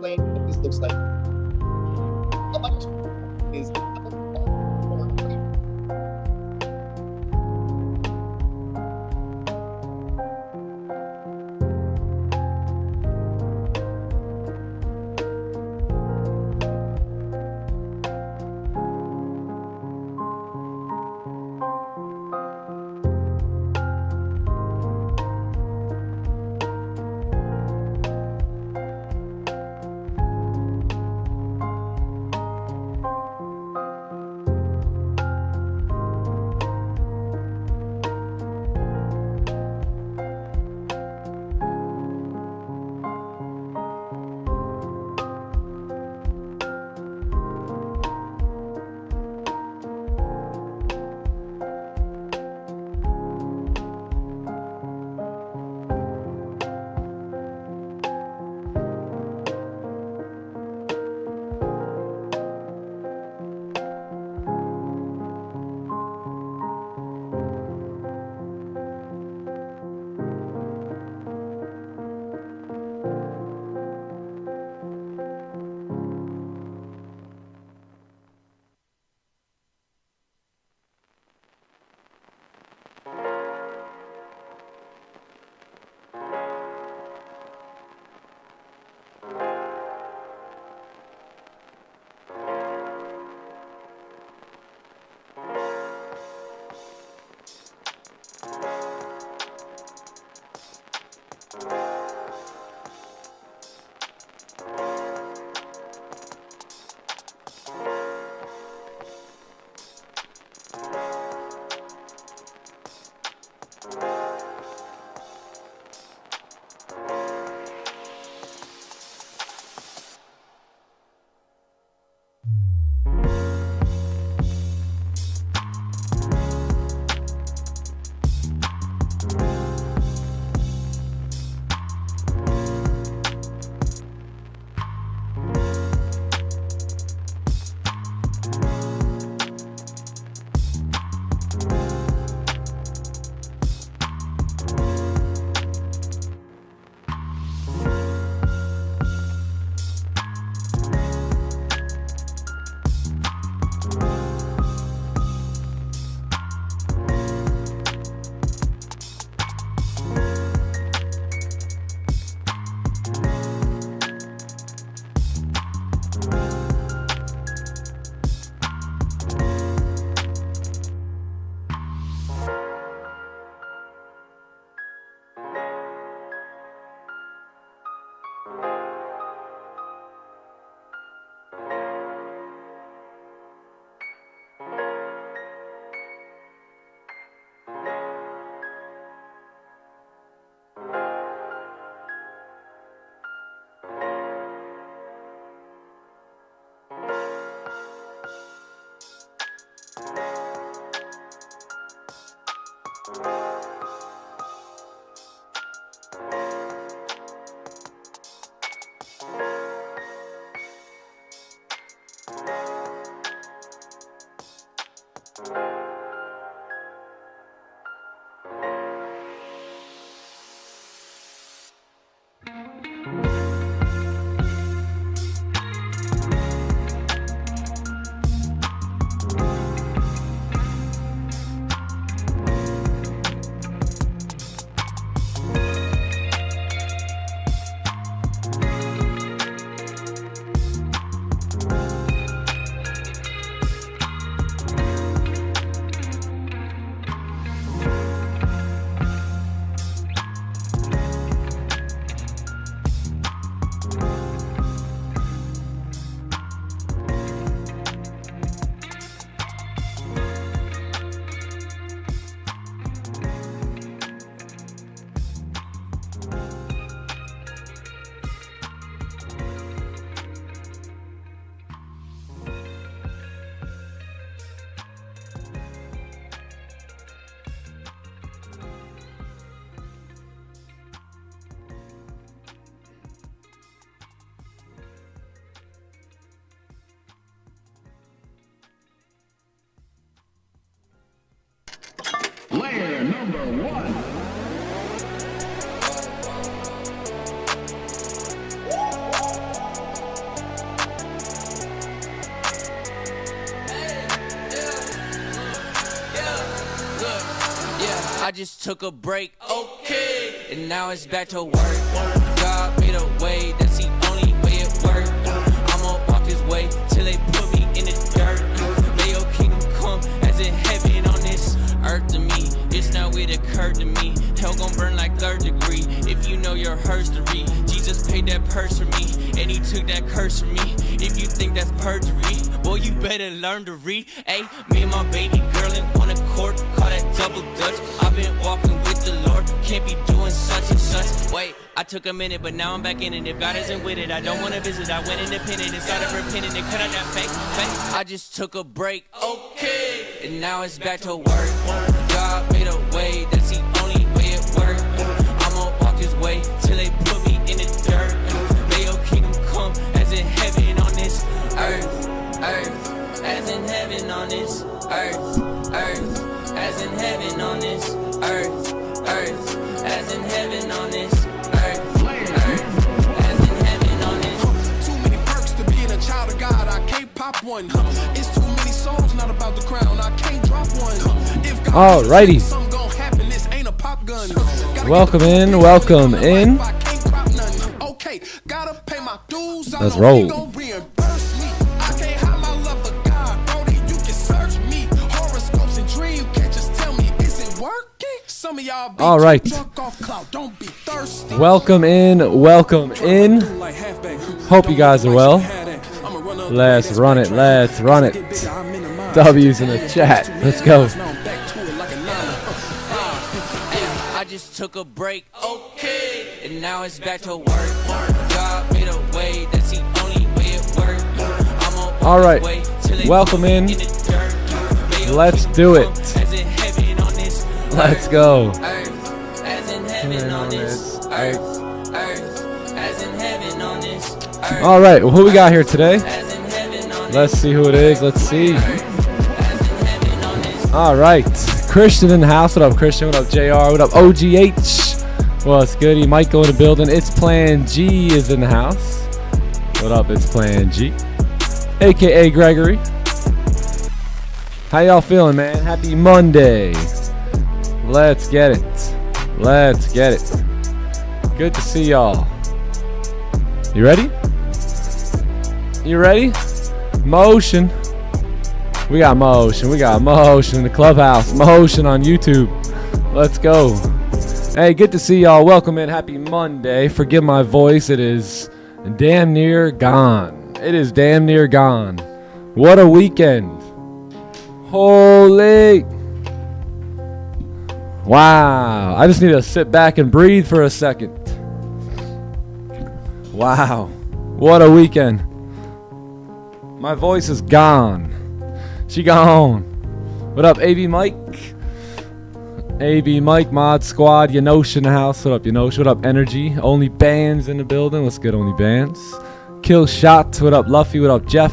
explain what this looks like. How much is I just took a break, okay, and now it's back to work. God made a way, that's the only way it worked. I'ma walk this way till they put me in the dirt. May your kingdom come as in heaven on this earth to me. It's now it occurred to me. Hell gon' burn like third degree. If you know your history, Jesus paid that purse for me, and he took that curse from me. If you think that's perjury, boy, you better learn to read. Ayy, me and my baby girl in one accord, call that double dutch. I've been walking with the Lord, can't be doing such and such. Wait, I took a minute, but now I'm back in it. If God isn't with it, I don't wanna visit. I went independent and started repenting and cut out that fake. I just took a break, okay, and now it's back to work. God made a way, that's the only way it worked. I'ma walk his way till they put me in the dirt. May your kingdom come as in heaven on this earth, earth, as in heaven on this earth, earth, as in heaven on this earth, earth, as in heaven on this earth, earth, as in heaven on this. Too many perks to being a child of God, I can't pop one. It's too many songs not about the crown, I can't drop one. If God Alrighty. something gon' happen, this ain't a pop gun. Welcome in, welcome in. Okay, gotta pay my dues. Let's roll. Gon' reimburse me. I can't hide my love for God, Brody. You can search me. Horoscopes and dream catchers tell me, is it working? Some of y'all be Alright. drunk off clout. Don't be thirsty. Welcome in, welcome in. Hope you guys are well. Let's run it, let's run it. W's in the chat. Let's go. I just took a break, okay, and now it's back to work. God made a way, that's the only way it worked. I'ma walk Alright, this way till they welcome put me in. the dirt. May your Let's kingdom do come it. as in heaven on this Let's earth, go. earth, as in heaven on this earth, earth, as in heaven on this earth. Alright, well, who we got here today? As in heaven on Let's see who it is. Let's see. as in heaven on this. Alright, Christian in the house. What up, Christian? What up, JR? What up, OGH? What's goody? Michael in the building. It's Plan G is in the house. What up, it's Plan G, aka Gregory. How y'all feeling, man? Happy Monday. Let's get it. Let's get it. Good to see y'all. You ready? You ready? Motion. We got motion. We got motion in the clubhouse. Motion on YouTube. Let's go. Hey, good to see y'all. Welcome in. Happy Monday. Forgive my voice. It is damn near gone. It is damn near gone. What a weekend. Holy. Wow. I just need to sit back and breathe for a second. Wow. What a weekend. My voice is gone. She gone. What up, AB Mike? AB Mike, Mod Squad, Yanosh in the house. What up, Yanosh? What up, Energy? Only Bands in the building. What's good, Only Bands? Kill Shot. What up, Luffy? What up, Jeff?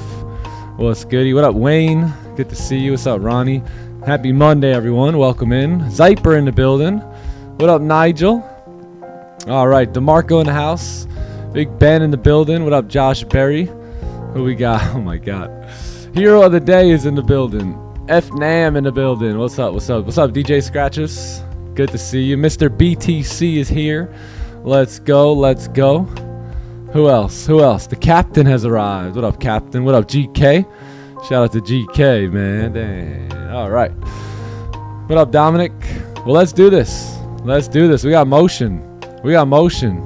What's goody? What up, Wayne? Good to see you. What's up, Ronnie? Happy Monday, everyone. Welcome in. Zyper in the building. What up, Nigel? All right, DeMarco in the house. Big Ben in the building. What up, Josh Berry? Who we got? Oh, my God. Hero of the Day is in the building. F Nam in the building. What's up? What's up? What's up, DJ Scratches? Good to see you. Mr. BTC is here. Let's go. Let's go. Who else? Who else? The captain has arrived. What up, Captain? What up, GK? Shout out to GK, man. Dang. All right. What up, Dominic? Well, let's do this. Let's do this. We got motion. We got motion.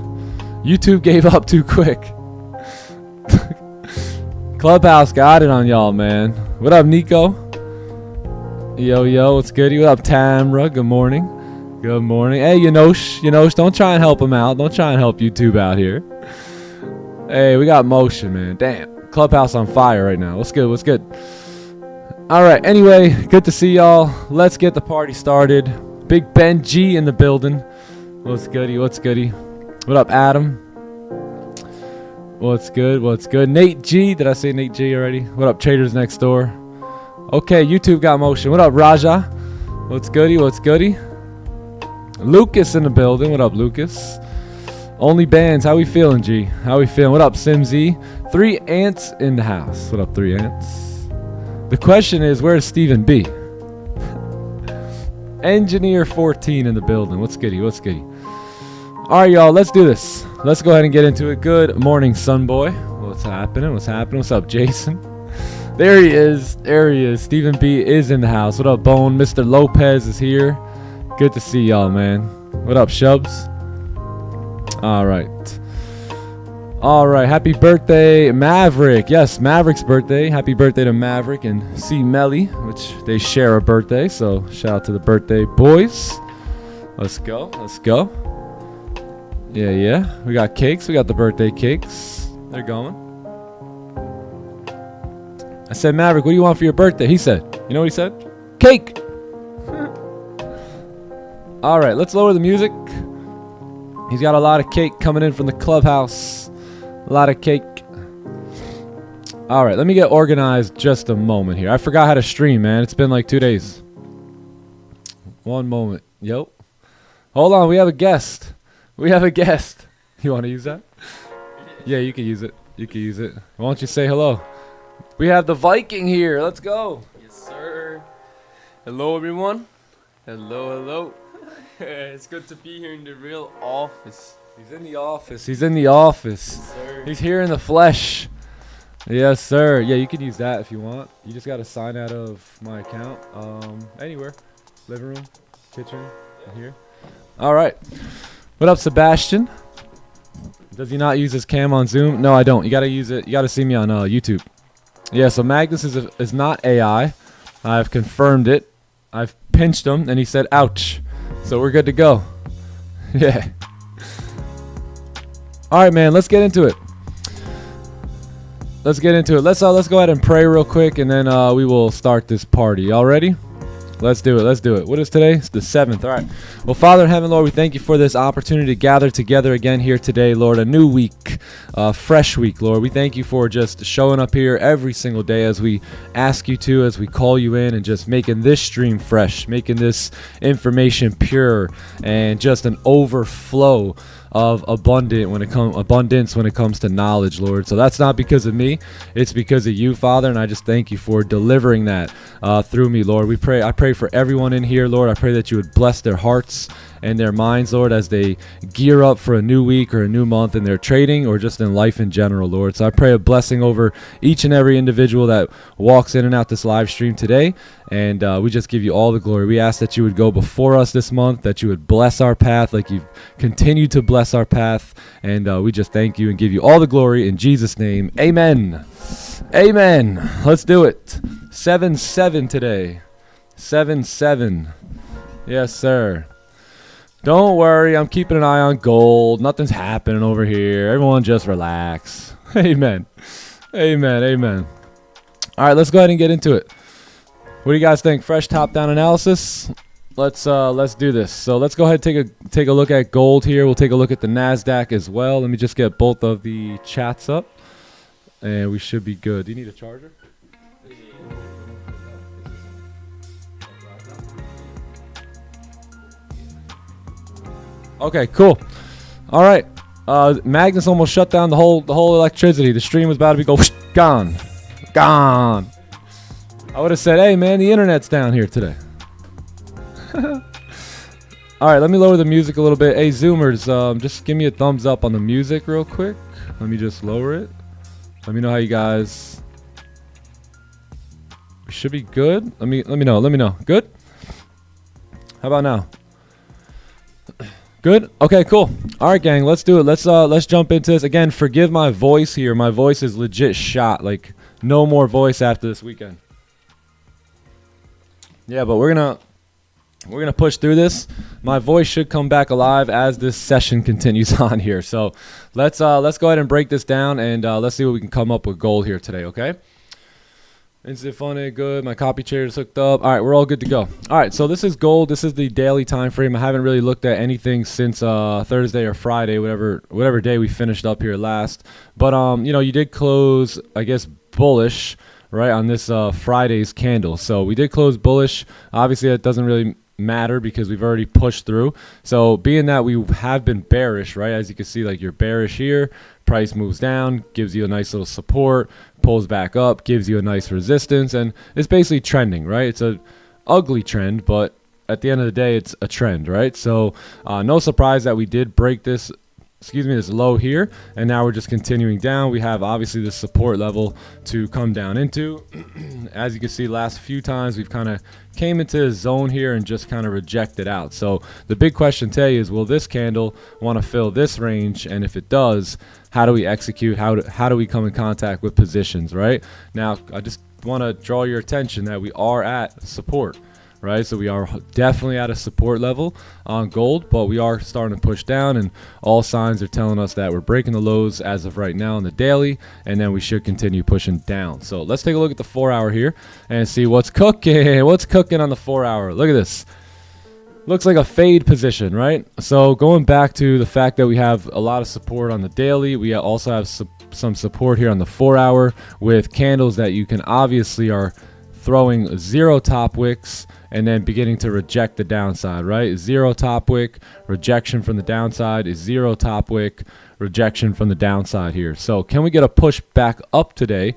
YouTube gave up too quick. Clubhouse got it on y'all, man. What up, Nico? Yo, yo, what's good? What up, Tamra? Good morning. Good morning. Hey, Yanosh, don't try and help him out. Don't try and help YouTube out here. Hey, we got motion, man. Damn. Clubhouse on fire right now. What's good? What's good? All right. Anyway, good to see y'all. Let's get the party started. Big Ben G in the building. What's goody? What's goody? What up, Adam? What's good? What's good? Nate G. Did I say Nate G already? What up, Traders Next Door? Okay, YouTube got motion. What up, Raja? What's goody? What's goody? Lucas in the building. What up, Lucas? Only Bands. How we feeling, G? How we feeling? What up, SimZ? 3 Ants in the house. What up, 3 Ants? The question is, where's Stephen B? Engineer 14 in the building. What's goody? What's goody? All right, y'all. Let's do this. Let's go ahead and get into it. Good morning, son boy. What's happening? What's happening? What's up, Jason? There he is. There he is. Stephen B is in the house. What up, Bone? Mr. Lopez is here. Good to see y'all, man. What up, Shubs? All right. All right. Happy birthday, Maverick. Yes, Maverick's birthday. Happy birthday to Maverick and C. Melly, which they share a birthday. So shout out to the birthday boys. Let's go. Let's go. Yeah, yeah. We got cakes. We got the birthday cakes. They're going. I said, Maverick, what do you want for your birthday? He said, you know what he said? Cake. All right, let's lower the music. He's got a lot of cake coming in from the clubhouse. A lot of cake. All right, let me get organized just a moment here. I forgot how to stream, man. It's been like 2 days. One moment. Yo. Hold on, we have a guest. We have a guest. You want to use that? Yeah, you can use it. You can use it. Why don't you say hello? We have the Viking here. Let's go. Yes, sir. Hello, everyone. Hello, hello. It's good to be here in the real office. He's in the office. He's in the office. Yes, sir. He's here in the flesh. Yes, sir. Yeah, you can use that if you want. You just got to sign out of my account. Anywhere. Living room, kitchen, here. All right. What up, Sebastian? Does he not use his cam on Zoom? No, I don't. You got to use it. You got to see me on YouTube. Yeah, so Magnus is not AI. I've confirmed it. I've pinched him, and he said, ouch. So we're good to go. Yeah. All right, man, let's get into it. Let's get into it. Let's go ahead and pray real quick, and then we will start this party. Y'all ready? Let's do it. Let's do it. What is today? It's the 7th. All right. Well, Father in heaven, Lord, we thank you for this opportunity to gather together again here today, Lord. A new week, fresh week, Lord. We thank you for just showing up here every single day as we ask you to, as we call you in, and just making this stream fresh, making this information pure, and just an overflow of abundance when it comes to knowledge, Lord. So that's not because of me, it's because of you, Father, and I just thank you for delivering that through me, Lord. I pray for everyone in here, Lord. I pray that you would bless their hearts and their minds, Lord, as they gear up for a new week or a new month in their trading or just in life in general, Lord. So I pray a blessing over each and every individual that walks in and out this live stream today, and we just give you all the glory. We ask that you would go before us this month, that you would bless our path like you've continued to bless our path, and we just thank you and give you all the glory in Jesus' name. Amen. Amen. Let's do it. 7-7 today. 7-7. Yes, sir. Don't worry, I'm keeping an eye on gold. Nothing's happening over here. Everyone just relax. Amen. Amen. Amen. All right, let's go ahead and get into it. What do you guys think? Fresh top-down analysis? Let's do this. So let's go ahead and take a look at gold here. We'll take a look at the NASDAQ as well. Let me just get both of the chats up, and we should be good. Do you need a charger? Okay, cool. All right. Magnus almost shut down the whole electricity. The stream was about to be gone. Gone. I would have said, hey, man, the internet's down here today. All right, let me lower the music a little bit. Hey, Zoomers, just give me a thumbs up on the music real quick. Let me just lower it. Let me know how you guys... We should be good. Let me know. Let me know. Good? How about now? Good? Okay, cool. All right, gang, let's do it. Let's jump into this. Again, forgive my voice here. My voice is legit shot. Like, no more voice after this weekend. Yeah, but we're gonna push through this. My voice should come back alive as this session continues on here. So let's go ahead and break this down, and let's see what we can come up with gold here today, okay? Instant funny, good. My copy chair is hooked up. All right, we're all good to go. All right, so this is gold. This is the daily time frame. I haven't really looked at anything since Thursday or Friday, whatever day we finished up here last. But you know, you did close, I guess, bullish, right, on this Friday's candle. So we did close bullish. Obviously, that doesn't really matter because we've already pushed through. So being that we have been bearish, right, as you can see, like you're bearish here, price moves down, gives you a nice little support, pulls back up, gives you a nice resistance, and it's basically trending, right? It's a ugly trend, but at the end of the day, it's a trend, right? So no surprise that we did break this, this low here, and now we're just continuing down. We have obviously the support level to come down into. As you can see, last few times we've kind of came into a zone here and just kind of rejected out. So the big question today is, will this candle want to fill this range? And if it does, how do we execute? How do we come in contact with positions, right? Now, I just want to draw your attention that we are at support, right? So we are definitely at a support level on gold, but we are starting to push down, and all signs are telling us that we're breaking the lows as of right now on the daily, and then we should continue pushing down. So let's take a look at the 4 hour here and see what's cooking. What's cooking on the 4 hour? Look at this. Looks like a fade position, right? So going back to the fact that we have a lot of support on the daily, we also have some support here on the 4 hour with candles that you can obviously are throwing zero top wicks and then beginning to reject the downside, right? Zero top wick, rejection from the downside is zero top wick, rejection from the downside here. So can we get a push back up today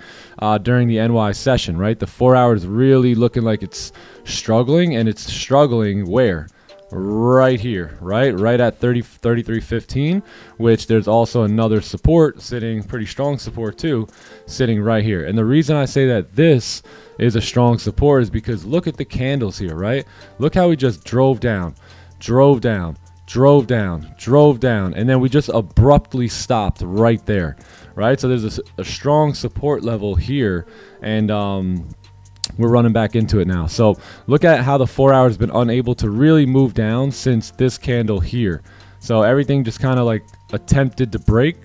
during the NY session, right? The 4 hour is really looking like it's struggling, and it's struggling where? Right here, right at 33.15, which there's also another support sitting, pretty strong support too, sitting right here. And the reason I say that this is a strong support is because look at the candles here, right? Look how we just drove down, drove down, drove down, drove down, and then we just abruptly stopped right there, right? So there's a strong support level here, and we're running back into it now. So look at how the 4 hour has been unable to really move down since this candle here. So everything just kind of like attempted to break,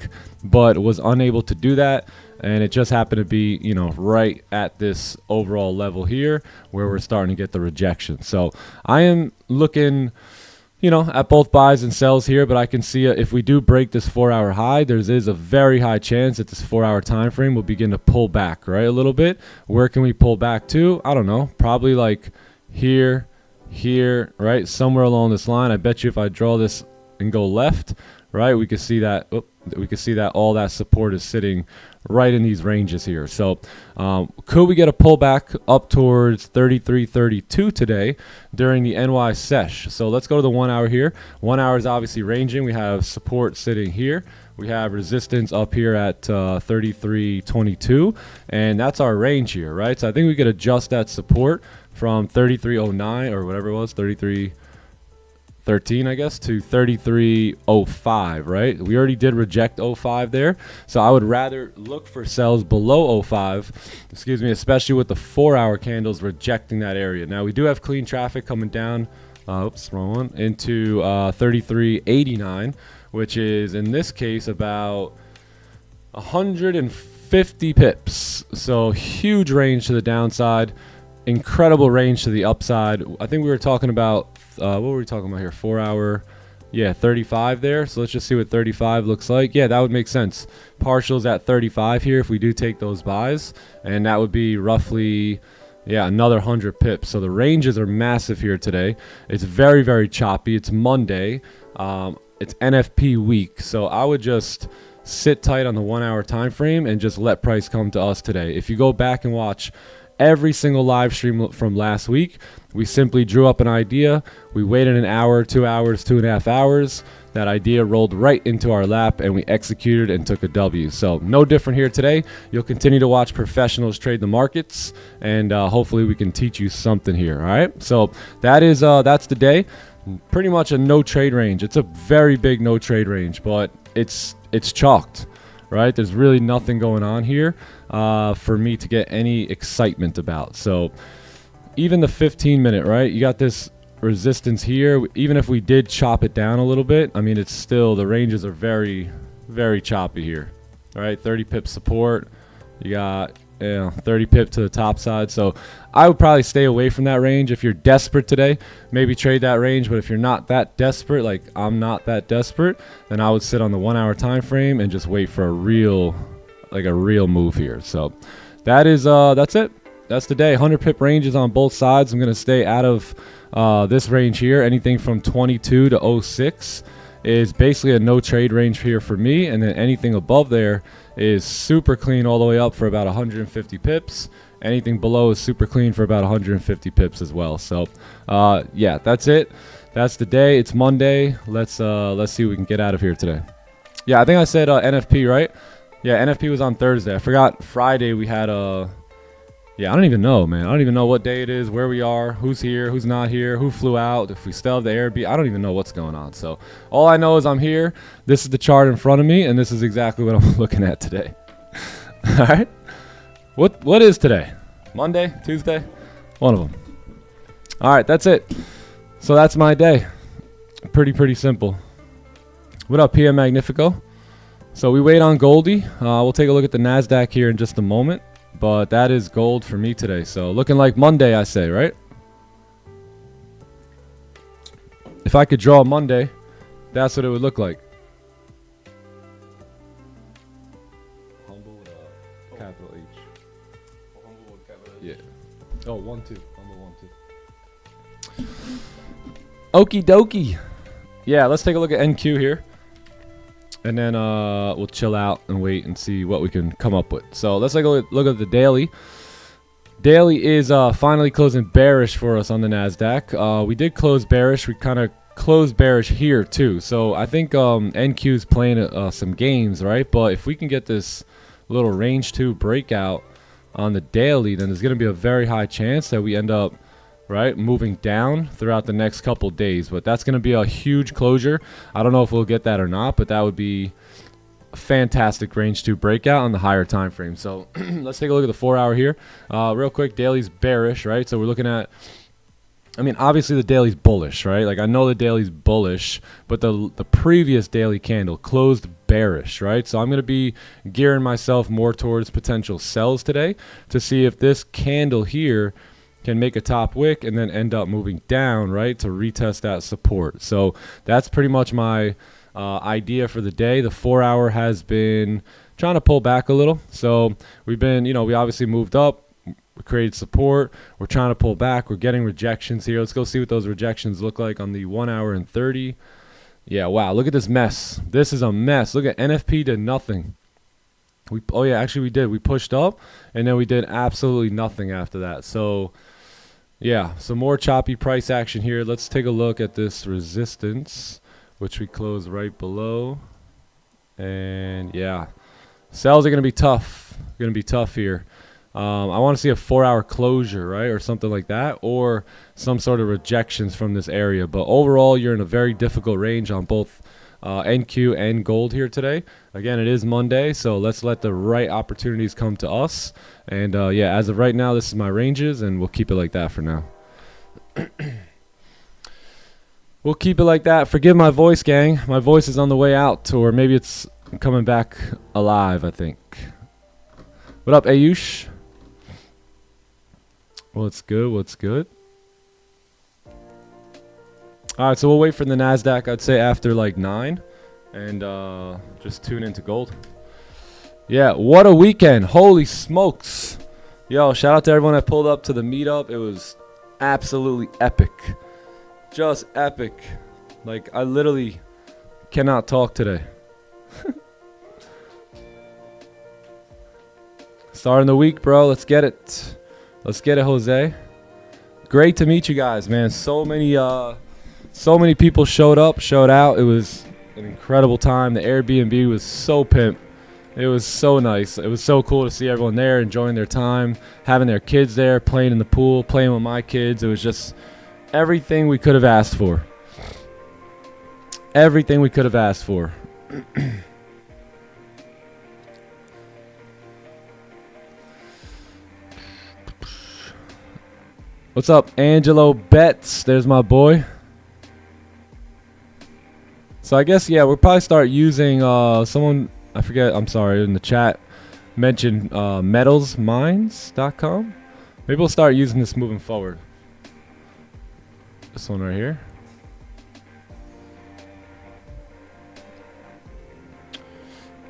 but was unable to do that. And it just happened to be, you know, right at this overall level here where we're starting to get the rejection. So I am looking, you know, at both buys and sells here, but I can see if we do break this 4 hour high, there is a very high chance that this 4 hour time frame will begin to pull back, right, a little bit. Where can we pull back to? I don't know, probably like here, right, somewhere along this line. I bet you if I draw this and go left, right, we could see that all that support is sitting right in these ranges here. So could we get a pullback up towards 33.32 today during the NY sesh? So let's go to the 1 hour here. 1 hour is obviously ranging. We have support sitting here. We have resistance up here at 33.22, and that's our range here, right? So I think we could adjust that support from 33.09 or whatever it was, 33.13, I guess, to 33.05, right? We already did reject 05 there, so I would rather look for sells below 05, excuse me, especially with the 4 hour candles rejecting that area. Now we do have clean traffic coming down, oops, wrong one, into 33.89, which is in this case about 150 pips. So huge range to the downside, incredible range to the upside. I think we were talking about what were we talking about here? 4 hour, yeah, 35 there. So let's just see what 35 looks like. Yeah, that would make sense. Partials at 35 here if we do take those buys, and that would be roughly, yeah, another 100 pips. So the ranges are massive here today. It's very, very choppy. It's Monday. It's NFP week, so I would just sit tight on the 1 hour time frame and just let price come to us today. If you go back and watch every single live stream from last week, we simply drew up an idea. We waited an hour, 2 hours, 2.5 hours. That idea rolled right into our lap, and we executed and took a W. So no different here today. You'll continue to watch professionals trade the markets, and hopefully we can teach you something here. All right. So that's the day. Pretty much a no trade range. It's a very big no trade range, but it's chalked, right? There's really nothing going on here for me to get any excitement about. So even the 15-minute, right? You got this resistance here. Even if we did chop it down a little bit, I mean, it's still, the ranges are very, very choppy here. All right, 30 pip support. You got 30 pip to the top side. So I would probably stay away from that range. If you're desperate today, maybe trade that range. But if you're not that desperate, like I'm not that desperate, then I would sit on the 1 hour time frame and just wait for a real move here. So that's it. That's the day. 100 pip ranges on both sides. I'm going to stay out of this range here. Anything from 22 to 06 is basically a no trade range here for me, and then anything above there is super clean all the way up for about 150 pips. Anything below is super clean for about 150 pips as well. So yeah, that's it. That's the day. It's Monday. Let's see what we can get out of here today. Yeah, I think I said NFP, right? Yeah, NFP was on Thursday. I forgot Friday we had yeah, I don't even know, man. I don't even know what day it is, where we are, who's here, who's not here, who flew out, if we still have the Airbnb. I don't even know what's going on. So all I know is I'm here. This is the chart in front of me, and this is exactly what I'm looking at today. All right. What is today? Monday? Tuesday? One of them. All right, that's it. So that's my day. Pretty simple. What up, PM Magnifico? So we wait on Goldie. We'll take a look at the NASDAQ here in just a moment. But that is gold for me today. So looking like Monday, I say, right? If I could draw Monday, that's what it would look like. Humble capital H. Humble with capital H. Yeah. Oh, 1, 2. Humble 1, 2. Okie dokie. Yeah, let's take a look at NQ here. And then we'll chill out and wait and see what we can come up with. So let's take a look at the daily. Daily is finally closing bearish for us on the NASDAQ. We did close bearish. We kind of closed bearish here too. So I think NQ is playing some games, right? But if we can get this little range 2 breakout on the daily, then there's going to be a very high chance that we end up moving down throughout the next couple days. But that's going to be a huge closure. I don't know if we'll get that or not, but that would be a fantastic range 2 breakout on the higher time frame. So let's take a look at the 4-hour here. Real quick, daily's bearish, right? So we're looking at, I mean, obviously the daily's bullish, right? Like I know the daily's bullish, but the previous daily candle closed bearish, right? So I'm going to be gearing myself more towards potential sells today to see if this candle here can make a top wick and then end up moving down, right, to retest that support. So that's pretty much my idea for the day. The 4-hour has been trying to pull back a little. So we've been, we obviously moved up. We created support. We're trying to pull back. We're getting rejections here. Let's go see what those rejections look like on the 1 hour and 30. Yeah, wow, look at this mess. This is a mess. Look at NFP did nothing. Oh yeah, actually we did. We pushed up and then we did absolutely nothing after that. So yeah, some more choppy price action here. Let's take a look at this resistance, which we close right below. And yeah, sells are going to be tough. Going to be tough here. I want to see a 4-hour closure, right, or something like that, or some sort of rejections from this area. But overall, you're in a very difficult range on both NQ and gold here today. Again, it is Monday, so let's let the right opportunities come to us. And yeah, as of right now, this is my ranges, and we'll keep it like that for now. We'll keep it like that. Forgive my voice, gang. My voice is on the way out, or maybe it's coming back alive, I think. What up, Ayush? What's good? What's good? All right, so we'll wait for the NASDAQ, I'd say, after like 9. And just tune into gold. Yeah, what a weekend. Holy smokes. Yo, shout out to everyone that pulled up to the meetup. It was absolutely epic. Just epic. Like, I literally cannot talk today. Starting the week, bro. Let's get it. Let's get it, Jose. Great to meet you guys, man. So many people showed up, showed out. It was an incredible time. The Airbnb was so pimp. It was so nice. It was so cool to see everyone there enjoying their time, having their kids there, playing in the pool, playing with my kids. It was just everything we could have asked for. Everything we could have asked for. What's up, Angelo Betts? There's my boy. So I guess, yeah, we'll probably start using someone, I forget, I'm sorry, in the chat mentioned metalsmines.com. Maybe we'll start using this moving forward. This one right here.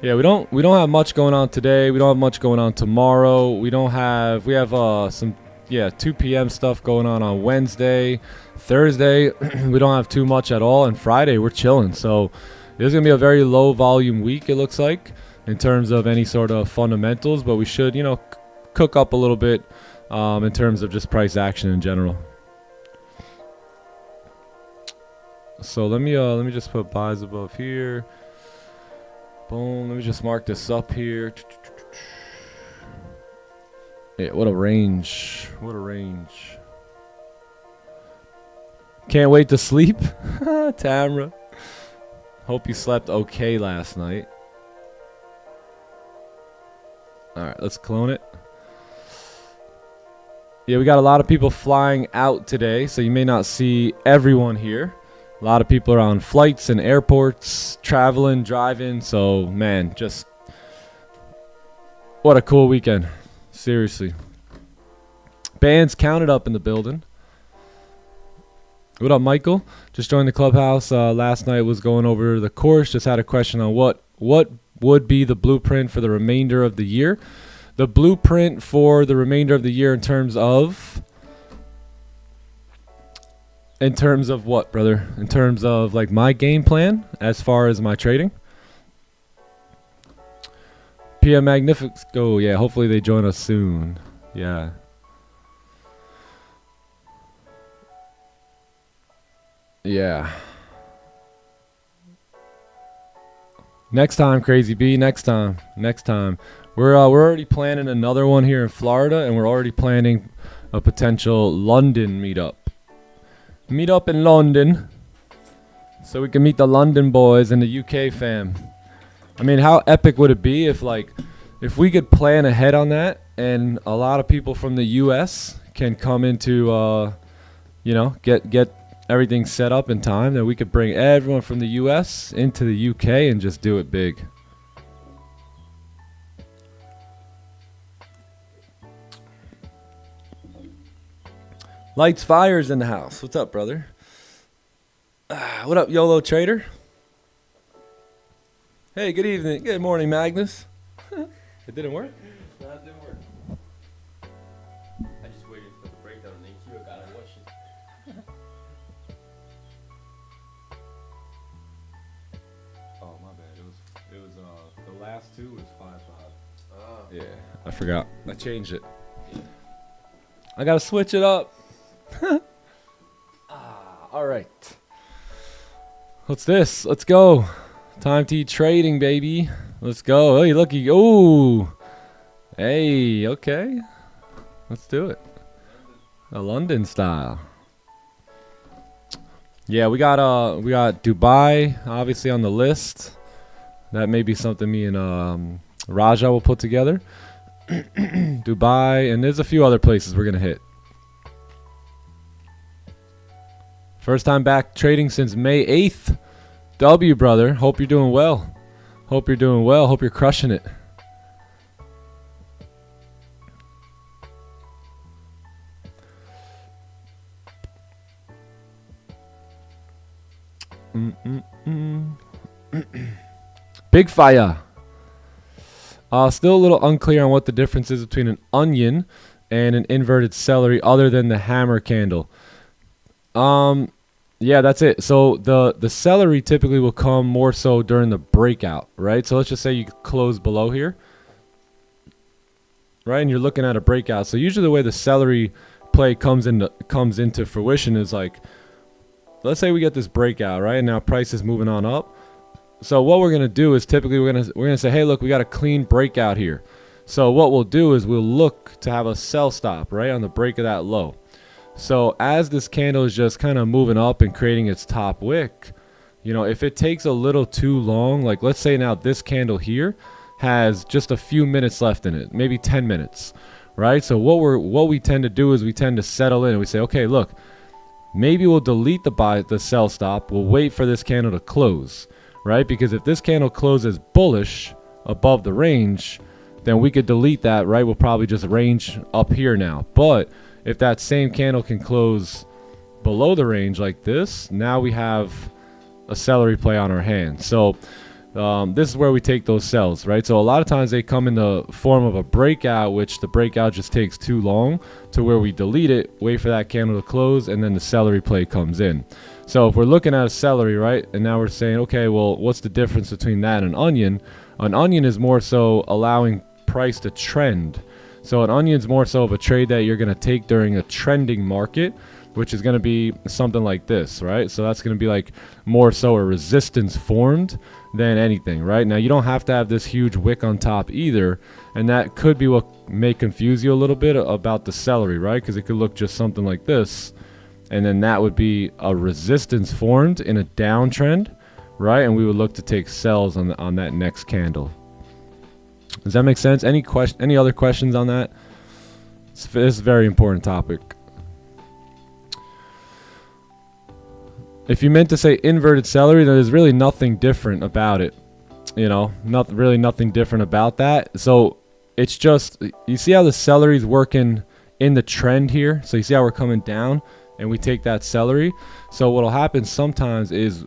Yeah, we don't have much going on today. We don't have much going on tomorrow. We have some 2 p.m. stuff going on Wednesday. Thursday, we don't have too much at all. And Friday, we're chilling. So this is going to be a very low volume week, it looks like. in terms of any sort of fundamentals, but we should, you know, cook up a little bit in terms of just price action in general. So let me just put buys above here. Boom. Let me just mark this up here. Yeah, what a range. What a range. Can't wait to sleep. Tamra. Hope you slept okay last night. Alright, let's clone it. Yeah, we got a lot of people flying out today, so you may not see everyone here. A lot of people are on flights and airports, traveling, driving. So, man, just what a cool weekend. Seriously. Bands counted up in the building. What up, Michael? Just joined the clubhouse. Last night was going over the course. Just had a question on what would be the blueprint for the remainder of the year. The blueprint for the remainder of the year in terms of... In terms of what, brother? In terms of like my game plan as far as my trading? PM Magnifico. Yeah, hopefully they join us soon. Yeah. Yeah. Next time, Crazy B. Next time. Next time. We're already planning another one here in Florida, and we're already planning a potential London meetup. Meet up in London so we can meet the London boys and the UK fam. I mean, how epic would it be if we could plan ahead on that and a lot of people from the US can come into you know, get everything set up in time, that we could bring everyone from the US into the UK and just do it big. Lights Fires in the house. What's up, brother? What up, YOLO Trader? Hey, good evening. Good morning, Magnus. It didn't work? No, it didn't work. I just waited for the breakdown and then I gotta watch it. Oh, my bad. It was the last two was 5-5. Ah. Yeah, I forgot. I changed it. I gotta switch it up. All right. What's this? Let's go. Time to eat trading, baby. Let's go. Hey, looky. Ooh. Hey, okay. Let's do it. A London style. Yeah, we got Dubai obviously on the list. That may be something me and Raja will put together. Dubai, and there's a few other places we're gonna hit. First time back trading since May 8th. W, brother. Hope you're doing well. Hope you're doing well. Hope you're crushing it. Big fire. Still a little unclear on what the difference is between an onion and an inverted celery other than the hammer candle. Yeah, that's it. So the celery typically will come more so during the breakout, right? So let's just say you close below here, right? And you're looking at a breakout. So usually the way the celery play comes into fruition is like, let's say we get this breakout, right? And now price is moving on up. So what we're gonna do is typically we're gonna say, hey, look, we got a clean breakout here. So what we'll do is we'll look to have a sell stop, right, on the break of that low. So as this candle is just kind of moving up and creating its top wick, you know, if it takes a little too long, like let's say now this candle here has just a few minutes left in it, maybe 10 minutes, right? So what we tend to do is we tend to settle in and we say, okay, look, maybe we'll delete the sell stop. We'll wait for this candle to close, right? Because if this candle closes bullish above the range, then we could delete that, right? We'll probably just range up here now. But if that same candle can close below the range like this, now we have a celery play on our hand. So this is where we take those sells, right? So a lot of times they come in the form of a breakout, which the breakout just takes too long to where we delete it, wait for that candle to close, and then the celery play comes in. So if we're looking at a celery, right, and now we're saying, okay, well, what's the difference between that and an onion? An onion is more so allowing price to trend. So an onion's more so of a trade that you're going to take during a trending market, which is going to be something like this, right? So that's going to be like more so a resistance formed than anything, right? Now, you don't have to have this huge wick on top either, and that could be what may confuse you a little bit about the celery, right? Because it could look just something like this, and then that would be a resistance formed in a downtrend, right? And we would look to take sells on that next candle. Does that make sense? Any other questions on that? This is a very important topic. If you meant to say inverted celery, then there's really nothing different about it. You know, nothing different about that. So it's just, you see how the celery is working in the trend here? So you see how we're coming down and we take that celery. So what'll happen sometimes is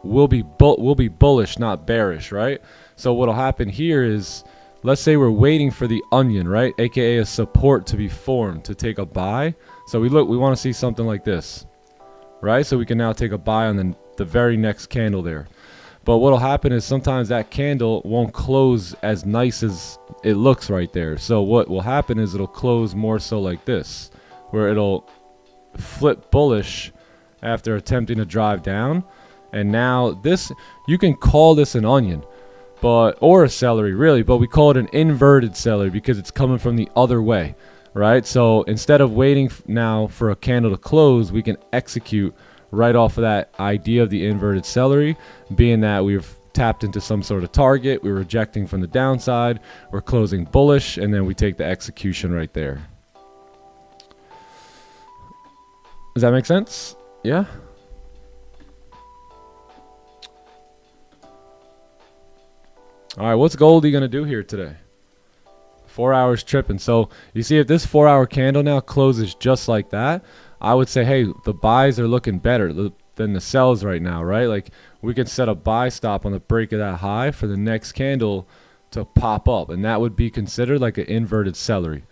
we'll be bullish, not bearish, right? So what'll happen here is, let's say we're waiting for the onion, right? AKA a support to be formed to take a buy. So we want to see something like this, right? So we can now take a buy on the very next candle there. But what'll happen is sometimes that candle won't close as nice as it looks right there. So what will happen is it'll close more so like this, where it'll flip bullish after attempting to drive down. And now this, you can call this an onion, or a celery really, but we call it an inverted celery because it's coming from the other way, right? So instead of waiting now for a candle to close, we can execute right off of that idea of the inverted celery, being that we've tapped into some sort of target, we're rejecting from the downside, we're closing bullish, and then we take the execution right there. Does that make sense? Yeah? All right, what's Goldie going to do here today? 4 hours tripping. So you see, if this 4 hour candle now closes just like that, I would say, hey, the buys are looking better than the sells right now, right? Like we could set a buy stop on the break of that high for the next candle to pop up, and that would be considered like an inverted celery.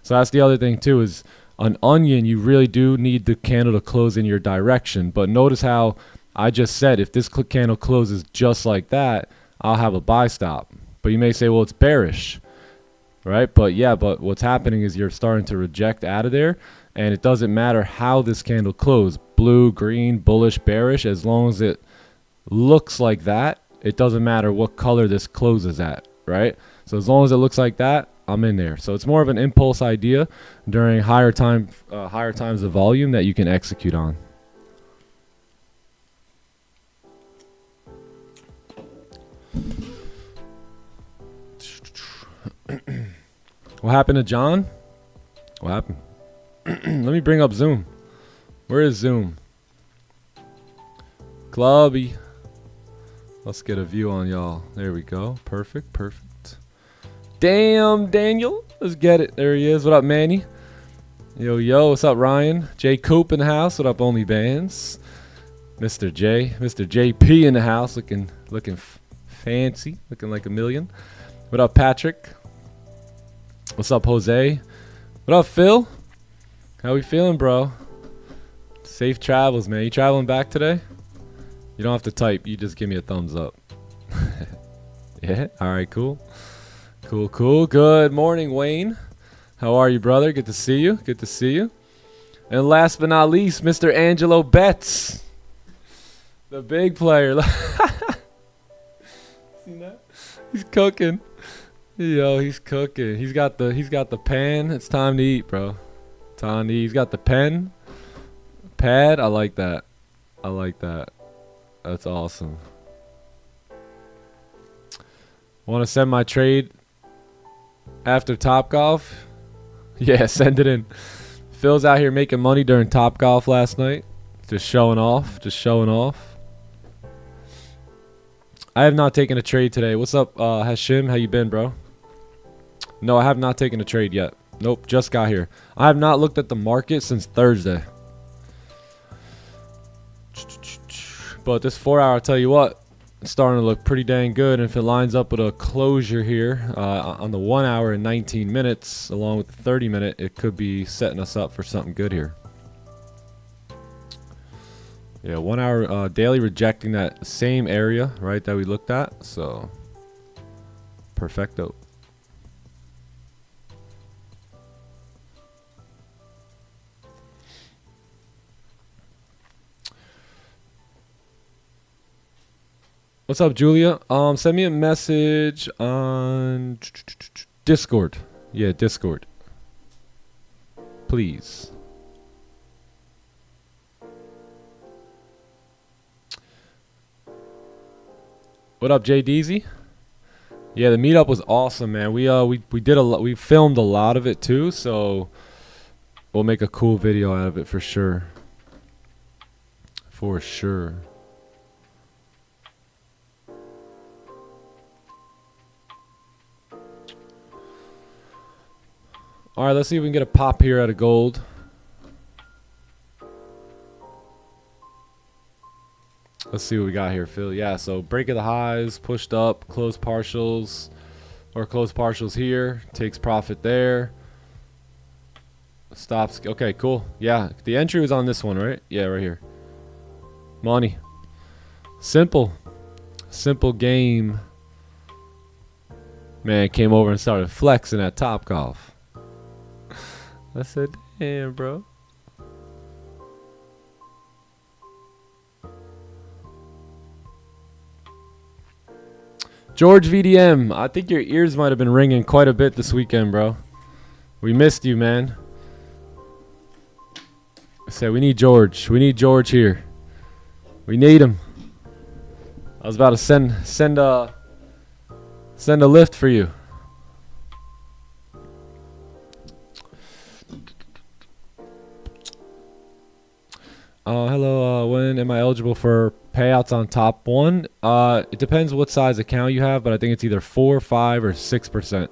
So that's the other thing too, is an onion, you really do need the candle to close in your direction. But notice how I just said, if this candle closes just like that, I'll have a buy stop. But you may say, well, it's bearish, right? But yeah, but what's happening is you're starting to reject out of there, and it doesn't matter how this candle closed, blue, green, bullish, bearish, as long as it looks like that, it doesn't matter what color this closes at, right? So as long as it looks like that, I'm in there. So it's more of an impulse idea during higher times of volume that you can execute on. What happened to John? What happened? Let me bring up Zoom. Where is Zoom? Clubby. Let's get a view on y'all. There we go. Perfect, perfect. Damn, Daniel. Let's get it. There he is. What up, Manny? Yo, yo. What's up, Ryan? J Coop in the house. What up, Only Bands? Mr. J. Mr. JP in the house. Looking fancy. Looking like a million. What up, Patrick? What's up, Jose? What up, Phil? How we feeling, bro? Safe travels, man. You traveling back today? You don't have to type. You just give me a thumbs up. Yeah? All right, cool. Cool, cool. Good morning, Wayne. How are you, brother? Good to see you. Good to see you. And last but not least, Mr. Angelo Betts. The big player. See that? He's cooking. Yo, he's cooking. He's got the pan. It's time to eat, bro. Time to eat. He's got the pen. Pad. I like that. I like that. That's awesome. Want to send my trade after Topgolf? Yeah, send it in. Phil's out here making money during Topgolf last night. Just showing off. Just showing off. I have not taken a trade today. What's up, Hashim? How you been, bro? No, I have not taken a trade yet. Nope, just got here. I have not looked at the market since Thursday. But this 4 hour, I'll tell you what, it's starting to look pretty dang good. And if it lines up with a closure here on the 1 hour and 19 minutes, along with the 30 minute, it could be setting us up for something good here. Yeah, 1 hour daily rejecting that same area, right, that we looked at. So Perfecto. What's up, Julia? Send me a message on Discord. Yeah, Discord. Please. What up, JDZ? Yeah, the meetup was awesome, man. We did a lot. We filmed a lot of it too, so we'll make a cool video out of it for sure. For sure. All right, let's see if we can get a pop here out of gold. Let's see what we got here, Phil. Yeah, so break of the highs, pushed up, close partials, or close partials here, takes profit there. Stops. Okay, cool. Yeah, the entry was on this one, right? Yeah, right here. Money. Simple. Simple game. Man, came over and started flexing at Topgolf. I said, damn, bro. George VDM, I think your ears might have been ringing quite a bit this weekend, bro. We missed you, man. I said, we need George. We need George here. We need him. I was about to send a lift for you. Hello, when am I eligible for payouts on top one? It depends what size account you have, but I think it's either 4, 5, or 6%.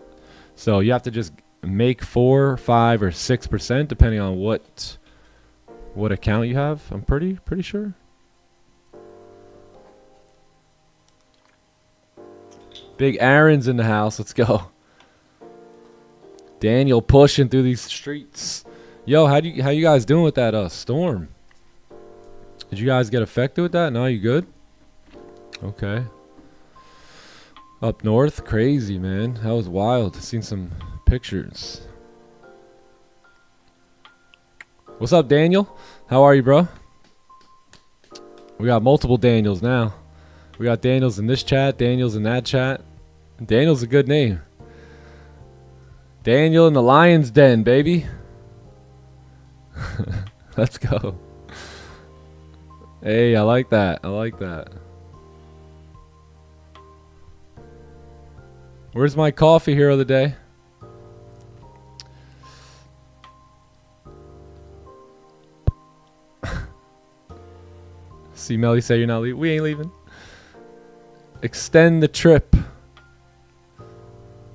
So you have to just make 4, 5, or 6% depending on what account you have. I'm pretty sure. Big Aaron's in the house. Let's go. Daniel pushing through these streets. Yo, how you guys doing with that storm? Did you guys get affected with that? No, you good? Okay. Up north, crazy, man. That was wild. Seen some pictures. What's up, Daniel? How are you, bro? We got multiple Daniels now. We got Daniels in this chat, Daniels in that chat. Daniel's a good name. Daniel in the Lion's Den, baby. Let's go. Hey, I like that. I like that. Where's my coffee hero of the day? See Melly say you're not leaving. We ain't leaving. Extend the trip.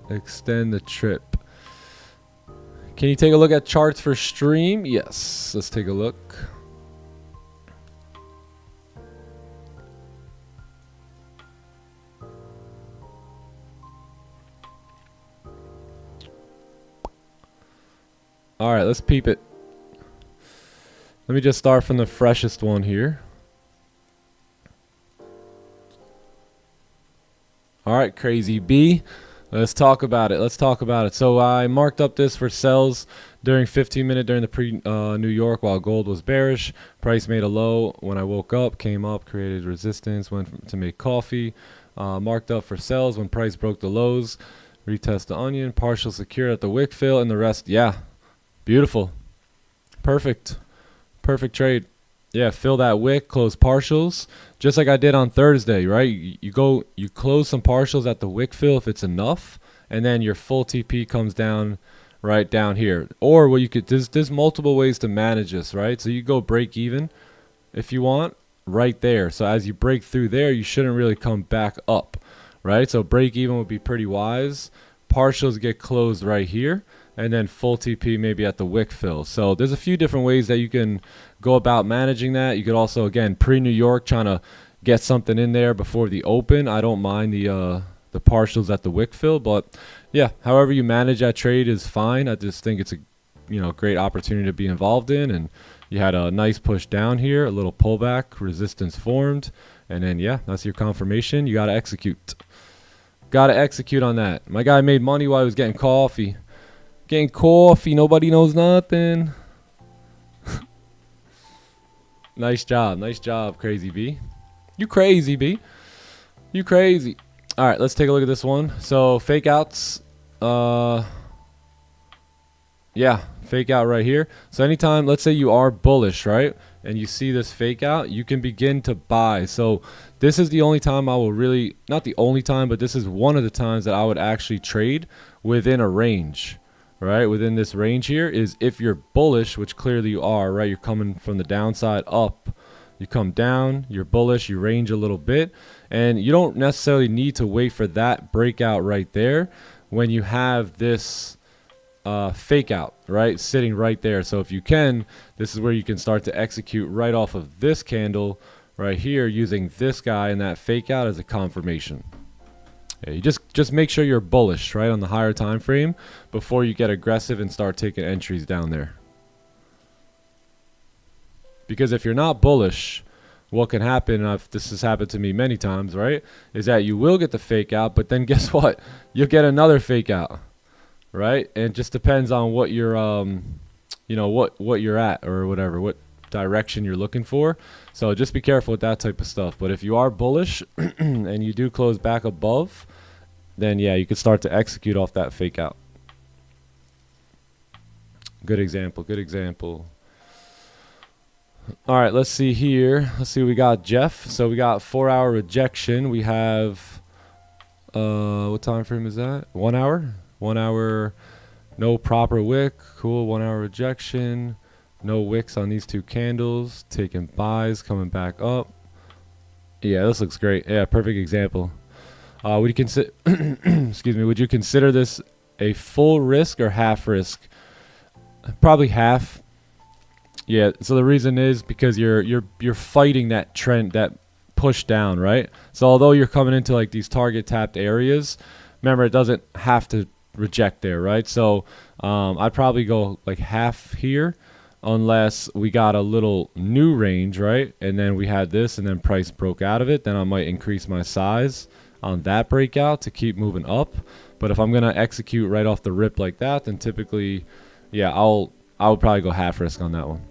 Extend the trip. Can you take a look at charts for stream? Yes. Let's take a look. All right, let's peep it. Let me just start from the freshest one here. All right, Crazy B. Let's talk about it. Let's talk about it. So I marked up this for sells during 15-minute during the pre-New York while gold was bearish. Price made a low when I woke up, came up, created resistance, went to make coffee. Marked up for sells when price broke the lows. Retest the onion, partial secure at the wick fill, and the rest, yeah. Beautiful. Perfect. Perfect trade. Yeah, fill that wick, close partials. Just like I did on Thursday, right? You close some partials at the wick fill if it's enough, and then your full TP comes down right down here. Or what you could, there's multiple ways to manage this, right? So you go break even if you want right there. So as you break through there, you shouldn't really come back up, right? So break even would be pretty wise. Partials get closed right here, and then full TP maybe at the wick fill. So there's a few different ways that you can go about managing that. You could also, again, pre-New York, trying to get something in there before the open. I don't mind the partials at the wick fill, but yeah, however you manage that trade is fine. I just think it's a great opportunity to be involved in, and you had a nice push down here, a little pullback, resistance formed, and then yeah, that's your confirmation. You got to execute. Gotta execute on that. My guy made money while he was getting coffee. Getting coffee. Nobody knows nothing. Nice job. Nice job, Crazy B. You crazy, B. You crazy. All right, let's take a look at this one. So fake outs. Yeah, fake out right here. So anytime, let's say you are bullish, right? And you see this fake out, you can begin to buy. So this is the only time I will really, not the only time, but this is one of the times that I would actually trade within a range, right? Within this range here is if you're bullish, which clearly you are, right? You're coming from the downside up. You come down, you're bullish, you range a little bit, and you don't necessarily need to wait for that breakout right there when you have this fake out, right, sitting right there. So if you can, this is where you can start to execute right off of this candle right here using this guy and that fake out as a confirmation. Yeah, you just make sure you're bullish, right, on the higher time frame before you get aggressive and start taking entries down there. Because if you're not bullish, what can happen, this has happened to me many times, right, is that you will get the fake out, but then guess what? You'll get another fake out, right? And it just depends on what you're, you know, what you're at or whatever, what direction you're looking for. So just be careful with that type of stuff. But if you are bullish and you do close back above, then yeah, you can start to execute off that fake out. Good example. Good example. All right, let's see here. Let's see, we got Jeff. So we got 4-hour rejection. We have, what time frame is that? 1 hour? 1 hour, no proper wick. Cool, 1 hour rejection. No wicks on these two candles. Taking buys, coming back up. Yeah, this looks great. Yeah, perfect example. Would you consider, excuse me, would you consider this a full risk or half risk? Probably half. Yeah, so the reason is because you're fighting that trend, that push down, right? So although you're coming into like these target tapped areas, remember it doesn't have to reject there, right? So I'd probably go like half here unless we got a little new range, right? And then we had this and then price broke out of it, then I might increase my size on that breakout to keep moving up. But if I'm gonna execute right off the rip like that, then typically, yeah, I would probably go half risk on that one.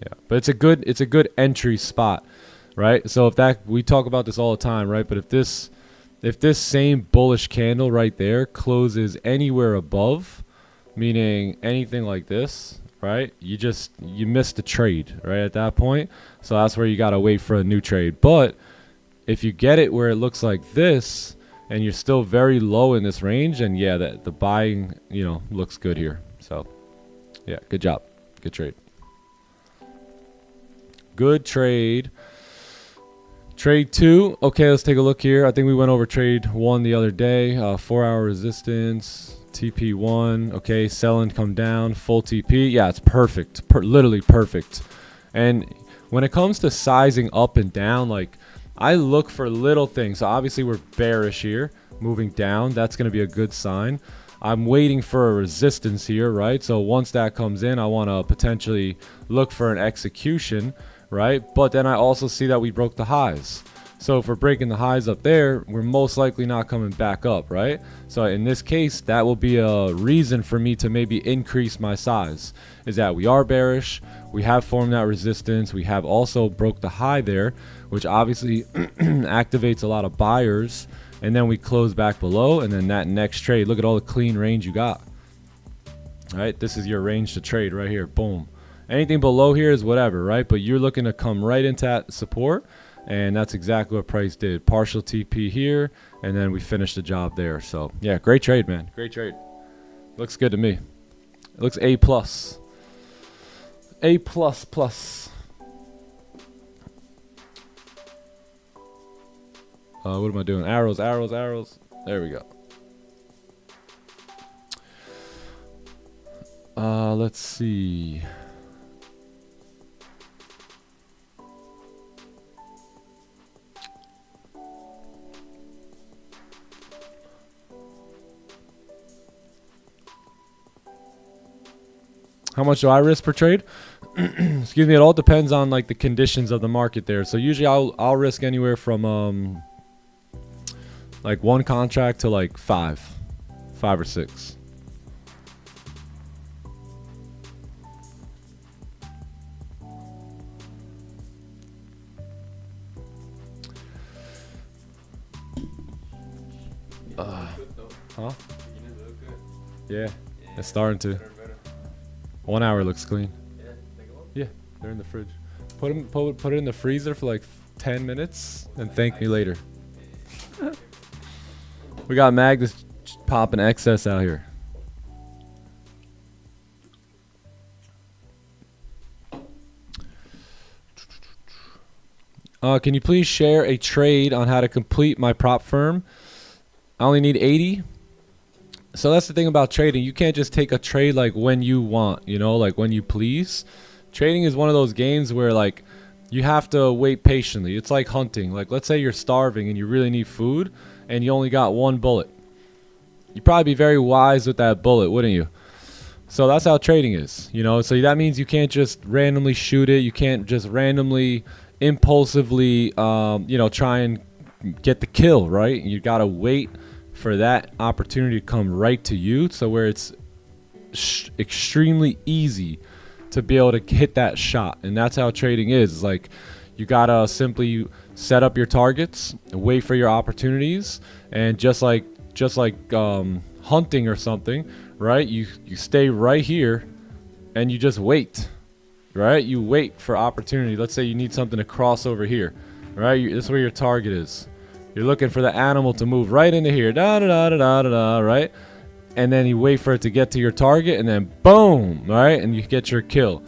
Yeah, but it's a good entry spot, right? So if that, we talk about this all the time, right? But if this same bullish candle right there closes anywhere above, meaning anything like this, right? You missed the trade, right, at that point. So that's where you got to wait for a new trade. But if you get it where it looks like this and you're still very low in this range, and yeah, the buying, you know, looks good here. So yeah, good job. Good trade. Good trade. Trade 2. Okay, let's take a look here. I think we went over trade 1 the other day. 4-hour resistance. TP1. Okay, selling, come down. Full TP. Yeah, it's perfect. Literally perfect. And when it comes to sizing up and down, like, I look for little things. So obviously we're bearish here. Moving down. That's going to be a good sign. I'm waiting for a resistance here, right? So once that comes in, I want to potentially look for an execution, right? But then I also see that we broke the highs. So if we're breaking the highs up there, we're most likely not coming back up, right? So in this case, that will be a reason for me to maybe increase my size, is that we are bearish, we have formed that resistance, we have also broke the high there, which obviously activates a lot of buyers, and then we close back below, and then that next trade, look at all the clean range you got. All right, this is your range to trade right here, boom. Anything below here is whatever, right? But you're looking to come right into that support, and that's exactly what price did. Partial TP here, and then we finished the job there. So yeah, great trade, man. Great trade. Looks good to me. It looks A+. A++. What am I doing? Arrows, arrows, arrows. There we go. Let's see. How much do I risk per trade? Excuse me. It all depends on like the conditions of the market there. So usually I'll risk anywhere from Like 1 contract to like 5 or 6. Huh? Yeah, it's starting to. 1 hour looks clean. Yeah, they're in the fridge. Put it in the freezer for like 10 minutes and thank me later. We got Magnus popping excess out here. Can you please share a trade on how to complete my prop firm? I only need 80. So that's the thing about trading. You can't just take a trade like when you want, you know, like when you please. Trading is one of those games where like you have to wait patiently. It's like hunting. Like let's say you're starving and you really need food and you only got 1 bullet. You'd probably be very wise with that bullet, wouldn't you? So that's how trading is, you know. So that means you can't just randomly shoot it. You can't just randomly, impulsively, you know, try and get the kill, right? You got to wait for that opportunity to come right to you, so where it's extremely easy to be able to hit that shot. And that's how trading is. It's like you gotta simply set up your targets, wait for your opportunities, and just like hunting or something, right? You stay right here and you just wait, right? You wait for opportunity. Let's say you need something to cross over here, right? This is where your target is. You're looking for the animal to move right into here, right? And then you wait for it to get to your target, and then boom, right? And you get your kill.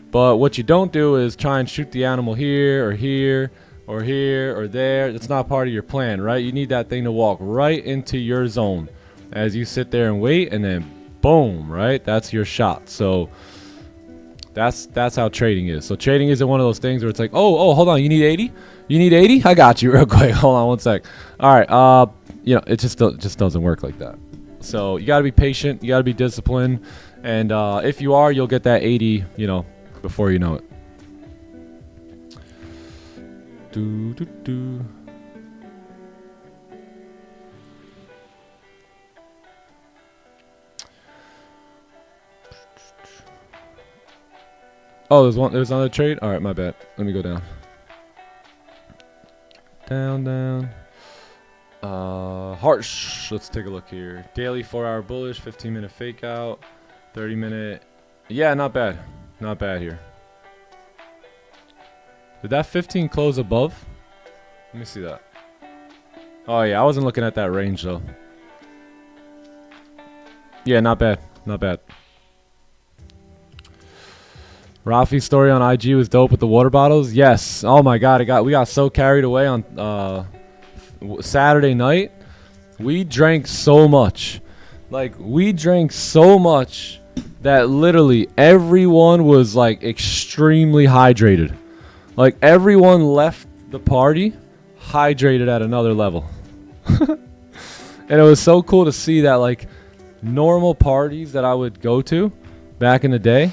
But what you don't do is try and shoot the animal here or here or here or there. That's not part of your plan, right? You need that thing to walk right into your zone as you sit there and wait, and then boom, right? That's your shot. So that's how trading is. So trading isn't one of those things where it's like, oh, hold on, you need 80? You need 80? I got you real quick. Hold on 1 sec. All right. You know, it just doesn't work like that. So you got to be patient. You got to be disciplined. And if you are, you'll get that 80, you know, before you know it. Oh, there's another trade? All right, my bad. Let me go down. Down. Harsh. Let's take a look here. Daily 4-hour bullish, 15-minute fake out, 30-minute. Yeah, not bad. Not bad here. Did that 15 close above? Let me see that. Oh, yeah, I wasn't looking at that range, though. Yeah, not bad. Not bad. Rafi's story on IG was dope with the water bottles. Yes. Oh my God, we got so carried away on Saturday night. We drank so much. Like we drank so much that literally everyone was like extremely hydrated. Like everyone left the party hydrated at another level. And it was so cool to see that like normal parties that I would go to back in the day,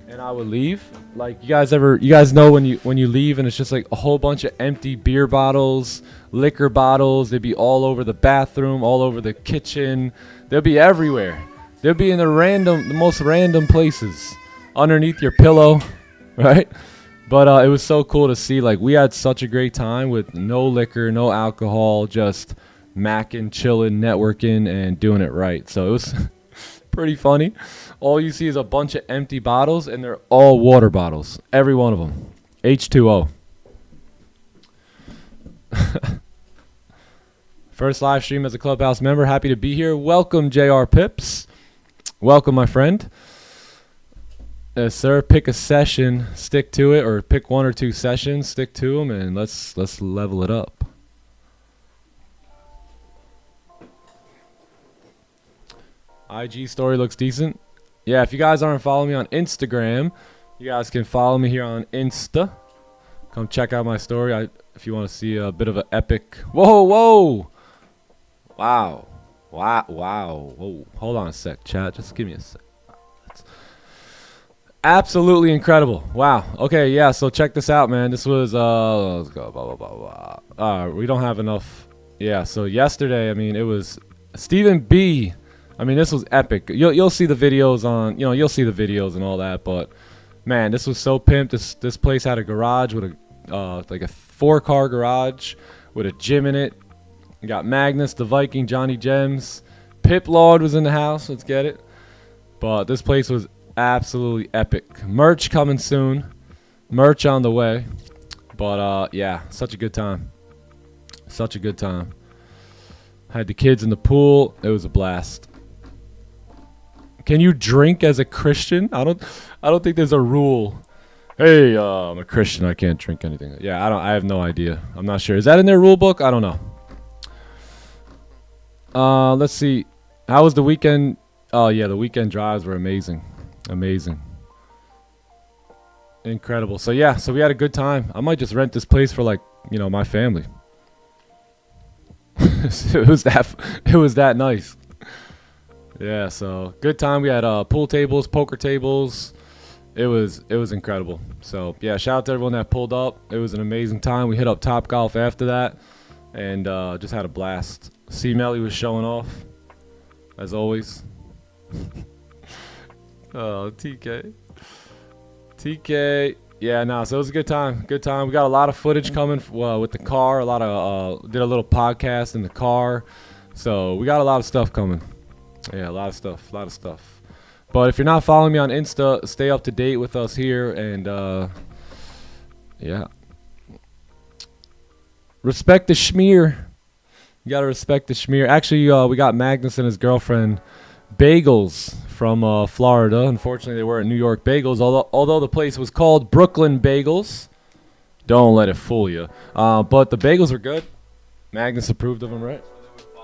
and I would leave. Like you guys know when you leave and it's just like a whole bunch of empty beer bottles, liquor bottles. They'd be all over the bathroom, all over the kitchen. They'll be everywhere. They'll be in the most random places, underneath your pillow, right? But it was so cool to see. Like we had such a great time with no liquor, no alcohol, just macking, chilling, networking, and doing it right. So it was pretty funny. All you see is a bunch of empty bottles, and they're all water bottles. Every one of them. H2O. First live stream as a Clubhouse member. Happy to be here. Welcome, JR Pips. Welcome, my friend. Yes, sir. Pick a session, stick to it, or pick 1 or 2 sessions, stick to them, and let's level it up. IG story looks decent. Yeah, if you guys aren't following me on Instagram, you guys can follow me here on Insta. Come check out my story if you want to see a bit of an epic. Whoa. Wow. Whoa. Hold on a sec, chat. Just give me a sec. That's absolutely incredible. Wow. Okay, yeah, so check this out, man. This was let's go. Blah. We don't have enough yeah, so yesterday, I mean, it was Stephen B. I mean, this was epic. You'll see the videos on, you'll see the videos and all that, but man, this was so pimped. This place had a garage with a like a 4-car garage with a gym in it. You got Magnus, the Viking, Johnny Gems, Pip Lord was in the house. Let's get it. But this place was absolutely epic. Merch coming soon. Merch on the way. But yeah, such a good time. Such a good time. Had the kids in the pool. It was a blast. Can you drink as a Christian? I don't think there's a rule. Hey, I'm a Christian. I can't drink anything. Yeah, I have no idea. I'm not sure. Is that in their rule book? I don't know. Let's see. How was the weekend? Oh yeah, the weekend drives were amazing. Amazing. Incredible. So yeah, so we had a good time. I might just rent this place for, like, my family. it was that nice. Yeah, so good time. We had pool tables, poker tables. It was incredible. So yeah, shout out to everyone that pulled up. It was an amazing time. We hit up Top Golf after that, and just had a blast. C Melly was showing off, as always. Oh, TK. Yeah, no, so it was a good time. Good time. We got a lot of footage coming with the car. A lot of did a little podcast in the car. So we got a lot of stuff coming. Yeah, a lot of stuff. But if you're not following me on Insta, stay up to date with us here, and yeah. Respect the schmear. You gotta respect the schmear. Actually, we got Magnus and his girlfriend bagels from Florida. Unfortunately, they weren't New York bagels, although the place was called Brooklyn Bagels. Don't let it fool you. But the bagels were good. Magnus approved of them, right?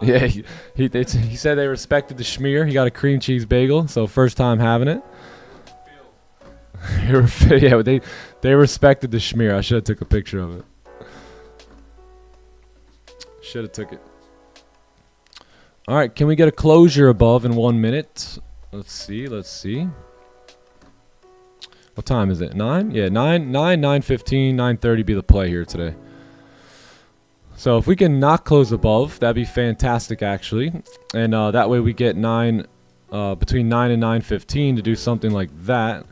Yeah, he said they respected the schmear. He got a cream cheese bagel, so first time having it. Yeah, they respected the schmear. I should have took a picture of it. Should have took it. All right, can we get a closure above in 1 minute? Let's see. What time is it? 9? Yeah, 9:15, 9:30 be the play here today. So if we can not close above, that'd be fantastic, actually. And that way we get between 9 and 9:15 to do something like that.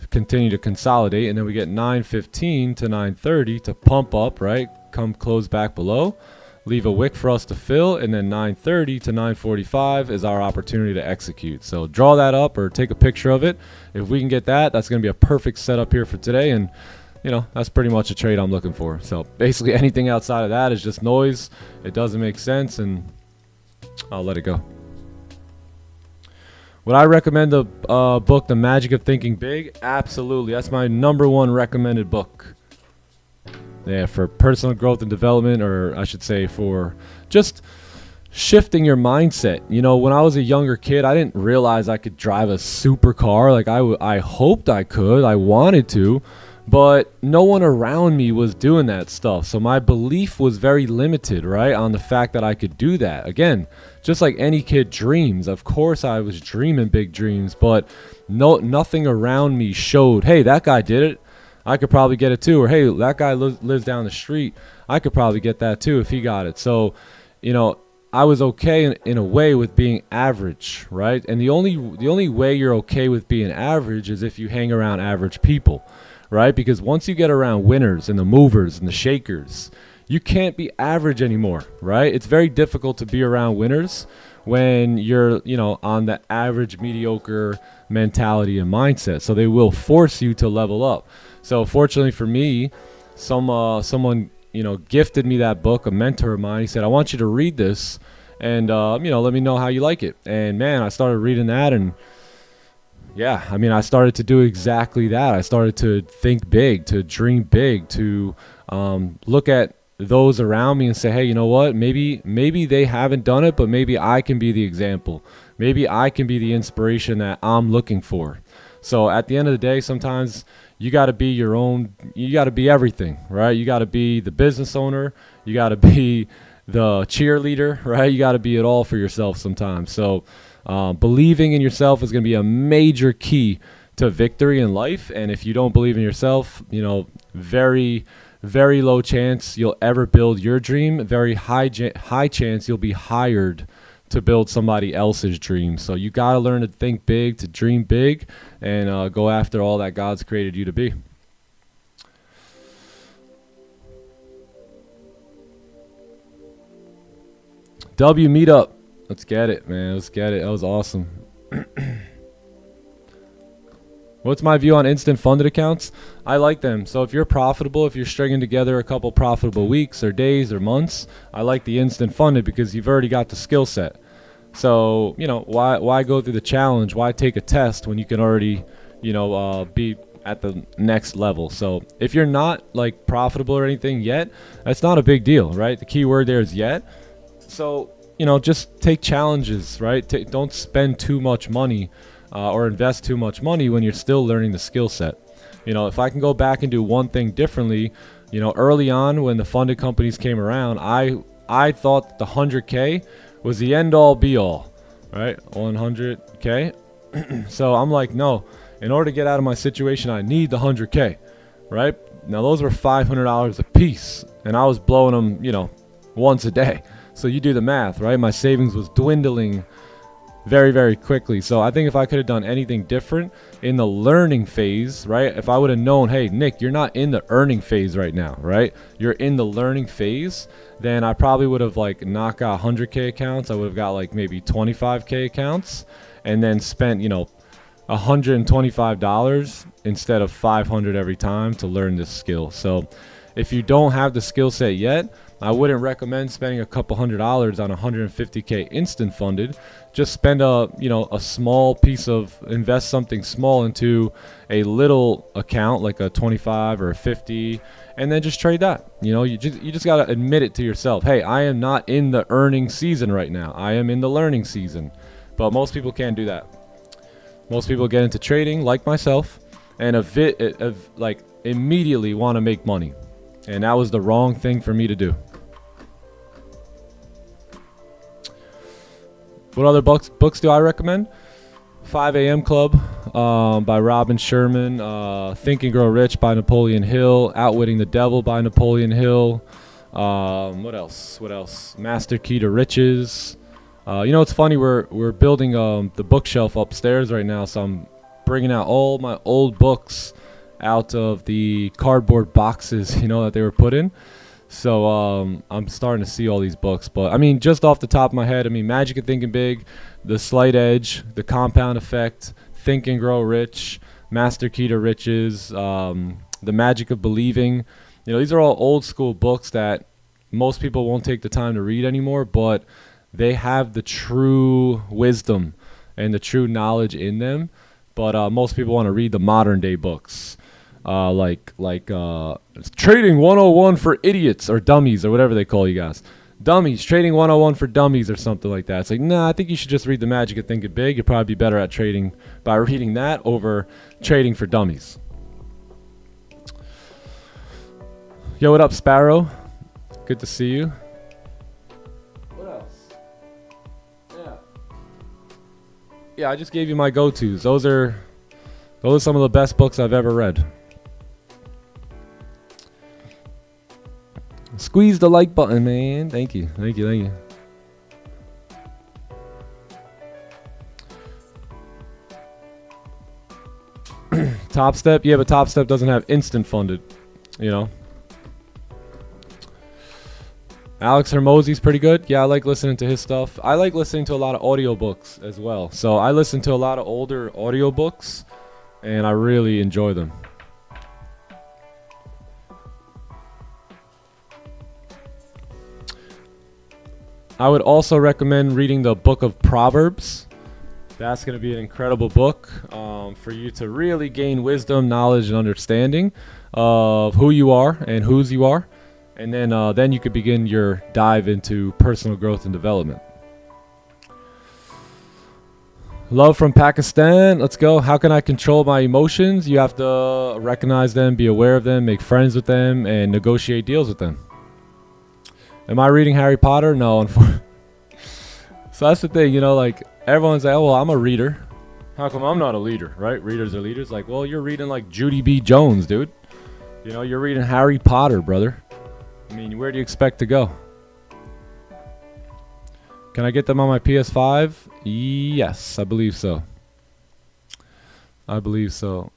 Continue to consolidate, and then we get 9:15 to 9:30 to pump up, right? Come close back below. Leave a wick for us to fill, and then 9:30 to 9:45 is our opportunity to execute. So draw that up or take a picture of it. If we can get that, that's going to be a perfect setup here for today, and that's pretty much a trade I'm looking for. So basically anything outside of that is just noise. It doesn't make sense, and I'll let it go. Would I recommend the book, The Magic of Thinking Big? Absolutely. That's my #1 recommended book. Yeah, for personal growth and development, or I should say for just shifting your mindset. When I was a younger kid, I didn't realize I could drive a supercar. Like I hoped I could. I wanted to. But no one around me was doing that stuff. So my belief was very limited, right, on the fact that I could do that. Again, just like any kid dreams. Of course I was dreaming big dreams, but nothing around me showed, hey, that guy did it. I could probably get it too. Or, hey, that guy lives down the street. I could probably get that too if he got it. So, I was okay in a way with being average, right? And the only way you're okay with being average is if you hang around average people. Right? Because once you get around winners and the movers and the shakers, you can't be average anymore, right? It's very difficult to be around winners when you're, on the average mediocre mentality and mindset. So they will force you to level up. So fortunately for me, someone, gifted me that book, a mentor of mine. He said, I want you to read this and, let me know how you like it. And man, I started reading that, and yeah, I mean, I started to do exactly that. I started to think big, to dream big, to look at those around me and say, hey, you know what? Maybe they haven't done it, but maybe I can be the example. Maybe I can be the inspiration that I'm looking for. So at the end of the day, sometimes you got to be your own. You got to be everything, right? You got to be the business owner. You got to be the cheerleader, right? You got to be it all for yourself sometimes. So believing in yourself is going to be a major key to victory in life. And if you don't believe in yourself, very, very low chance you'll ever build your dream. Very high chance you'll be hired to build somebody else's dream. So you got to learn to think big, to dream big, and go after all that God's created you to be. W meetup. Let's get it, man. Let's get it. That was awesome. What's my view on instant funded accounts? I like them. So if you're profitable, if you're stringing together a couple profitable weeks or days or months, I like the instant funded because you've already got the skill set. So, you know, why go through the challenge? Why take a test when you can already, you know, be at the next level? So if you're not like profitable or anything yet, that's not a big deal, right? The key word there is yet. So, you know, just take challenges, right? Don't spend too much money or invest too much money when you're still learning the skill set. You know, if I can go back and do one thing differently, you know, early on when the funded companies came around, I thought the 100K was the end all be all, right? 100K. So I'm like, no, in order to get out of my situation, I need the 100K, right? Now those were $500 a piece, and I was blowing them, you know, once a day. So you do the math, right? My savings was dwindling very, very quickly. So I think if I could have done anything different in the learning phase, right? If I would have known, hey, Nick, you're not in the earning phase right now, right? You're in the learning phase, then I probably would have like not got 100K accounts. I would have got like maybe 25K accounts and then spent, you know, $125 instead of $500 every time to learn this skill. So if you don't have the skill set yet, I wouldn't recommend spending a couple $100s on 150K instant funded. Just spend a small piece of, invest something small into a little account like a 25 or a 50, and then just trade that. You know, you just got to admit it to yourself. Hey, I am not in the earning season right now. I am in the learning season. But most people can't do that. Most people get into trading like myself and like immediately want to make money. And that was the wrong thing for me to do. What other books do I recommend? 5 a.m. Club by Robin Sherman. Think and Grow Rich by Napoleon Hill. Outwitting the Devil by Napoleon Hill. What else? Master Key to Riches. You know, it's funny. We're building the bookshelf upstairs right now, so I'm bringing out all my old books out of the cardboard boxes, you know, that they were put in. So I'm starting to see all these books. But I mean, just off the top of my head, I mean, Magic of Thinking Big, The Slight Edge, The Compound Effect, Think and Grow Rich, Master Key to Riches, The Magic of Believing. You know, these are all old school books that most people won't take the time to read anymore, but they have the true wisdom and the true knowledge in them. But most people want to read the modern day books. Like Trading 101 for idiots or dummies or whatever they call you guys. Dummies, Trading 101 for dummies or something like that. It's like, nah, I think you should just read The Magic of Thinking Big. You'll probably be better at trading by reading that over Trading for Dummies. Yo, what up, Sparrow? Good to see you. What else? Yeah, I just gave you my go-tos. Those are some of the best books I've ever read. Squeeze the like button, man. Thank you. Top Step, yeah, but Top Step doesn't have instant funded, you know. Alex Hermosi's pretty good. Yeah, I like listening to his stuff. I like listening to a lot of audiobooks as well. So I listen to a lot of older audiobooks, and I really enjoy them. I would also recommend reading the book of Proverbs. That's going to be an incredible book for you to really gain wisdom, knowledge, and understanding of who you are and whose you are. And then you could begin your dive into personal growth and development. Love from Pakistan. Let's go. How can I control my emotions? You have to recognize them, be aware of them, make friends with them, and negotiate deals with them. Am I reading Harry Potter? No. So that's the thing, you know, like everyone's like, oh, well, I'm a reader. How come I'm not a leader, right? Readers are leaders. Like, well, you're reading like Judy B. Jones, dude. You know, you're reading Harry Potter, brother. I mean, where do you expect to go? Can I get them on my PS5? Yes, I believe so. I believe so.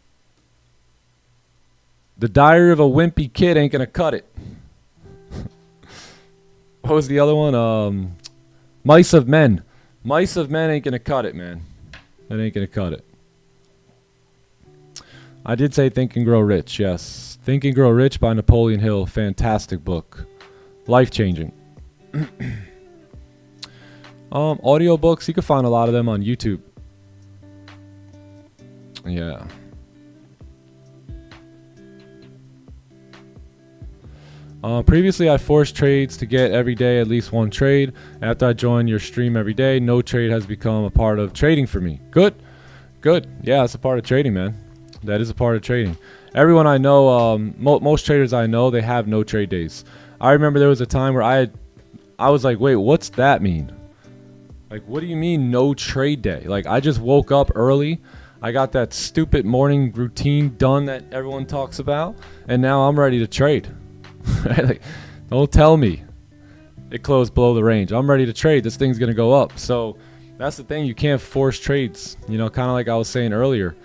The Diary of a Wimpy Kid ain't gonna cut it. What was the other one? Mice of Men. Mice of Men ain't gonna cut it, man. It ain't gonna cut it. I did say Think and Grow Rich, yes. Think and Grow Rich by Napoleon Hill. Fantastic book. Life-changing. Audiobooks, you can find a lot of them on YouTube. Yeah. Previously, I forced trades to get every day at least one trade. After I joined your stream every day, no trade has become a part of trading for me. Good. Good. Yeah, it's a part of trading, man. That is a part of trading. Everyone I know, most traders I know, they have no trade days. I remember there was a time where I was like, wait, what's that mean? Like, what do you mean no trade day? Like, I just woke up early. I got that stupid morning routine done that everyone talks about. And now I'm ready to trade. Like, don't tell me it closed below the range. I'm ready to trade. This thing's going to go up. So that's the thing. You can't force trades. You know, kind of like I was saying earlier.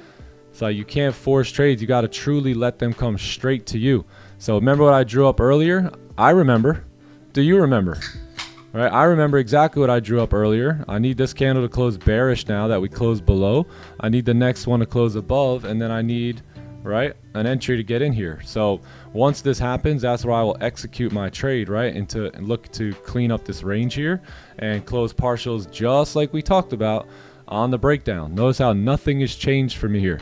So you can't force trades. You got to truly let them come straight to you. So remember what I drew up earlier? I remember. Do you remember? All right, I remember exactly what I drew up earlier. I need this candle to close bearish now that we closed below. I need the next one to close above, and then I need, right, an entry to get in here. So once this happens, that's where I will execute my trade, right, and look to clean up this range here and close partials just like we talked about on the breakdown. Notice how nothing has changed for me here,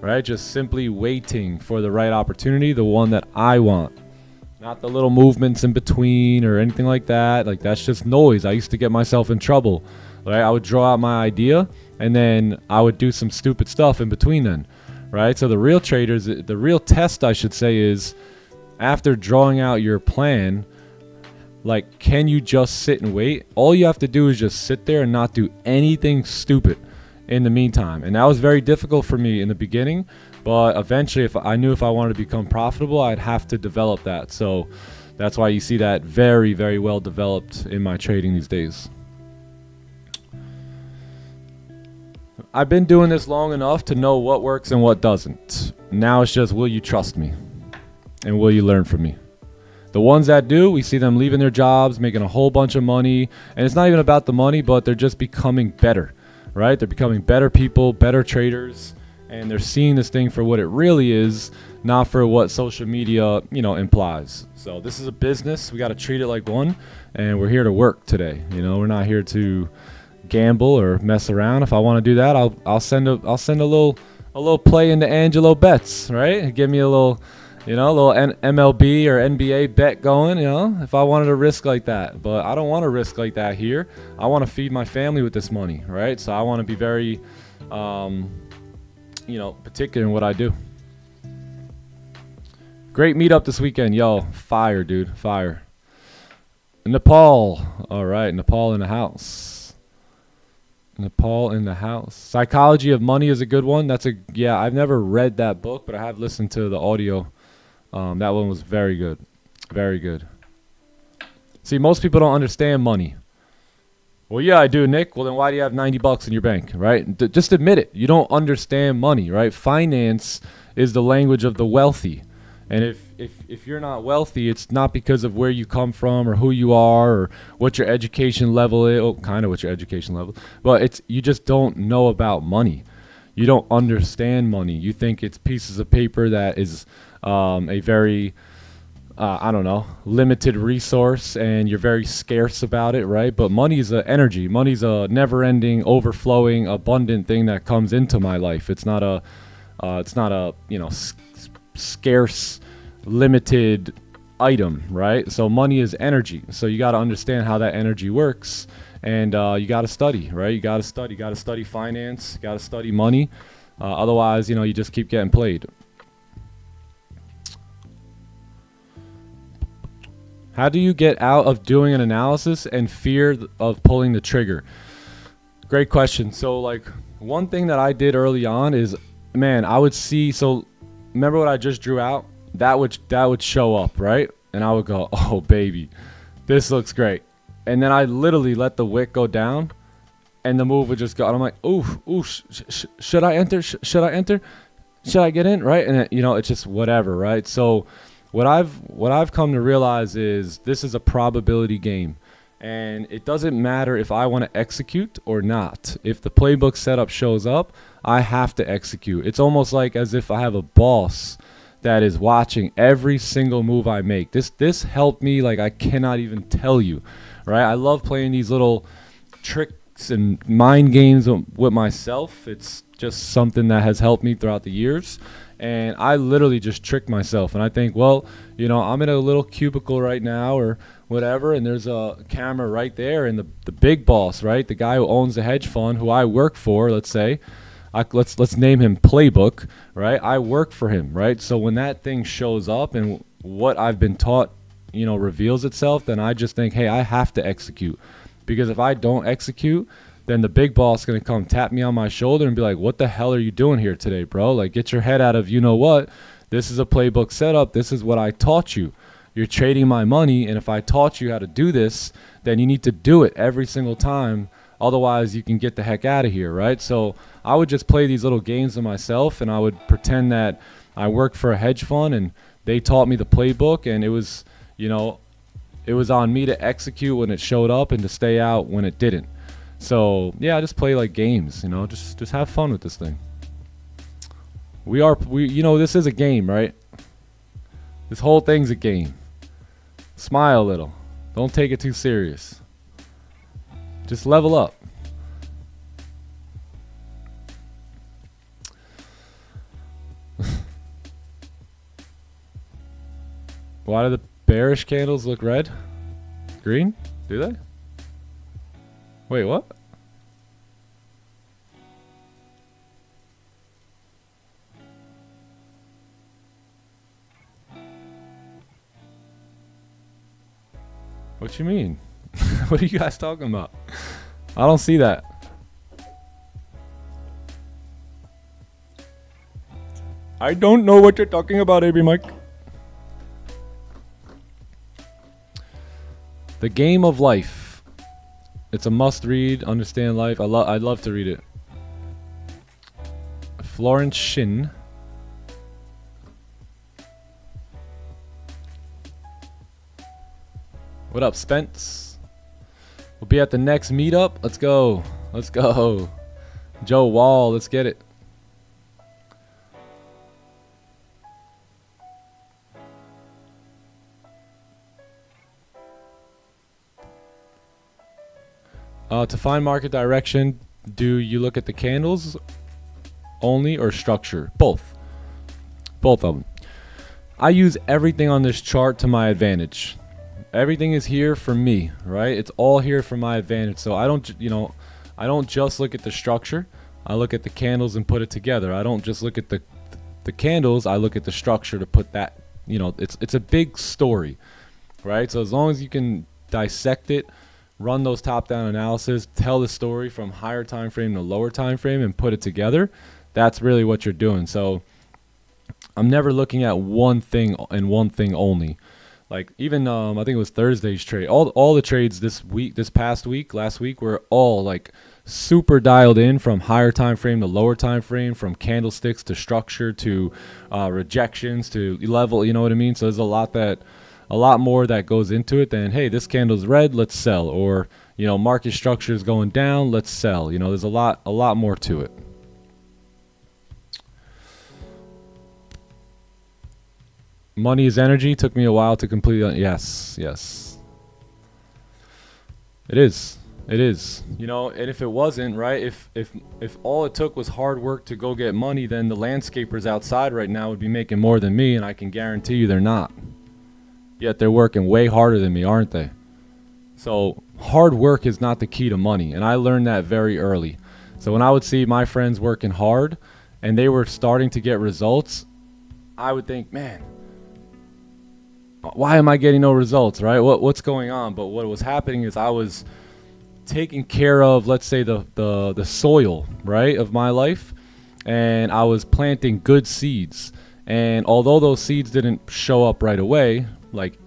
right? Just simply waiting for the right opportunity, the one that I want. Not the little movements in between or anything like that. Like, that's just noise. I used to get myself in trouble, right? I would draw out my idea and then I would do some stupid stuff in between then, right? So the real traders, the real test, I should say, is after drawing out your plan, like, can you just sit and wait? All you have to do is just sit there and not do anything stupid in the meantime. And that was very difficult for me in the beginning. But eventually, if I wanted to become profitable, I'd have to develop that. So that's why you see that very, very well developed in my trading these days. I've been doing this long enough to know what works and what doesn't. Now it's just, will you trust me? And will you learn from me? The ones that do, we see them leaving their jobs, making a whole bunch of money. And it's not even about the money, but they're just becoming better, right? They're becoming better people, better traders. And they're seeing this thing for what it really is, not for what social media, you know, implies. So this is a business. We got to treat it like one, and we're here to work today. You know, we're not here to gamble or mess around. If I want to do that, I'll send a little play into Angelo bets, right? Give me a little, you know, a little MLB or NBA bet going. You know, if I wanted to risk like that, but I don't want to risk like that here. I want to feed my family with this money, right? So I want to be very you know, particular in what I do. Great meetup this weekend. Yo, fire, dude. Fire. Nepal. All right, Nepal in the house. Nepal in the house. Psychology of Money is a good one. Yeah, I've never read that book, but I have listened to the audio. That one was very good. Very good. See, most people don't understand money. Well, yeah, I do, Nick. Well, then why do you have $90 in your bank, right? Just admit it. You don't understand money, right? Finance is the language of the wealthy. And if you're not wealthy, it's not because of where you come from or who you are or what your education level is. Oh, kind of what your education level. But you just don't know about money. You don't understand money. You think it's pieces of paper that is a very I don't know, limited resource, and you're very scarce about it, right? But money is an energy. Money's a never-ending, overflowing, abundant thing that comes into my life. It's not a you know, scarce, limited item, right? So money is energy. So you got to understand how that energy works, and you got to study, right? You got to study finance. You got to study money. Otherwise, you know, you just keep getting played. How do you get out of doing an analysis and fear of pulling the trigger? Great question. So, like, one thing that I did early on is, man, I would see, so remember what I just drew out? that would show up, right? And I would go, oh baby, this looks great. And then I literally let the wick go down, and the move would just go. And I'm like, ooh, should I enter? Should I enter? Should I get in? Right? And it, it's just whatever, right? So what I've come to realize is this is a probability game. And it doesn't matter if I want to execute or not. If the playbook setup shows up, I have to execute. It's almost like as if I have a boss that is watching every single move I make. This helped me like I cannot even tell you, right? I love playing these little tricks and mind games with myself. It's just something that has helped me throughout the years. And I literally just trick myself. And I think, well, I'm in a little cubicle right now or whatever, and there's a camera right there, and the big boss, right, the guy who owns the hedge fund who I work for, let's say, let's name him Playbook, right? I work for him, right? So when that thing shows up and what I've been taught, reveals itself, then I just think, hey, I have to execute. Because if I don't execute, then the big boss is going to come tap me on my shoulder and be like, what the hell are you doing here today, bro? Like, get your head out of, what? This is a playbook setup. This is what I taught you. You're trading my money, and if I taught you how to do this, then you need to do it every single time. Otherwise, you can get the heck out of here, right? So I would just play these little games with myself, and I would pretend that I worked for a hedge fund, and they taught me the playbook, and it was, it was on me to execute when it showed up and to stay out when it didn't. So yeah, I just play like games, just have fun with this thing. This is a game, right? This whole thing's a game. Smile a little. Don't take it too serious. Just level up. Why do the bearish candles look red? Green? Do they? Wait, what? What you mean? What are you guys talking about? I don't see that. I don't know what you're talking about, AB Mike. The Game of Life. It's a must read, understand life. I'd love to read it. Florence Shin. What up, Spence? We'll be at the next meetup. Let's go. Let's go. Joe Wall, let's get it. To find market direction, do you look at the candles only or structure? Both. Both of them. I use everything on this chart to my advantage. Everything is here for me, right? It's all here for my advantage. So I don't, I don't just look at the structure. I look at the candles and put it together. I don't just look at the candles. I look at the structure to put that, it's a big story, right? So as long as you can dissect it, run those top-down analysis, tell the story from higher time frame to lower time frame and put it together, that's really what you're doing. So I'm never looking at one thing and one thing only. Like even I think it was Thursday's trade. All the trades this past week, last week were all like super dialed in from higher time frame to lower time frame, from candlesticks to structure to rejections to level. You know what I mean? So there's a lot more that goes into it than, hey, this candle's red, let's sell, or market structure is going down, let's sell. There's a lot more to it. Money is energy. Took me a while to complete. Yes. It is. And if it wasn't, right, if all it took was hard work to go get money, then the landscapers outside right now would be making more than me, and I can guarantee you they're not. Yet they're working way harder than me, aren't they? So hard work is not the key to money, and I learned that very early. So when I would see my friends working hard and they were starting to get results, I would think, man, why am I getting no results, right? What's going on? But what was happening is I was taking care of, let's say, the soil, right, of my life, and I was planting good seeds. And although those seeds didn't show up right away, like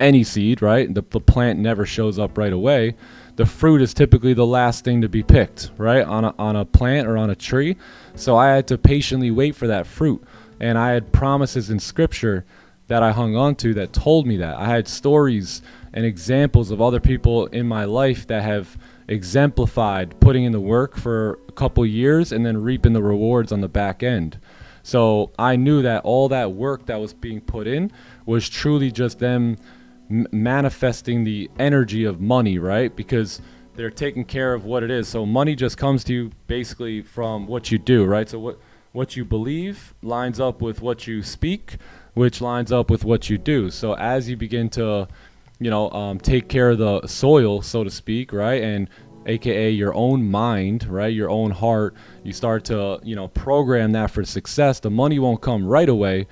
any seed, right? The plant never shows up right away. The fruit is typically the last thing to be picked, right? On a plant or on a tree. So I had to patiently wait for that fruit. And I had promises in scripture that I hung on to that told me that. I had stories and examples of other people in my life that have exemplified putting in the work for a couple years and then reaping the rewards on the back end. So I knew that all that work that was being put in was truly just them manifesting the energy of money, right? Because they're taking care of what it is. So money just comes to you basically from what you do, right? So what you believe lines up with what you speak, which lines up with what you do. So as you begin to, take care of the soil, so to speak, right? And AKA your own mind, right? Your own heart, you start to, program that for success. The money won't come right away,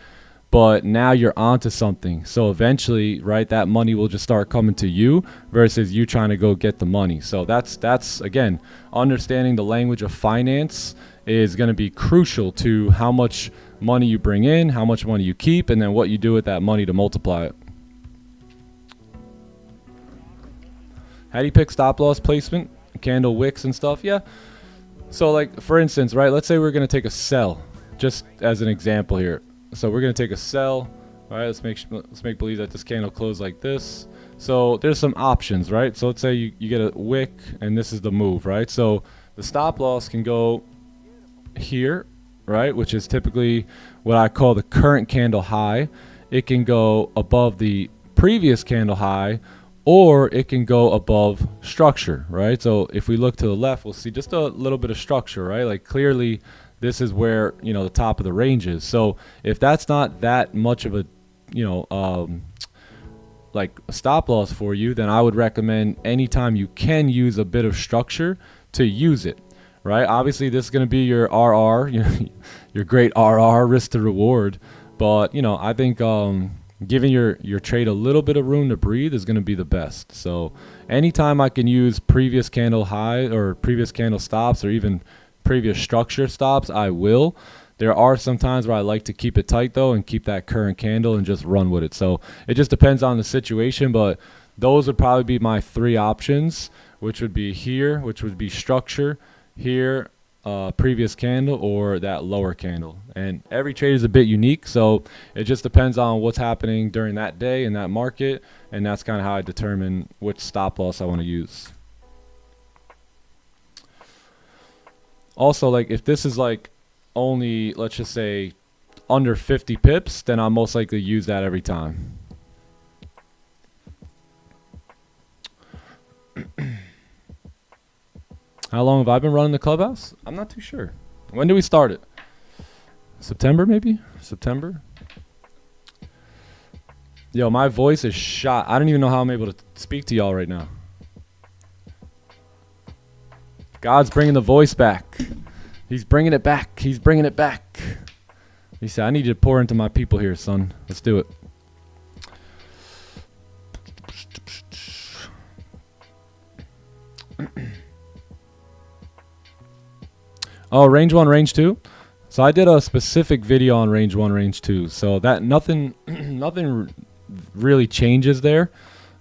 but now you're onto something. So eventually, right, that money will just start coming to you versus you trying to go get the money. So that's again, understanding the language of finance is going to be crucial to how much money you bring in, how much money you keep, and then what you do with that money to multiply it. How do you pick stop loss placement, candle wicks and stuff? Yeah. So like, for instance, right, let's say we're going to take a sell, just as an example here. So we're going to take a sell, all right? Let's make believe that this candle closed like this. So there's some options, right? So let's say you get a wick and this is the move, right? So the stop loss can go here, right? Which is typically what I call the current candle high. It can go above the previous candle high, or it can go above structure, right? So if we look to the left, we'll see just a little bit of structure, right? Like clearly this is where, the top of the range is. So if that's not that much of a, like a stop loss for you, then I would recommend anytime you can use a bit of structure to use it, right? Obviously this is going to be your RR, your great RR, risk to reward. But, I think giving your trade a little bit of room to breathe is going to be the best. So anytime I can use previous candle high or previous candle stops or even previous structure stops, I will. There are some times where I like to keep it tight though and keep that current candle and just run with it. So it just depends on the situation, but those would probably be my three options, which would be here, which would be structure, here, previous candle, or that lower candle. And every trade is a bit unique, so it just depends on what's happening during that day in that market, and that's kind of how I determine which stop loss I want to use. Also, like if this is like only, let's just say, under 50 pips, then I'll most likely use that every time. How long have I been running the clubhouse? I'm not too sure. When did we start it? September, maybe? September? Yo, my voice is shot. I don't even know how I'm able to speak to y'all right now. God's bringing the voice back. He's bringing it back. He's bringing it back. He said, I need you to pour into my people here, son. Let's do it. Oh, range 1, range 2. So I did a specific video on range 1, range 2. So that nothing really changes there.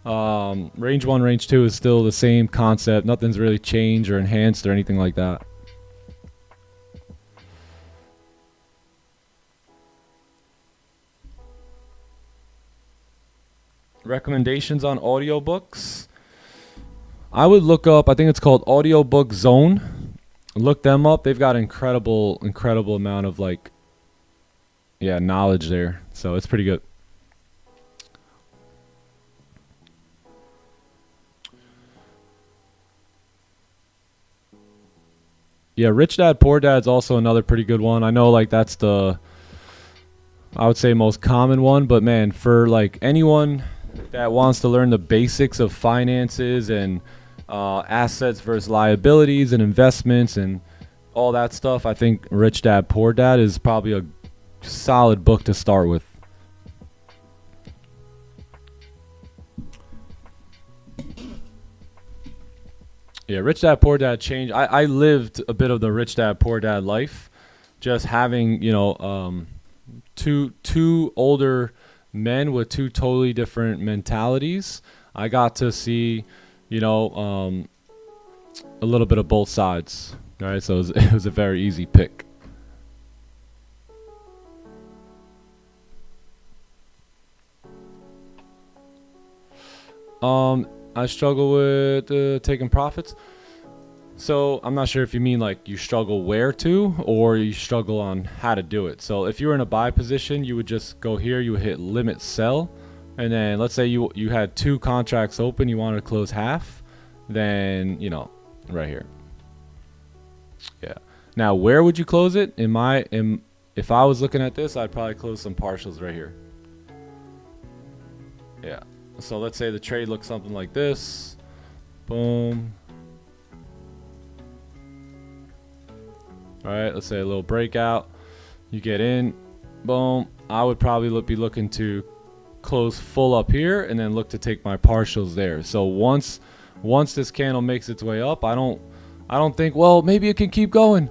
Range 1, range 2 is still the same concept. Nothing's really changed or enhanced or anything like that. Recommendations on audiobooks. I would look up, I think it's called Audiobook Zone. Look them up. They've got incredible amount of knowledge there. So it's pretty good. Yeah, Rich Dad Poor Dad's also another pretty good one. I know that's the, I would say, most common one, but man, for anyone that wants to learn the basics of finances and assets versus liabilities and investments and all that stuff, I think Rich Dad Poor Dad is probably a solid book to start with. Yeah, Rich Dad Poor Dad changed. I lived a bit of the Rich Dad Poor Dad life, just having two older men with two totally different mentalities. I got to see, you know, a little bit of both sides. All right, so it was a very easy pick. I struggle with taking profits. So I'm not sure if you mean like you struggle where to, or you struggle on how to do it. So if you were in a buy position, you would just go here, you would hit limit sell, and then let's say you had 2 contracts open, you wanted to close half, then, you know, right here. Yeah. Now where would you close it? If I was looking at this, I'd probably close some partials right here. Yeah. So let's say the trade looks something like this. Boom. All right, let's say a little breakout. You get in. Boom. I would probably be looking to close full up here and then look to take my partials there. So once this candle makes its way up, I don't think, well, maybe it can keep going.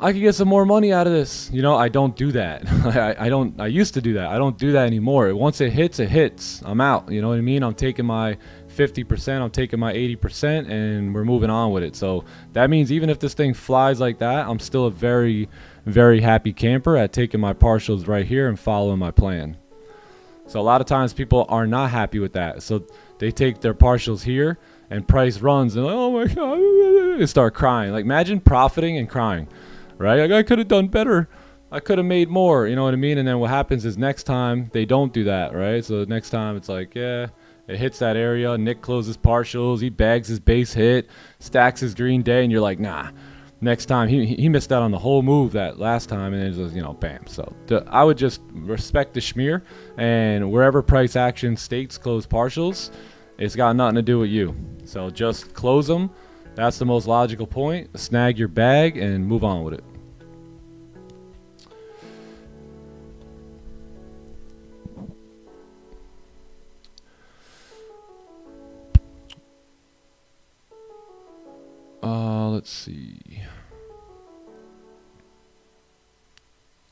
I could get some more money out of this. You know, I don't do that. I used to do that. I don't do that anymore. Once it hits, it hits. I'm out. You know what I mean? I'm taking my 50%, I'm taking my 80%, and we're moving on with it. So that means even if this thing flies like that, I'm still a very, very happy camper at taking my partials right here and following my plan. So a lot of times people are not happy with that. So they take their partials here and price runs and like, oh my God, they start crying. Like imagine profiting and crying. Right? Like, I could have done better. I could have made more. You know what I mean? And then what happens is next time they don't do that, right? So next time it's like, yeah, it hits that area. Nick closes partials. He bags his base hit, stacks his green day, and you're like, nah. Next time he missed out on the whole move that last time, and it just, you know, bam. So I would just respect the schmear, and wherever price action states close partials, it's got nothing to do with you. So just close them. That's the most logical point. Snag your bag and move on with it. Let's see.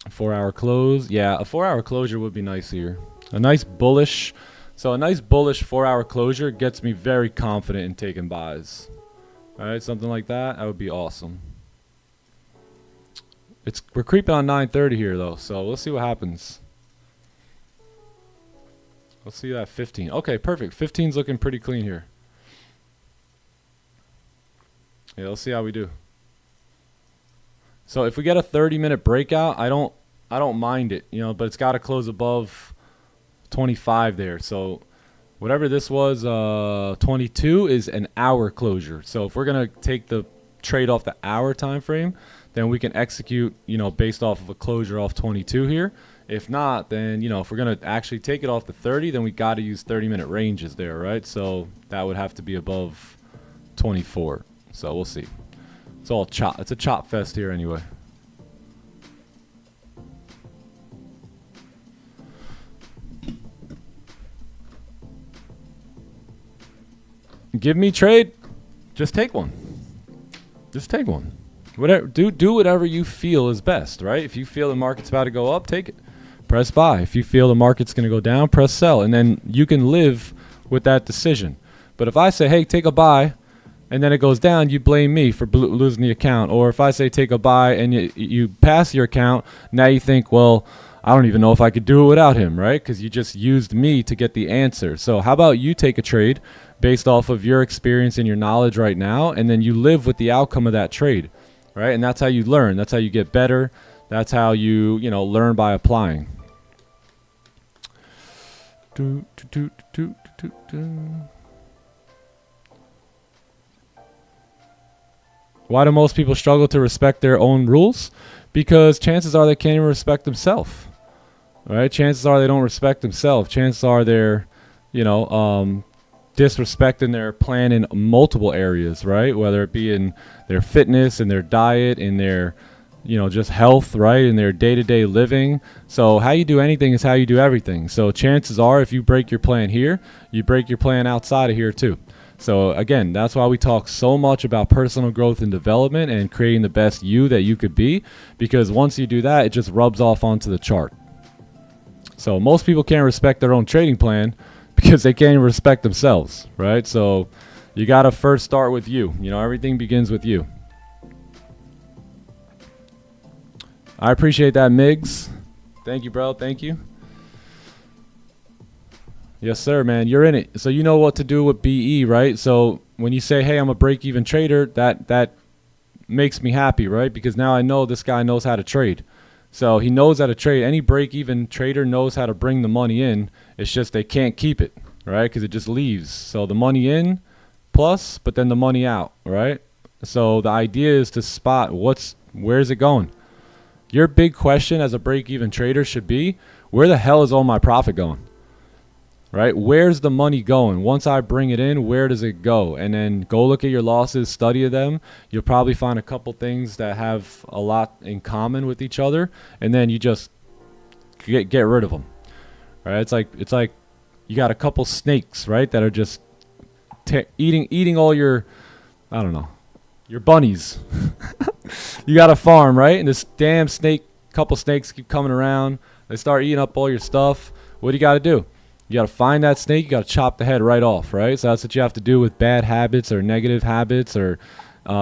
4-hour close. Yeah, a 4-hour closure would be nice here. A nice bullish 4-hour closure gets me very confident in taking buys. All right, something like that. That would be awesome. We're creeping on 9:30 here though, so let's see what happens. Let's see that 15. Okay, perfect. 15's looking pretty clean here. Yeah, let's see how we do. So if we get a 30-minute breakout, I don't mind it, you know, but it's got to close above 25 there. So whatever this was, 22 is an hour closure. So if we're gonna take the trade off the hour time frame, then we can execute, you know, based off of a closure off 22 here. If not, then, you know, if we're gonna actually take it off the 30, then we got to use 30-minute ranges there, right? So that would have to be above 24. So we'll see. It's all chop. It's a chop fest here anyway. Give me trade. Just take one. Just take one. Whatever. Do whatever you feel is best, right? If you feel the market's about to go up, take it. Press buy. If you feel the market's going to go down, press sell. And then you can live with that decision. But if I say, hey, take a buy, and then it goes down, you blame me for losing the account. Or if I say take a buy and you pass your account, now you think, well, I don't even know if I could do it without him, right? Because you just used me to get the answer. So how about you take a trade based off of your experience and your knowledge right now, and then you live with the outcome of that trade, right? And that's how you learn. That's how you get better. That's how you learn by applying. Why do most people struggle to respect their own rules? Because chances are they can't even respect themselves. Right? Chances are they don't respect themselves. Chances are they're, disrespecting their plan in multiple areas, right? Whether it be in their fitness, in their diet, in their, just health, right? In their day-to-day living. So how you do anything is how you do everything. So chances are if you break your plan here, you break your plan outside of here too. So again, that's why we talk so much about personal growth and development and creating the best you that you could be, because once you do that, it just rubs off onto the chart. So most people can't respect their own trading plan because they can't even respect themselves, right? So you got to first start with you. You know, everything begins with you. I appreciate that, Migs. Thank you, bro. Thank you. Yes, sir, man. You're in it. So you know what to do with BE, right? So when you say, hey, I'm a break-even trader, that makes me happy, right? Because now I know this guy knows how to trade. So he knows how to trade. Any break-even trader knows how to bring the money in. It's just they can't keep it, right? Because it just leaves. So the money in plus, but then the money out, right? So the idea is to spot where's it going? Your big question as a break-even trader should be, where the hell is all my profit going? Right? Where's the money going? Once I bring it in, where does it go? And then go look at your losses, study them. You'll probably find a couple things that have a lot in common with each other, and then you just get rid of them. Right? It's like you got a couple snakes, right, that are just eating all your, I don't know, your bunnies. You got a farm, right? And this damn couple snakes keep coming around. They start eating up all your stuff. What do you got to do? You got to find that snake. You got to chop the head right off, right? So that's what you have to do with bad habits or negative habits or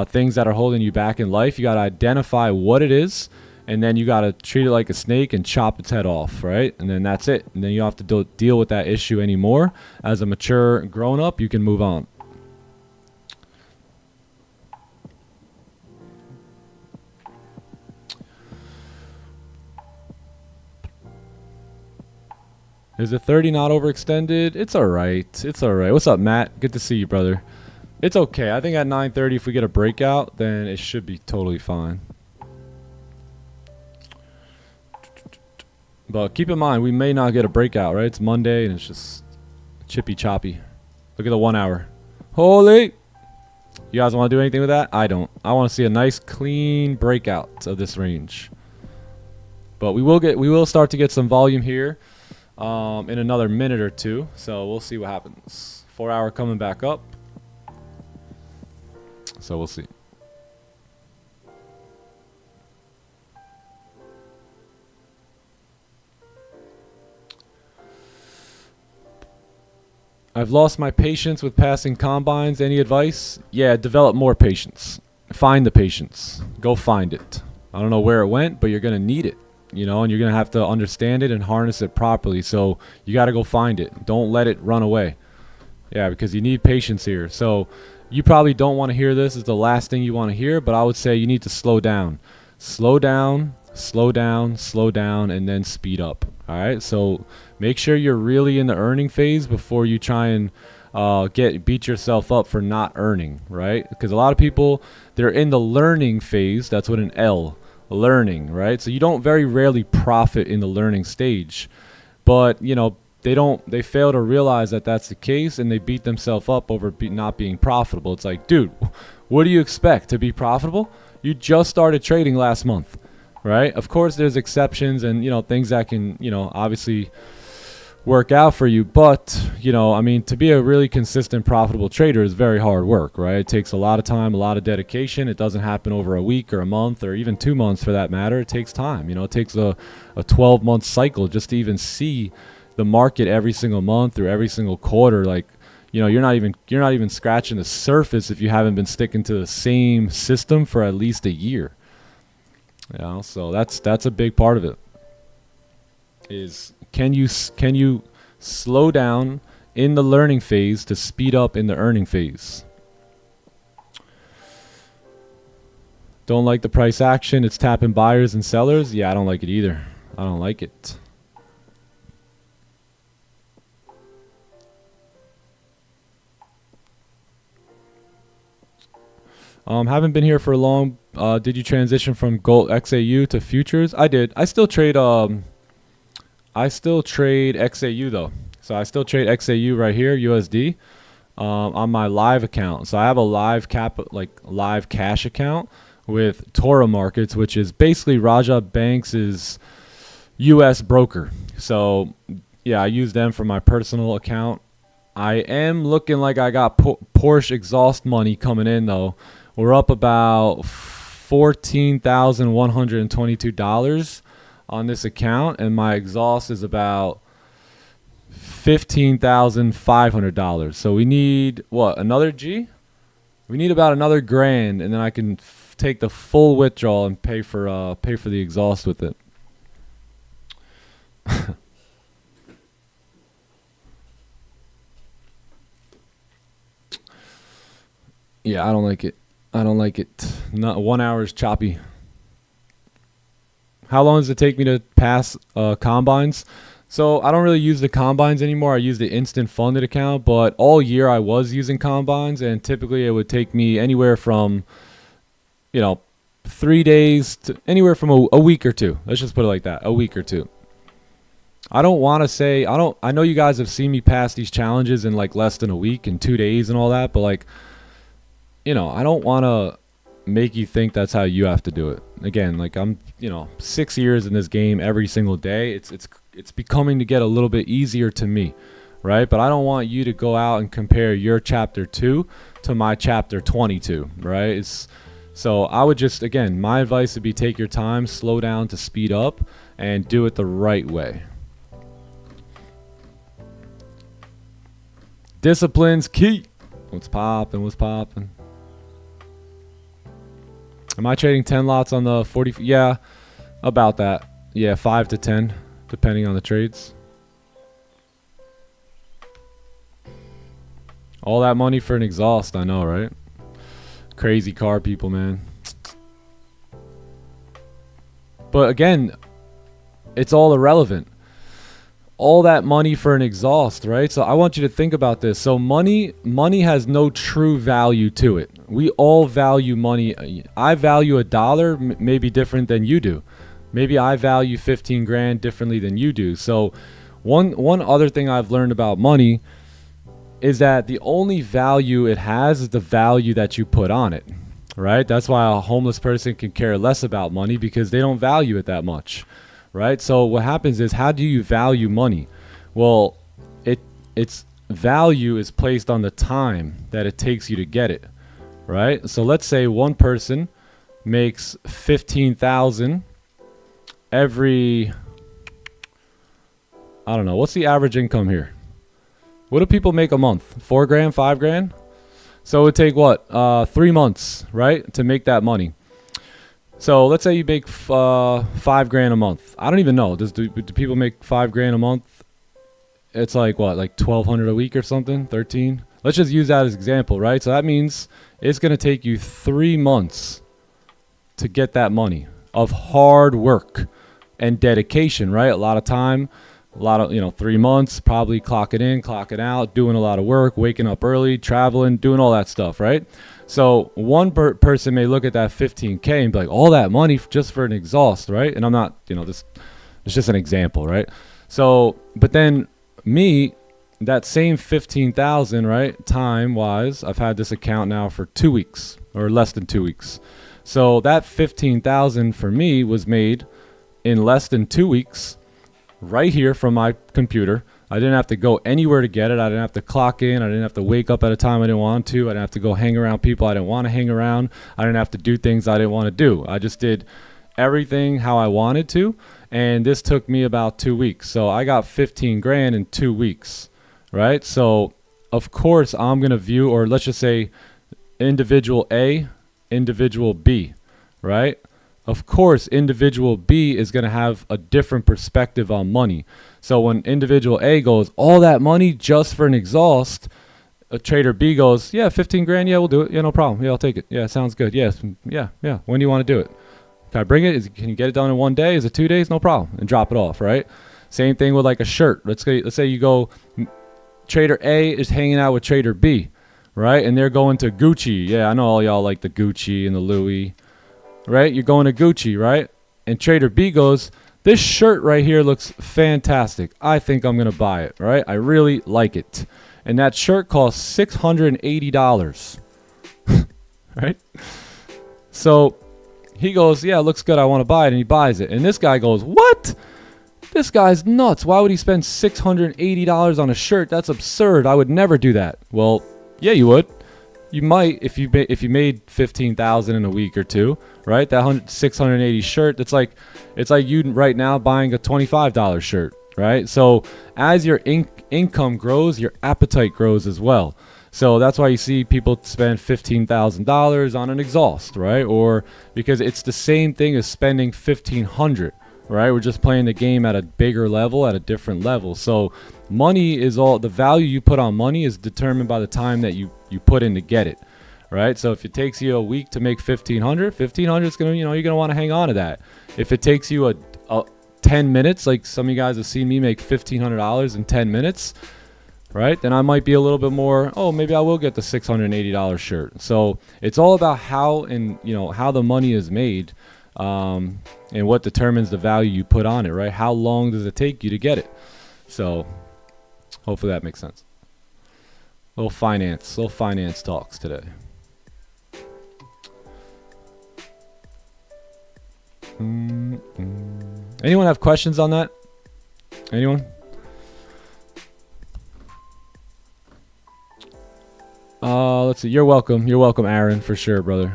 things that are holding you back in life. You got to identify what it is, and then you got to treat it like a snake and chop its head off, right? And then that's it. And then you don't have to deal with that issue anymore. As a mature grown-up, you can move on. Is it 30 not overextended? It's all right. It's all right. What's up, Matt? Good to see you, brother. It's okay. I think at 9:30, if we get a breakout, then it should be totally fine. But keep in mind, we may not get a breakout, right? It's Monday, and it's just chippy choppy. Look at the 1 hour. Holy! You guys want to do anything with that? I don't. I want to see a nice, clean breakout of this range. But we will start to get some volume here. In another minute or two, so we'll see what happens. 4 hour coming back up, so we'll see. I've lost my patience with passing combines. Any advice? Yeah, develop more patience. Find the patience. Go find it. I don't know where it went, but you're gonna need it. You know, and you're going to have to understand it and harness it properly. So you got to go find it. Don't let it run away. Yeah, because you need patience here. So you probably don't want to hear this. It's the last thing you want to hear, but I would say you need to slow down. Slow down, slow down, slow down, and then speed up. All right? So make sure you're really in the earning phase before you try and beat yourself up for not earning, right? Because a lot of people, they're in the learning phase. That's what an L learning, right? So you don't very rarely profit in the learning stage, but you know they fail to realize that that's the case, and they beat themselves up over not being profitable. It's like, dude, what do you expect to be profitable? You just started trading last month, right? Of course there's exceptions and you know things that can obviously work out for you, but I mean, to be a really consistent profitable trader is very hard work, right? It takes a lot of time, a lot of dedication. It doesn't happen over a week or a month or even 2 months for that matter. It takes time. It takes a 12-month cycle just to even see the market every single month or every single quarter. Like, you're not even scratching the surface if you haven't been sticking to the same system for at least a year. So that's a big part of it. Is can you slow down in the learning phase to speed up in the earning phase? Don't like the price action. It's tapping buyers and sellers. Yeah, I don't like it either. I don't like it. Haven't been here for long. Did you transition from Gold XAU to futures? I did. I still trade XAU though. So I still trade XAU right here, USD, on my live account. So I have a live cash account with Toro Markets, which is basically Raja Banks' US broker. So yeah, I use them for my personal account. I am looking like I got Porsche exhaust money coming in though. We're up about $14,122 on this account, and my exhaust is about $15,500. So we need what, another G? We need about another grand, and then I can take the full withdrawal and pay for the exhaust with it. Yeah, I don't like it. I don't like it. Not 1 hour is choppy. How long does it take me to pass combines? So I don't really use the combines anymore. I use the instant funded account, but all year I was using combines, and typically it would take me anywhere from, 3 days to anywhere from a week or two. Let's just put it like that, a week or two. I don't want to say, I know you guys have seen me pass these challenges in like less than a week and 2 days and all that, but like, I don't want to make you think that's how you have to do it. Again, like I'm, 6 years in this game every single day. It's becoming to get a little bit easier to me, right? But I don't want you to go out and compare your chapter 2 to my chapter 22, right? So I would just, again, my advice would be take your time, slow down to speed up, and do it the right way. Discipline's key. What's poppin'? What's poppin'? Am I trading 10 lots on the 40? Yeah, about that. Yeah, 5 to 10, depending on the trades. All that money for an exhaust, I know, right? Crazy car people, man. But again, it's all irrelevant. All that money for an exhaust, right? So I want you to think about this. So money has no true value to it. We all value money. I value $1 maybe different than you do. Maybe I value 15 grand differently than you do. So one other thing I've learned about money is that the only value it has is the value that you put on it, right? That's why a homeless person can care less about money, because they don't value it that much. Right? So what happens is, how do you value money? Well, its value is placed on the time that it takes you to get it, right? So let's say one person makes 15,000 every, I don't know, what's the average income here? What do people make a month? 4 grand, 5 grand? So it would take what? 3 months, right, to make that money. So let's say you make 5 grand a month. I don't even know. Do people make 5 grand a month? It's like what, like 1,200 a week or something? 13? Let's just use that as example, right? So that means it's going to take you 3 months to get that money of hard work and dedication, right? A lot of time, a lot of, 3 months, probably clock it in, clock it out, doing a lot of work, waking up early, traveling, doing all that stuff, right? So one person may look at that 15K and be like, all that money just for an exhaust, right? And I'm not, this it's just an example, right? So, but then me, that same 15,000, right, time-wise, I've had this account now for 2 weeks or less than 2 weeks. So that 15,000 for me was made in less than 2 weeks right here from my computer. I didn't have to go anywhere to get it. I didn't have to clock in. I didn't have to wake up at a time I didn't want to. I didn't have to go hang around people I didn't want to hang around. I didn't have to do things I didn't want to do. I just did everything how I wanted to, and this took me about 2 weeks. So I got 15 grand in 2 weeks, right? So of course I'm going to view, or let's just say individual A, individual B, right? Of course, individual B is going to have a different perspective on money. So when individual A goes, all that money just for an exhaust, a trader B goes, yeah, 15 grand, yeah, we'll do it. Yeah, no problem. Yeah, I'll take it. Yeah, sounds good. Yes, yeah. When do you want to do it? Can I bring it? Can you get it done in 1 day? Is it 2 days? No problem. And drop it off, right? Same thing with like a shirt. Let's say you go, trader A is hanging out with trader B, right? And they're going to Gucci. Yeah, I know all y'all like the Gucci and the Louis. Right? You're going to Gucci, right? And trader B goes, this shirt right here looks fantastic. I think I'm going to buy it, right? I really like it. And that shirt costs $680, right? So he goes, yeah, it looks good. I want to buy it. And he buys it. And this guy goes, what? this guy's nuts. Why would he spend $680 on a shirt? That's absurd. I would never do that. Well, yeah, you would. You might if you made 15,000 in a week or two, right? That 680 shirt. It's like you right now buying a $25 shirt, right? So as your income grows, your appetite grows as well. So that's why you see people spend $15,000 on an exhaust, right? Or because it's the same thing as spending $1,500, right? We're just playing the game at a bigger level, at a different level. So money is all, the value you put on money is determined by the time that you put in to get it, right? So if it takes you a week to make $1,500 is gonna, you're gonna want to hang on to that. If it takes you a 10 minutes, like some of you guys have seen me make $1,500 in 10 minutes, right? Then I might be a little bit more, oh, maybe I will get the $680 shirt. So it's all about how how the money is made, and what determines the value you put on it, right? How long does it take you to get it? So hopefully that makes sense. Little finance talks today. Anyone have questions on that? Anyone? Let's see. You're welcome. You're welcome, Aaron, for sure, brother.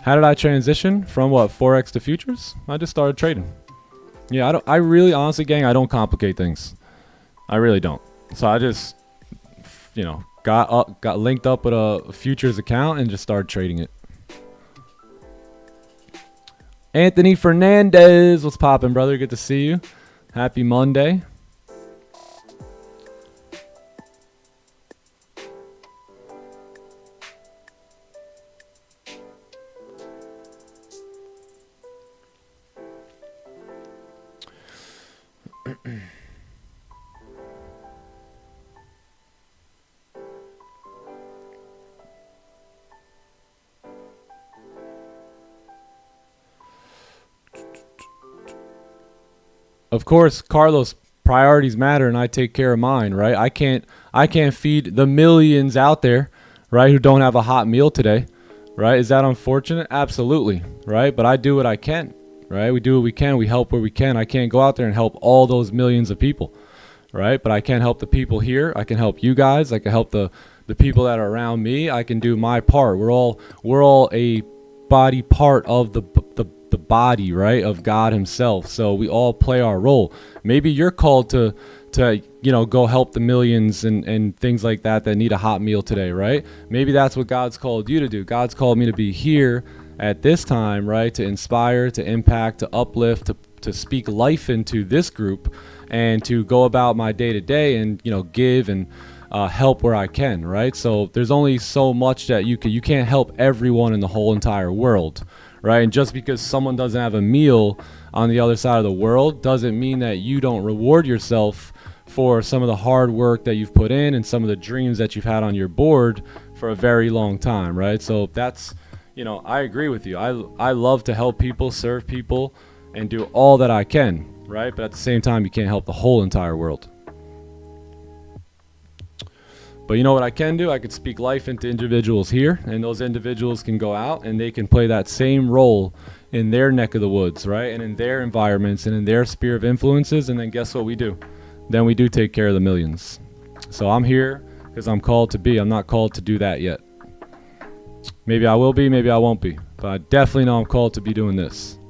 How did I transition from what, forex to futures? I just started trading. Yeah, I really, honestly, gang, I don't complicate things. I really don't. So I just, got linked up with a futures account and just started trading it. Anthony Fernandez, what's poppin', brother? Good to see you. Happy Monday. Of course, Carlos, priorities matter, and I take care of mine, right? I can't feed the millions out there, right, who don't have a hot meal today, right? Is that unfortunate? Absolutely, right? But I do what I can, right? We do what we can. We help where we can. I can't go out there and help all those millions of people, right? But I can help the people here. I can help you guys. I can help the people that are around me. I can do my part. We're all a body part of the body, right, of God himself. So we all play our role. Maybe you're called to go help the millions and things like that need a hot meal today, right? Maybe that's what God's called you to do. God's called me to be here at this time, right, to inspire, to impact, to uplift, to speak life into this group, and to go about my day to day and give and help where I can, right? So there's only so much that you can't help everyone in the whole entire world, right? And just because someone doesn't have a meal on the other side of the world doesn't mean that you don't reward yourself for some of the hard work that you've put in and some of the dreams that you've had on your board for a very long time, right? So that's, I agree with you. I love to help people, serve people, and do all that I can, right? But at the same time, you can't help the whole entire world. But you know what I can do? I could speak life into individuals here, and those individuals can go out and they can play that same role in their neck of the woods, right? And in their environments and in their sphere of influences. And then guess what we do? Then we do take care of the millions. So I'm here because I'm called to be. I'm not called to do that yet. Maybe I will be, maybe I won't be. But I definitely know I'm called to be doing this.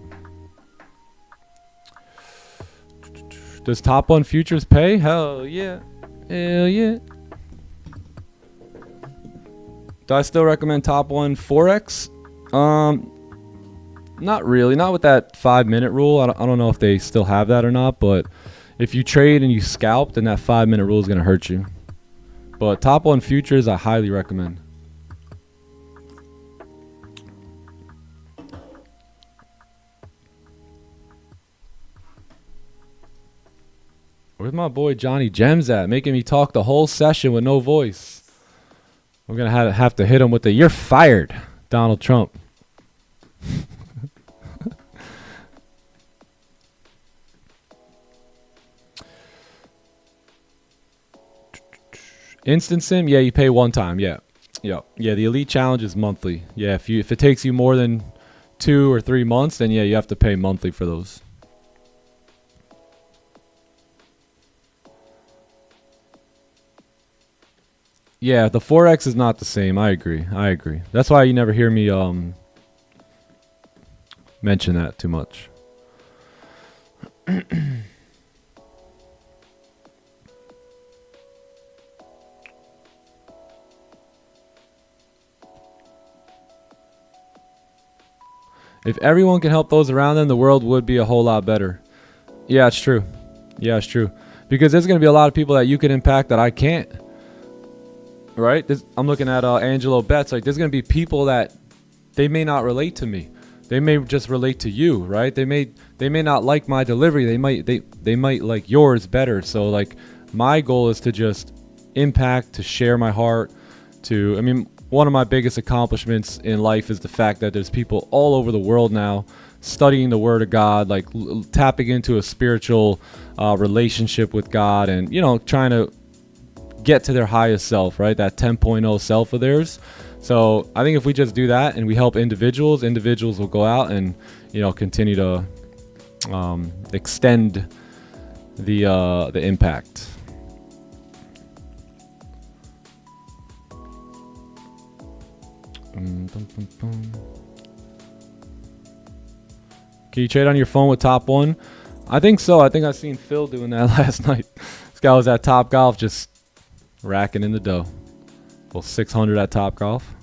Does Top 1 Futures pay? Hell yeah. Hell yeah. Do I still recommend Top 1 Forex? Not really. Not with that 5-minute rule. I don't know if they still have that or not. But if you trade and you scalp, then that 5-minute rule is going to hurt you. But Top 1 Futures, I highly recommend. Where's my boy Johnny Gems at? Making me talk the whole session with no voice. We're going to have to hit him with the "you're fired," Donald Trump. Instant Sim, yeah, you pay one time, yeah. The Elite Challenge is monthly. Yeah, if it takes you more than 2 or 3 months, then yeah, you have to pay monthly for those. Yeah, the forex is not the same. I agree. That's why you never hear me mention that too much. If everyone can help those around them, the world would be a whole lot better. Yeah, it's true. Because there's going to be a lot of people that you can impact that I can't. Right? I'm looking at Angelo Betts. Like, there's going to be people that they may not relate to me. They may just relate to you, right? They may not like my delivery. They might like yours better. So like, my goal is to just impact, to share my heart, one of my biggest accomplishments in life is the fact that there's people all over the world now studying the Word of God, like tapping into a spiritual relationship with God, and trying to get to their highest self, right? That 10.0 self of theirs. So I think if we just do that and we help individuals will go out and continue to extend the impact. Can you trade on your phone with Top One? I think so. I think I seen Phil doing that last night. This guy was at Top Golf just racking in the dough. Well, 600 at Top Golf.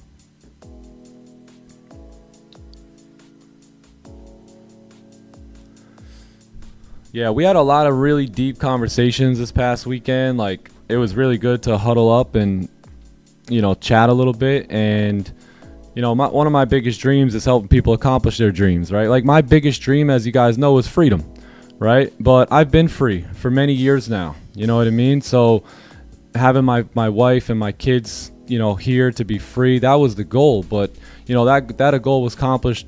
Yeah, we had a lot of really deep conversations this past weekend. Like, it was really good to huddle up and chat a little bit. And one of my biggest dreams is helping people accomplish their dreams, right? Like, my biggest dream, as you guys know, is freedom, right? But I've been free for many years now. You know what I mean? So having my wife and my kids, here to be free, that was the goal. But, that a goal was accomplished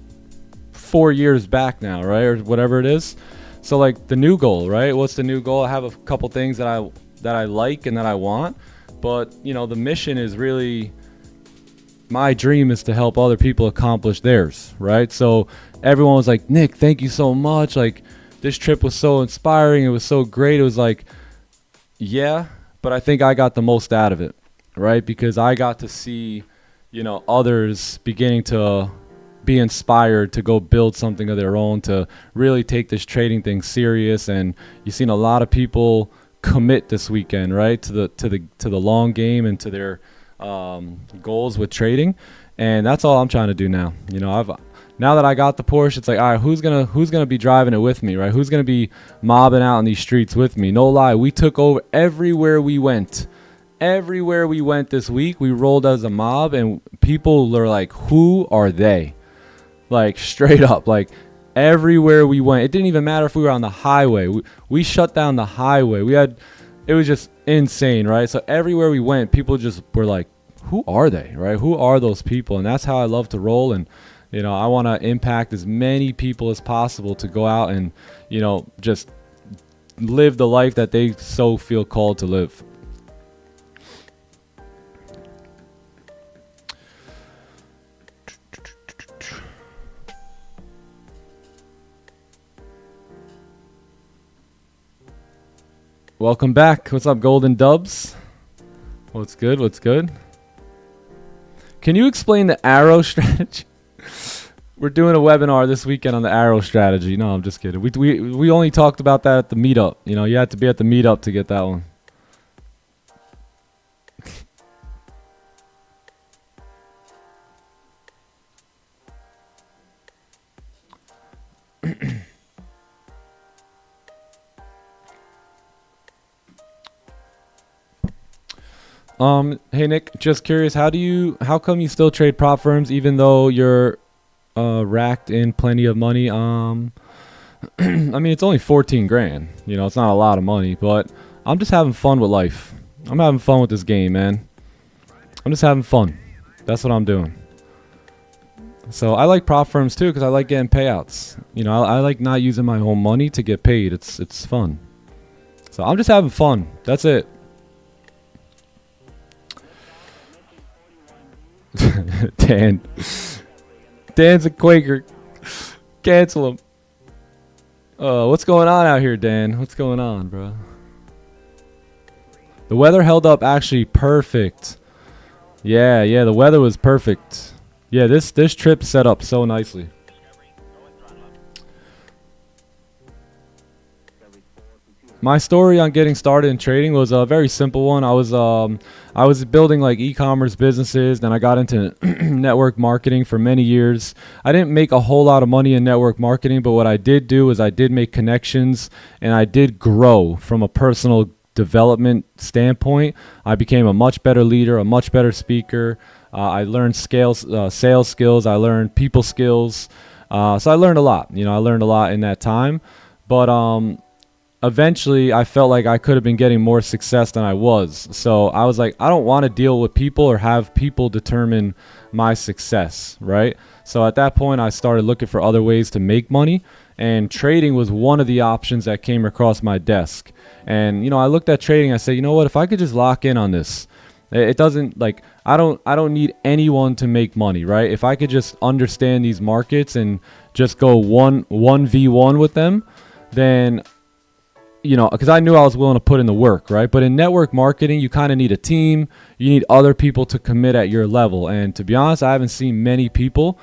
4 years back now, right? Or whatever it is. So like, the new goal, right? What's the new goal? I have a couple things that I like and that I want. But, the mission is really, my dream is to help other people accomplish theirs, right? So everyone was like, Nick, thank you so much. Like, this trip was so inspiring. It was so great. It was like, yeah, but I think I got the most out of it, right? Because I got to see, others beginning to be inspired to go build something of their own, to really take this trading thing serious. And you've seen a lot of people commit this weekend, right, to the long game and to their goals with trading. And that's all I'm trying to do now. Now that I got the Porsche, it's like, all right, who's gonna be driving it with me, right? Who's gonna be mobbing out in these streets with me? No lie, we took over everywhere we went. Everywhere we went this week, we rolled as a mob, and people are like, who are they? Like, straight up, like, everywhere we went. It didn't even matter if we were on the highway. We shut down the highway. It was just insane, right? So everywhere we went, people just were like, who are they, right? Who are those people? And that's how I love to roll. And, I want to impact as many people as possible to go out and, just live the life that they so feel called to live. Welcome back. What's up, Golden Dubs? What's good? Can you explain the arrow strategy? We're doing a webinar this weekend on the arrow strategy. No, I'm just kidding. We only talked about that at the meetup. You had to be at the meetup to get that one. Hey Nick, just curious, how come you still trade prop firms even though you're racked in plenty of money? I mean, it's only 14 grand. It's not a lot of money, but I'm just having fun with life. I'm having fun with this game, man. I'm just having fun. That's what I'm doing. So I like prop firms too because I like getting payouts. I like not using my own money to get paid. It's fun. So I'm just having fun. That's it. Dan's a Quaker. Cancel him. What's going on out here, Dan? What's going on, bro? The weather held up actually perfect. Yeah, the weather was perfect. Yeah, this trip set up so nicely. My story on getting started in trading was a very simple one. I was building like e-commerce businesses, then I got into network marketing for many years. I didn't make a whole lot of money in network marketing, but what I did do is I did make connections, and I did grow from a personal development standpoint. I became a much better leader, a much better speaker. I learned sales skills. I learned people skills. So I learned a lot. I learned a lot in that time, but eventually I felt like I could have been getting more success than I was. So I was like, I don't want to deal with people or have people determine my success, right? So at that point, I started looking for other ways to make money, and trading was one of the options that came across my desk. And, I looked at trading, I said, you know what, if I could just lock in on this, it doesn't, like, I don't need anyone to make money, right? If I could just understand these markets and just go 1v1 with them, then because I knew I was willing to put in the work, right? But in network marketing, you kind of need a team. You need other people to commit at your level. And to be honest, I haven't seen many people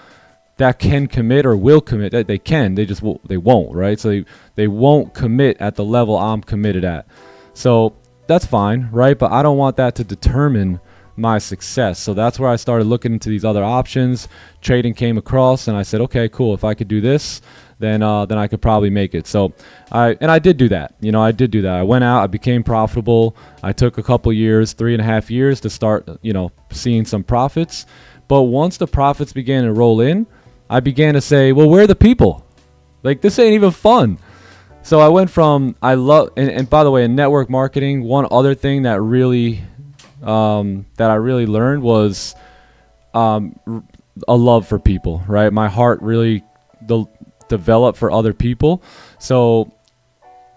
that can commit or will commit. That they can, they won't, right? So they won't commit at the level I'm committed at. So that's fine, right? But I don't want that to determine my success. So that's where I started looking into these other options. Trading came across, and I said, okay, cool. If I could do this, then I could probably make it. So I did do that. I did do that. I went out, I became profitable. I took a couple years, 3.5 years to start, seeing some profits. But once the profits began to roll in, I began to say, well, where are the people? Like, this ain't even fun. So I went from, and by the way, in network marketing, one other thing that really, that I really learned was a love for people, right? My heart really developed for other people. So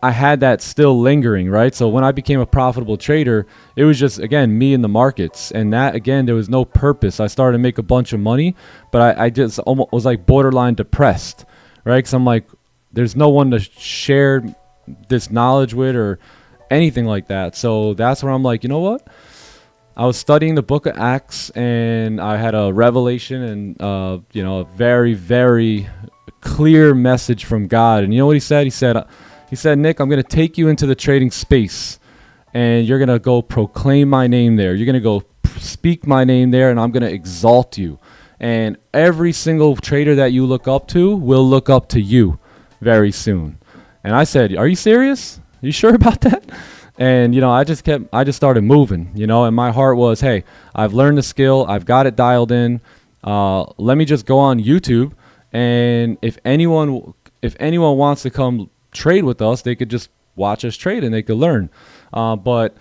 I had that still lingering, right? So when I became a profitable trader, it was just, again, me in the markets. And that, again, there was no purpose. I started to make a bunch of money, but I just almost was like borderline depressed, right? Because I'm like, there's no one to share this knowledge with or anything like that. So that's where I'm like, you know what? I was studying the book of Acts, and I had a revelation and, a very, very clear message from God. And you know what he said? He said, Nick, I'm going to take you into the trading space, and you're going to go proclaim my name there. You're going to go speak my name there, and I'm going to exalt you. And every single trader that you look up to will look up to you very soon. And I said, are you serious? Are you sure about that? And, I just started moving, and my heart was, hey, I've learned the skill. I've got it dialed in. Let me just go on YouTube. And if anyone wants to come trade with us, they could just watch us trade and they could learn. But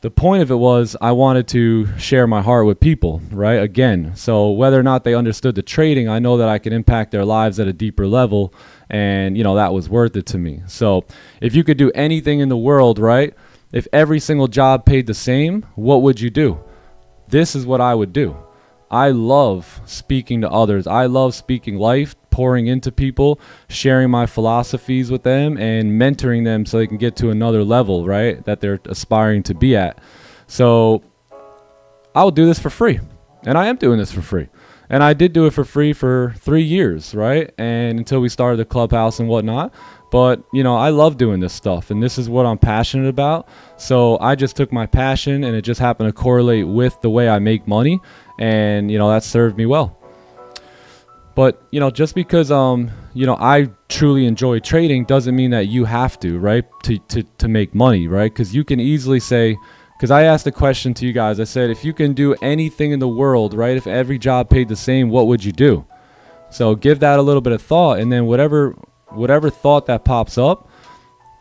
the point of it was I wanted to share my heart with people, right? Again, so whether or not they understood the trading, I know that I could impact their lives at a deeper level. And, that was worth it to me. So if you could do anything in the world, right? If every single job paid the same, what would you do? This is what I would do. I love speaking to others. I love speaking life, pouring into people, sharing my philosophies with them, and mentoring them so they can get to another level, right, that they're aspiring to be at. So I'll do this for free, and I am doing this for free. And I did do it for free for 3 years, right, and until we started the clubhouse and whatnot. But, I love doing this stuff, and this is what I'm passionate about. So I just took my passion, and it just happened to correlate with the way I make money. And, that served me well. But, just because, I truly enjoy trading doesn't mean that you have to, right, to make money, right? Because you can easily say, because I asked a question to you guys. I said, if you can do anything in the world, right, if every job paid the same, what would you do? So give that a little bit of thought, and then whatever thought that pops up,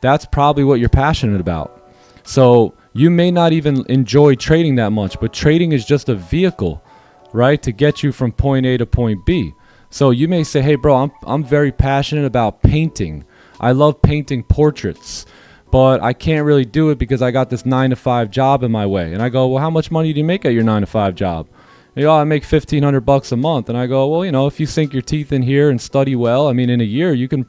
that's probably what you're passionate about. So you may not even enjoy trading that much, but trading is just a vehicle, right, to get you from point A to point B. So you may say, hey, bro, I'm very passionate about painting. I love painting portraits, but I can't really do it because I got this 9-to-5 job in my way. And I go, well, how much money do you make at your 9-to-5 job? I make $1,500 a month. And I go, well, if you sink your teeth in here and study well, I mean, in a year, you could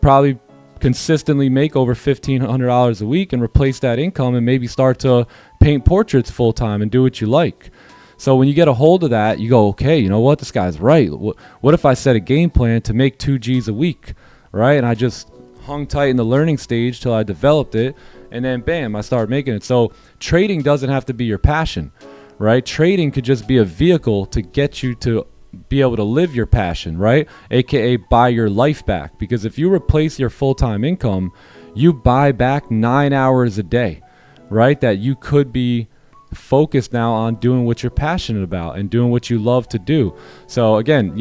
probably consistently make over $1,500 a week and replace that income and maybe start to paint portraits full time and do what you like. So when you get a hold of that, you go, okay, you know what? This guy's right. What if I set a game plan to make 2 G's a week, right? And I just hung tight in the learning stage till I developed it. And then bam, I started making it. So trading doesn't have to be your passion, right? Trading could just be a vehicle to get you to be able to live your passion, right? AKA buy your life back. Because if you replace your full-time income, you buy back 9 hours a day, right? That you could be focused now on doing what you're passionate about and doing what you love to do. So again,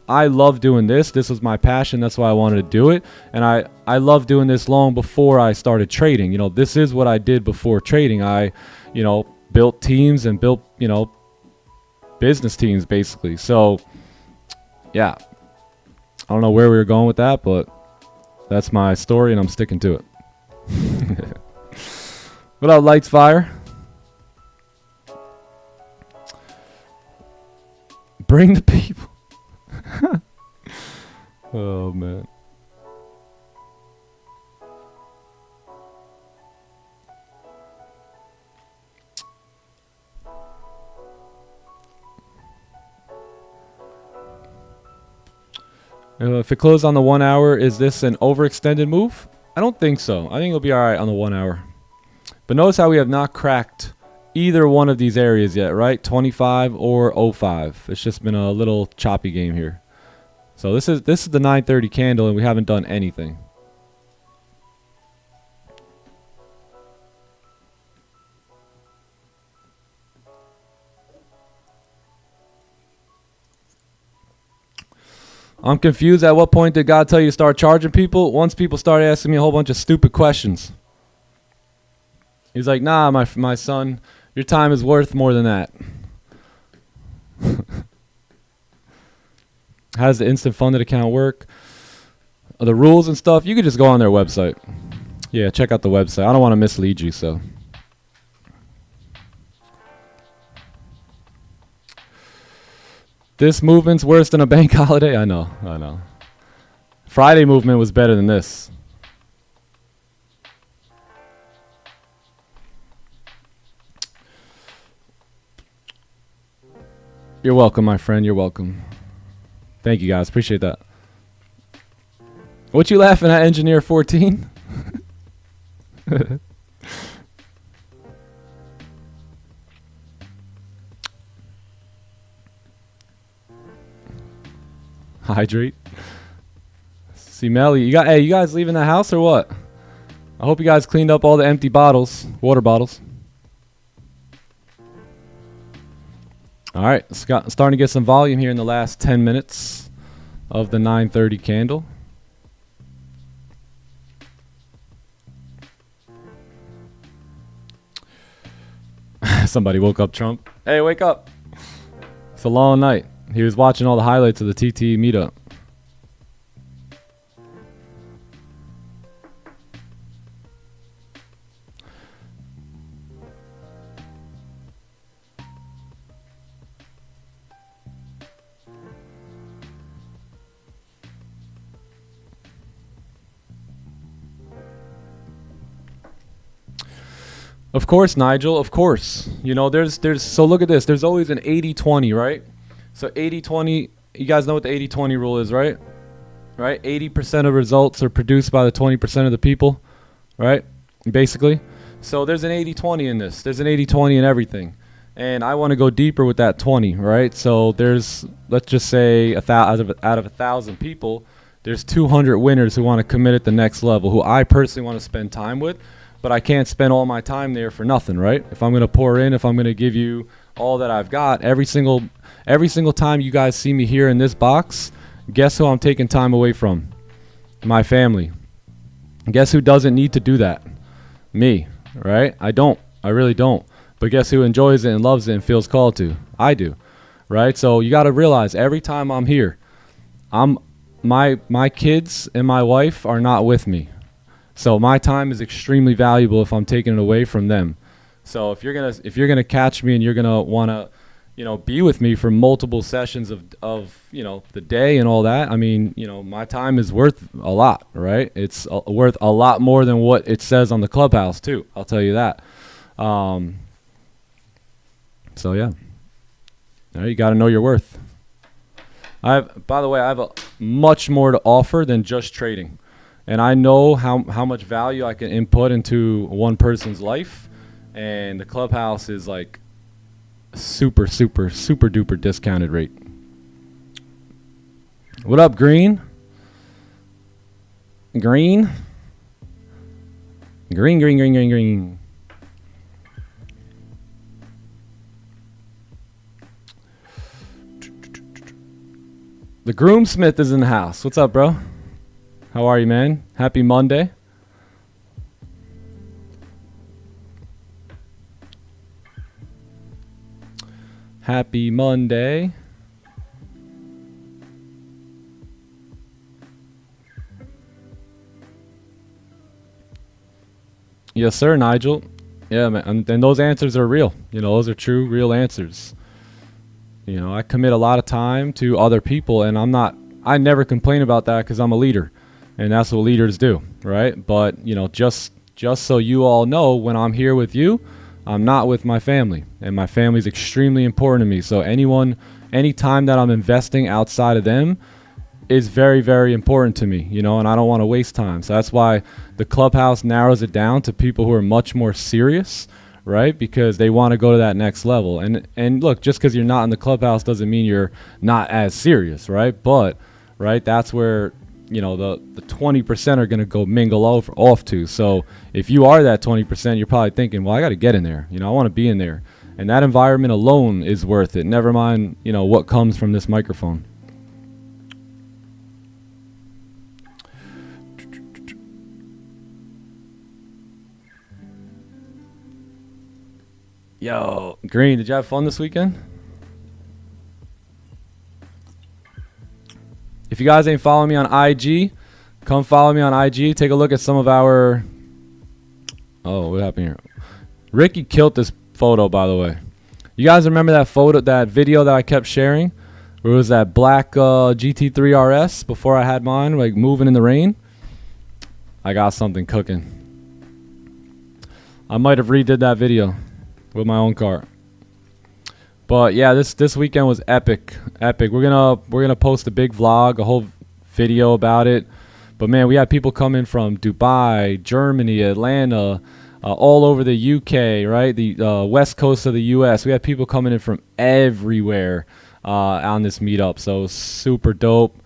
I love doing this. This was my passion. That's why I wanted to do it. And I love doing this long before I started trading. This is what I did before trading. I, built teams and built, business teams basically. So yeah, I don't know where we were going with that, but that's my story and I'm sticking to it. What up, Lights Fire? Bring the people. Oh man. If it closed on the 1 hour, is this an overextended move? I don't think so. I think it'll be all right on the 1 hour. But notice how we have not cracked either one of these areas yet, right? 25 or 05. It's just been a little choppy game here. So this is the 930 candle and we haven't done anything. I'm confused. At what point did God tell you to start charging people? Once people started asking me a whole bunch of stupid questions. He's like, nah, my son, your time is worth more than that. How does the instant funded account work? The rules and stuff, you could just go on their website. Yeah, check out the website. I don't want to mislead you, so. This movement's worse than a bank holiday? I know. Friday movement was better than this. You're welcome, my friend. You're welcome. Thank you, guys. Appreciate that. What you laughing at, Engineer 14? Hydrate. See, Melly, you guys leaving the house or what? I hope you guys cleaned up all the empty bottles, water bottles. All right, starting to get some volume here in the last 10 minutes of the 930 candle. Somebody woke up Trump. Hey, wake up. It's a long night. He was watching all the highlights of the TT meetup. Of course, Nigel, of course. There's so look at this. There's always an 80-20, right? So 80-20, you guys know what the 80-20 rule is, right? Right? 80% of results are produced by the 20% of the people, right? Basically. So there's an 80-20 in this. There's an 80-20 in everything. And I want to go deeper with that 20, right? So there's, let's just say, out of 1,000 people, there's 200 winners who want to commit at the next level, who I personally want to spend time with. But I can't spend all my time there for nothing, right? If I'm going to pour in, if I'm going to give you all that I've got, every single time you guys see me here in this box, guess who I'm taking time away from? My family. Guess who doesn't need to do that? Me, right? I don't. I really don't. But guess who enjoys it and loves it and feels called to? I do, right? So you got to realize every time I'm here, my kids and my wife are not with me. So my time is extremely valuable if I'm taking it away from them. So if you're gonna catch me and you're gonna wanna, you know, be with me for multiple sessions of you know, the day and all that, I mean, you know, my time is worth a lot, right? It's worth a lot more than what it says on the Clubhouse too. I'll tell you that. So yeah, you got to know your worth. By the way, I have much more to offer than just trading, and I know how much value I can input into one person's life, and the Clubhouse is like super duper discounted rate. What up, Green? Green. The Groomsmith is in the house. What's up, bro? How are you, man? Happy Monday. Happy Monday. Yes, sir, Nigel. Yeah, man. And those answers are real. You know, those are true, real answers. You know, I commit a lot of time to other people, and I never complain about that because I'm a leader, and that's what leaders do, right? But, you know, just so you all know, when I'm here with you, I'm not with my family, and my family is extremely important to me. So any time that I'm investing outside of them is very, very important to me, you know, and I don't want to waste time. So that's why the Clubhouse narrows it down to people who are much more serious, right? Because they want to go to that next level. And look, just because you're not in the Clubhouse doesn't mean you're not as serious, right? But, right, that's where, you know, the 20% are going to go mingle off to. So if you are that 20%, you're probably thinking, well, I got to get in there. You know, I want to be in there. And that environment alone is worth it. Never mind, you know, what comes from this microphone. Yo, Green, did you have fun this weekend? If you guys ain't following me on IG, come follow me on IG. Take a look at some of our... Oh, what happened here? Ricky killed this photo, by the way. You guys remember that photo, that video that I kept sharing? Where it was that black GT3 RS before I had mine, like moving in the rain? I got something cooking. I might have redid that video with my own car. But yeah, this weekend was epic. We're gonna post a big vlog, a whole video about it. But man, we had people coming from Dubai, Germany, Atlanta, all over the UK, right? The west coast of the US. We had people coming in from everywhere on this meetup. So super dope.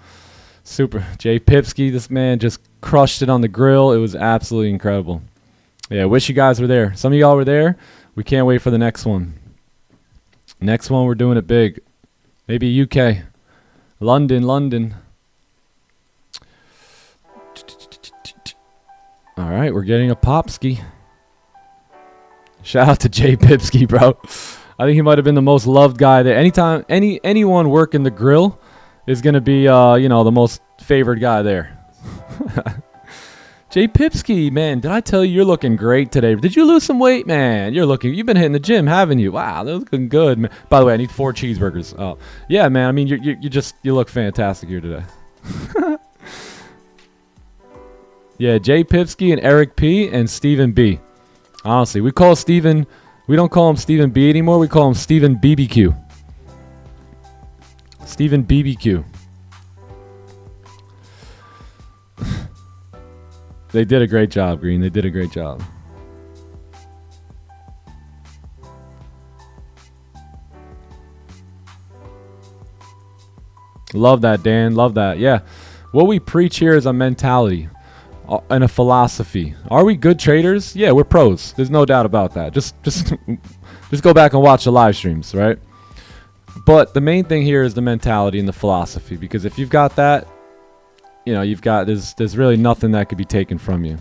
Super. Jay Pipsky, this man just crushed it on the grill. It was absolutely incredible. Yeah, wish you guys were there. Some of y'all were there. We can't wait for the next one. Next one, we're doing it big. Maybe UK. London. All right, we're getting a Popski. Shout out to Jay Pipsky, bro. I think he might have been the most loved guy there. Anytime anyone working the grill is going to be, you know, the most favored guy there. Jay Pipsky, man, did I tell you you're looking great today? Did you lose some weight, man? You've been hitting the gym, haven't you? Wow, they're looking good, man. By the way, I need 4 cheeseburgers. Oh, yeah, man. I mean, you look fantastic here today. Yeah, Jay Pipsky and Eric P and Stephen B. Honestly, we don't call him Stephen B anymore. We call him Stephen BBQ. Stephen BBQ. They did a great job, Green. They did a great job. Love that, Dan. Love that. Yeah. What we preach here is a mentality and a philosophy. Are we good traders? Yeah, we're pros. There's no doubt about that. Just go back and watch the live streams, right? But the main thing here is the mentality and the philosophy, because if you've got that, you know, there's really nothing that could be taken from you.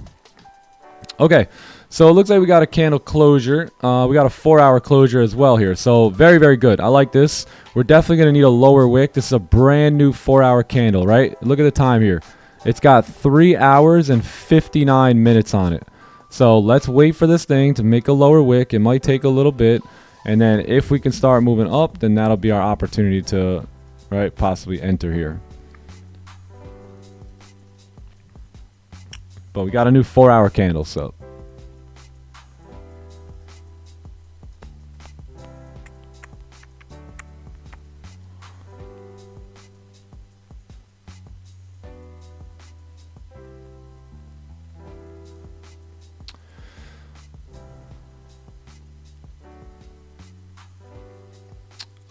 Okay, so it looks like we got a candle closure. We got a 4-hour closure as well here. So very, very good. I like this. We're definitely going to need a lower wick. This is a brand new 4-hour candle, right? Look at the time here. It's got 3 hours and 59 minutes on it. So let's wait for this thing to make a lower wick. It might take a little bit. And then if we can start moving up, then that'll be our opportunity to, right, possibly enter here. But we got a new 4-hour candle, so.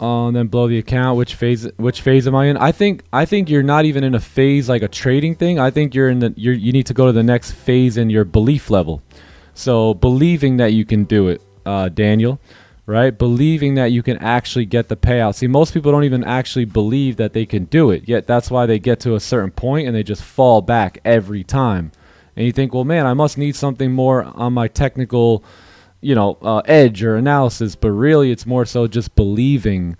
And then blow the account. Which phase am I in? I think you're not even in a phase like a trading thing. I think you're in the you need to go to the next phase in your belief level. So believing that you can do it, Daniel, right? Believing that you can actually get the payout. See, most people don't even actually believe that they can do it. Yet that's why they get to a certain point and they just fall back every time. And you think, well, man, I must need something more on my technical, edge or analysis, but really it's more so just believing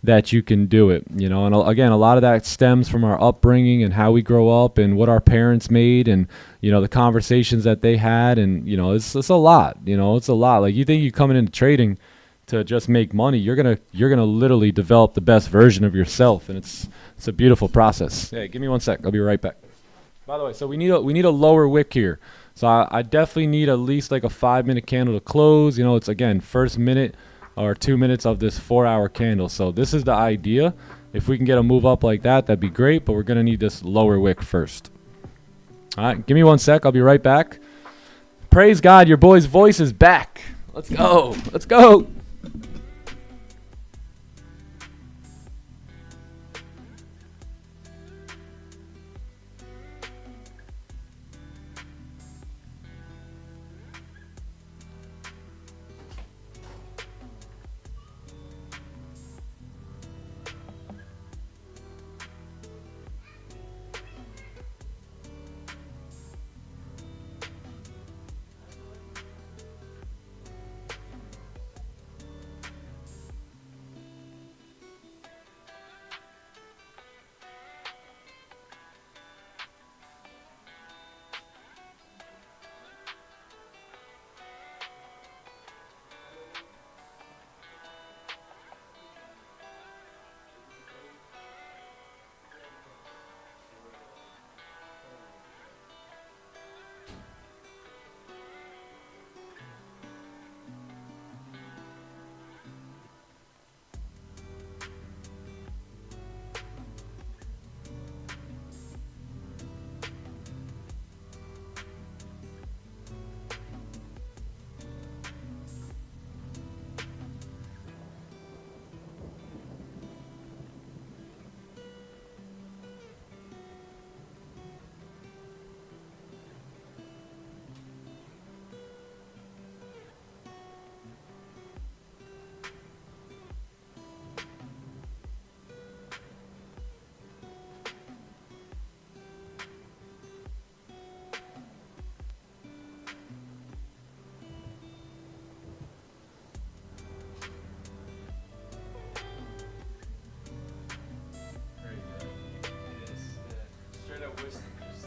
that you can do it, and again, a lot of that stems from our upbringing and how we grow up and what our parents made and, the conversations that they had. And, it's a lot, it's a lot. Like, you think you coming into trading to just make money, you're going to literally develop the best version of yourself. And it's a beautiful process. Hey, give me 1 sec. I'll be right back. By the way, so we need a lower wick here. So I definitely need at least like a 5-minute candle to close. It's, again, first minute or 2 minutes of this 4-hour candle. So this is the idea. If we can get a move up like that, that'd be great. But we're going to need this lower wick first. All right, give me 1 sec. I'll be right back. Praise God, your boy's voice is back. Let's go. Let's go.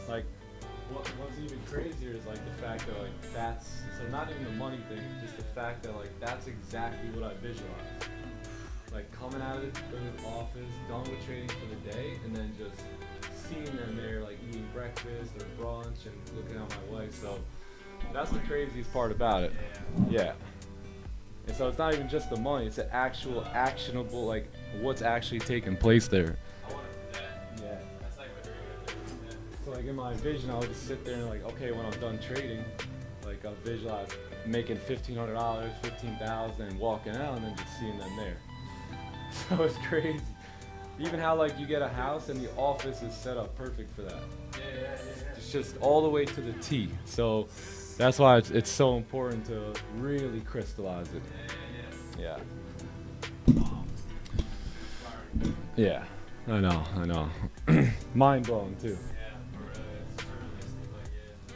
Like, what's even crazier is like the fact that that's so not even the money thing, just the fact that that's exactly what I visualized. Like, coming out of the office, done with trading for the day, and then just seeing them there eating breakfast or brunch and looking at my wife. So that's the craziest part about it. Yeah. And so it's not even just the money, it's the actual actionable, what's actually taking place there. Yeah. So in my vision, I would just sit there and okay, when I'm done trading, I'll visualize making $1,500, $15,000 and walking out and then just seeing them there. So it's crazy. Even how you get a house and the office is set up perfect for that. Yeah. It's just all the way to the T. So that's why it's so important to really crystallize it. Yeah. Yeah. I know. Mind blowing too.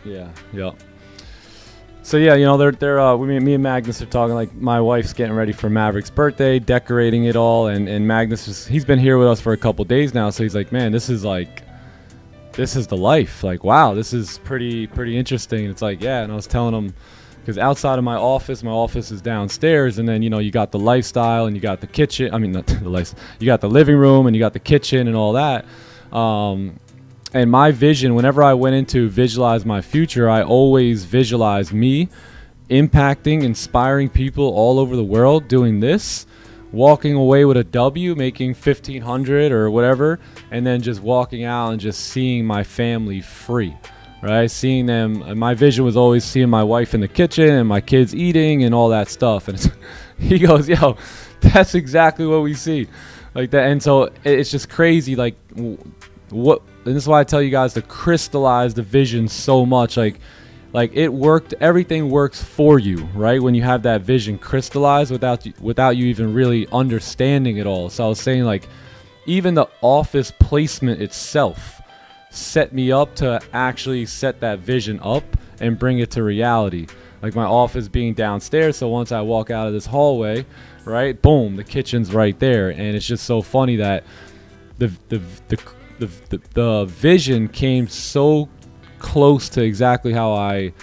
Yeah. Yep. So yeah, me and Magnus are talking, my wife's getting ready for Maverick's birthday, decorating it all, and Magnus he's been here with us for a couple days now, so he's like, man, this is the life. Wow, this is pretty interesting. And it's yeah, and I was telling him because outside of my office is downstairs, and then you got the lifestyle and you got the kitchen. I mean, not the lifestyle. You got the living room and you got the kitchen and all that. And my vision, whenever I went into visualize my future, I always visualized me impacting, inspiring people all over the world doing this, walking away with a W, making 1,500 or whatever, and then just walking out and just seeing my family free, right? Seeing them. And my vision was always seeing my wife in the kitchen and my kids eating and all that stuff. And he goes, yo, that's exactly what we see, like that. And so it's just crazy, like what. And this is why I tell you guys to crystallize the vision so much. Like it worked. Everything works for you, right? When you have that vision crystallized without you even really understanding it all. So I was saying, like, even the office placement itself set me up to actually set that vision up and bring it to reality. Like my office being downstairs, so once I walk out of this hallway, right, boom, the kitchen's right there. And it's just so funny that the vision came so close to exactly how I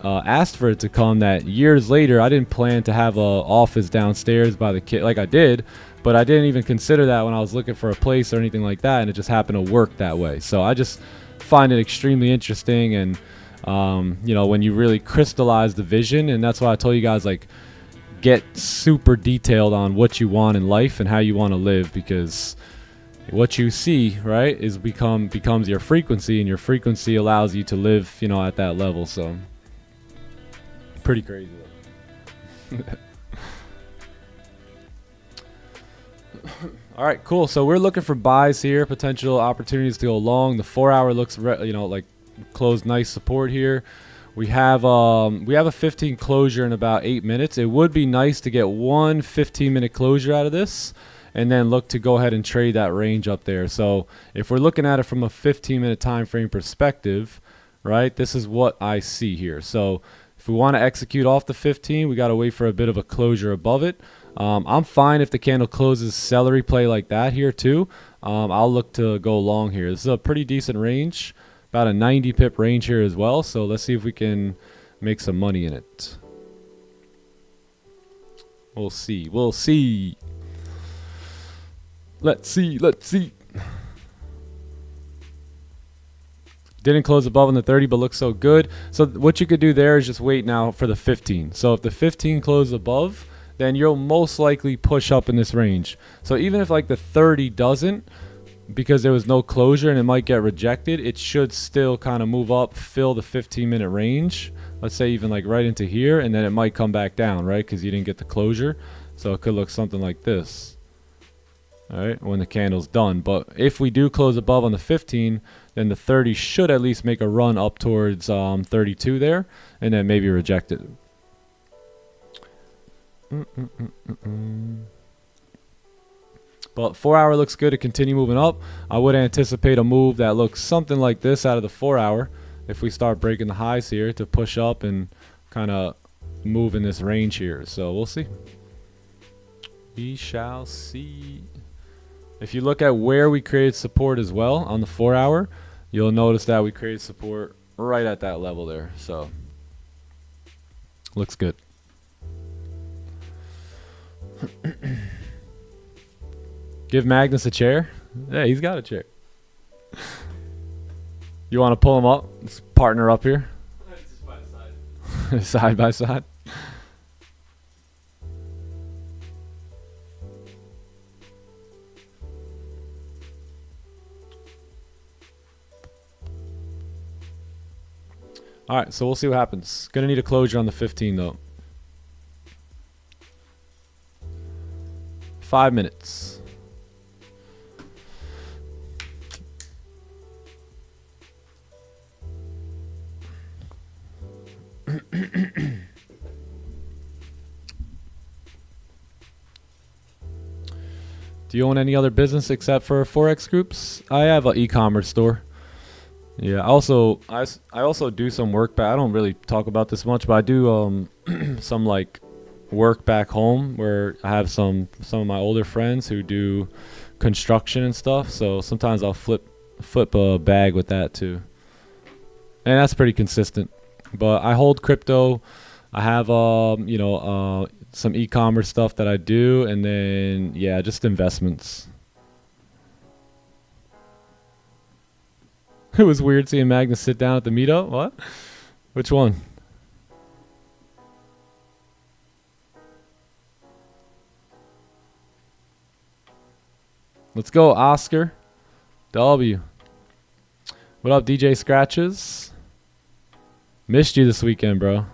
asked for it to come, that years later I didn't plan to have a office downstairs by the like I did, but I didn't even consider that when I was looking for a place or anything like that, and it just happened to work that way. So I just find it extremely interesting, and when you really crystallize the vision, and that's why I told you guys, like, get super detailed on what you want in life and how you want to live, because what you see, right, becomes your frequency, and your frequency allows you to live, at that level. So pretty crazy. All right, cool. So we're looking for buys here, potential opportunities to go long. The 4-hour looks, like closed nice support here. We have a 15 closure in about 8 minutes. It would be nice to get one 15-minute closure out of this, and then look to go ahead and trade that range up there. So if we're looking at it from a 15-minute time frame perspective, right, this is what I see here. So if we want to execute off the 15, we got to wait for a bit of a closure above it. I'm fine if the candle closes celery play like that here too. I'll look to go long here. This is a pretty decent range, about a 90 pip range here as well. So let's see if we can make some money in it. We'll see. We'll see. Let's see. Didn't close above on the 30, but looks so good. So what you could do there is just wait now for the 15. So if the 15 closes above, then you'll most likely push up in this range. So even if like the 30 doesn't, because there was no closure and it might get rejected, it should still kind of move up, fill the 15-minute range. Let's say even like right into here, and then it might come back down, right? Because you didn't get the closure. So it could look something like this. All right, when the candle's done. But if we do close above on the 15, then the 30 should at least make a run up towards 32 there, and then maybe reject it. But 4-hour looks good to continue moving up. I would anticipate a move that looks something like this out of the 4-hour if we start breaking the highs here, to push up and kind of move in this range here. So we'll see. We shall see. If you look at where we created support as well on the 4-hour, you'll notice that we created support right at that level there. So looks good. Give Magnus a chair. Yeah, he's got a chair. You want to pull him up? Let's partner up here. Just by side. Side by side. All right, so we'll see what happens. Gonna need a closure on the 15 though. 5 minutes. Do you own any other business except for forex groups? I have an e-commerce store. Yeah. Also, I also do some work back. I don't really talk about this much, but I do some like work back home where I have some of my older friends who do construction and stuff. So sometimes I'll flip a bag with that too, and that's pretty consistent. But I hold crypto. I have some e-commerce stuff that I do, and then yeah, just investments. It was weird seeing Magnus sit down at the meetup. What? Which one? Let's go, Oscar W. What up, DJ Scratches? Missed you this weekend, bro.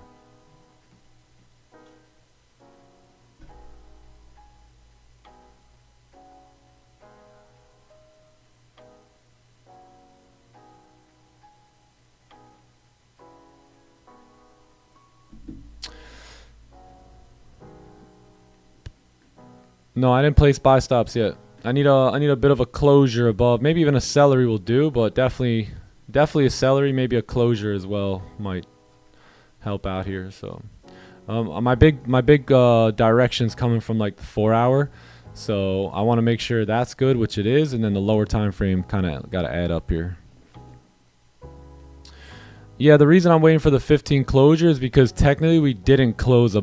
No, I didn't place buy stops yet. I need a bit of a closure above. Maybe even a celery will do, but definitely a celery, maybe a closure as well might help out here. So my big direction's coming from like the 4 hour. So I want to make sure that's good, which it is, and then the lower time frame kind of got to add up here. Yeah, the reason I'm waiting for the 15 closure is because technically we didn't close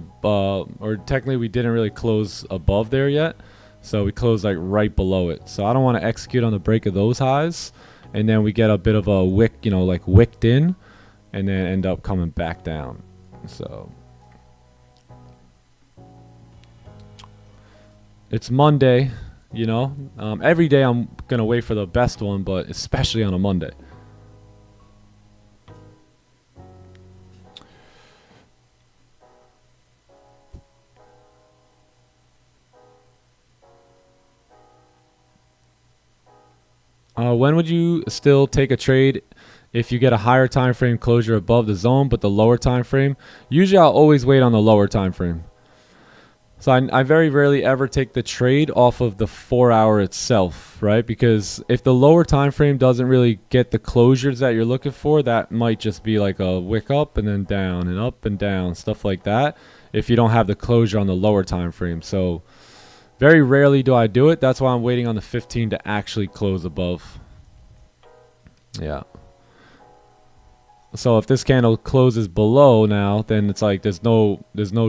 technically we didn't really close above there yet. So we closed like right below it. So I don't want to execute on the break of those highs, and then we get a bit of a wick, like wicked in, and then end up coming back down. So it's Monday, every day I'm gonna wait for the best one, but especially on a Monday. When would you still take a trade if you get a higher time frame closure above the zone but the lower time frame? Usually I'll always wait on the lower time frame. So I very rarely ever take the trade off of the 4 hour itself, right? Because if the lower time frame doesn't really get the closures that you're looking for, that might just be like a wick up and then down and up and down, stuff like that, if you don't have the closure on the lower time frame. So very rarely do I do it. That's why I'm waiting on the 15 to actually close above. Yeah. So if this candle closes below now, then it's like there's no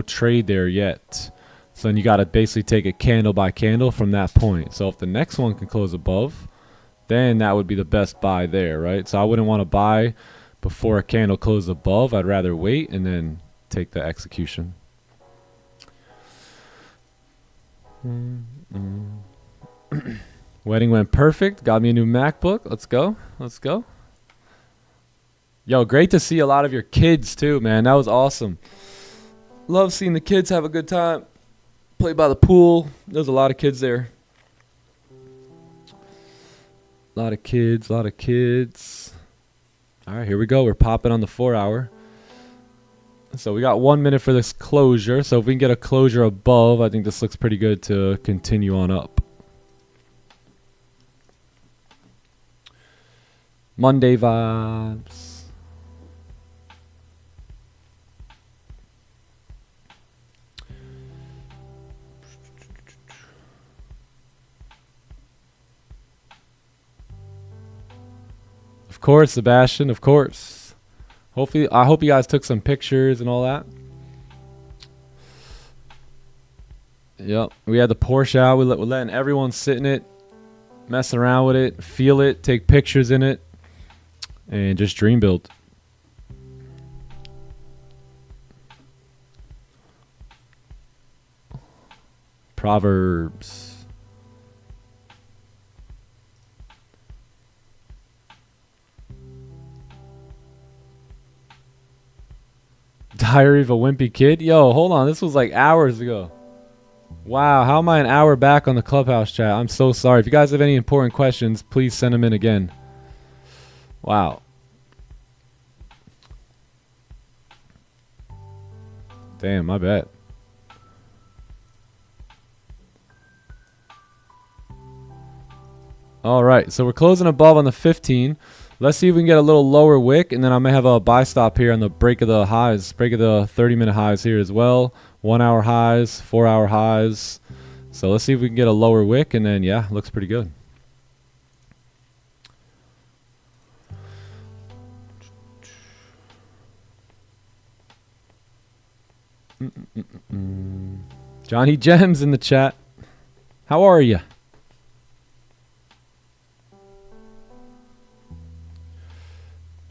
trade there yet. So then you got to basically take it candle by candle from that point. So if the next one can close above, then that would be the best buy there, right? So I wouldn't want to buy before a candle closes above. I'd rather wait and then take the execution. Wedding went perfect. Got me a new MacBook. Let's go. Let's go. Yo, great to see a lot of your kids too, man. That was awesome. Love seeing the kids have a good time. Play by the pool. There's a lot of kids there. A lot of kids. All right, here we go. We're popping on the 4 hour. So we got 1 minute for this closure. So if we can get a closure above, I think this looks pretty good to continue on up. Monday vibes. Of course, Sebastian, of course. Hopefully, I hope you guys took some pictures and all that. Yep, we had the Porsche out. We're letting everyone sit in it, messing around with it, feel it, take pictures in it, and just dream build. Proverbs. Diary of a Wimpy Kid. Yo, hold on. This was like hours ago. Wow, how am I an hour back on the Clubhouse chat? I'm so sorry. If you guys have any important questions, please send them in again. Wow. Damn, my bad. All right, so we're closing above on the 15. Let's see if we can get a little lower wick, and then I may have a buy stop here on the break of the highs, break of the 30-minute highs here as well. 1 hour highs, 4 hour highs. So let's see if we can get a lower wick, and then, yeah, looks pretty good. Johnny Gems in the chat. How are you?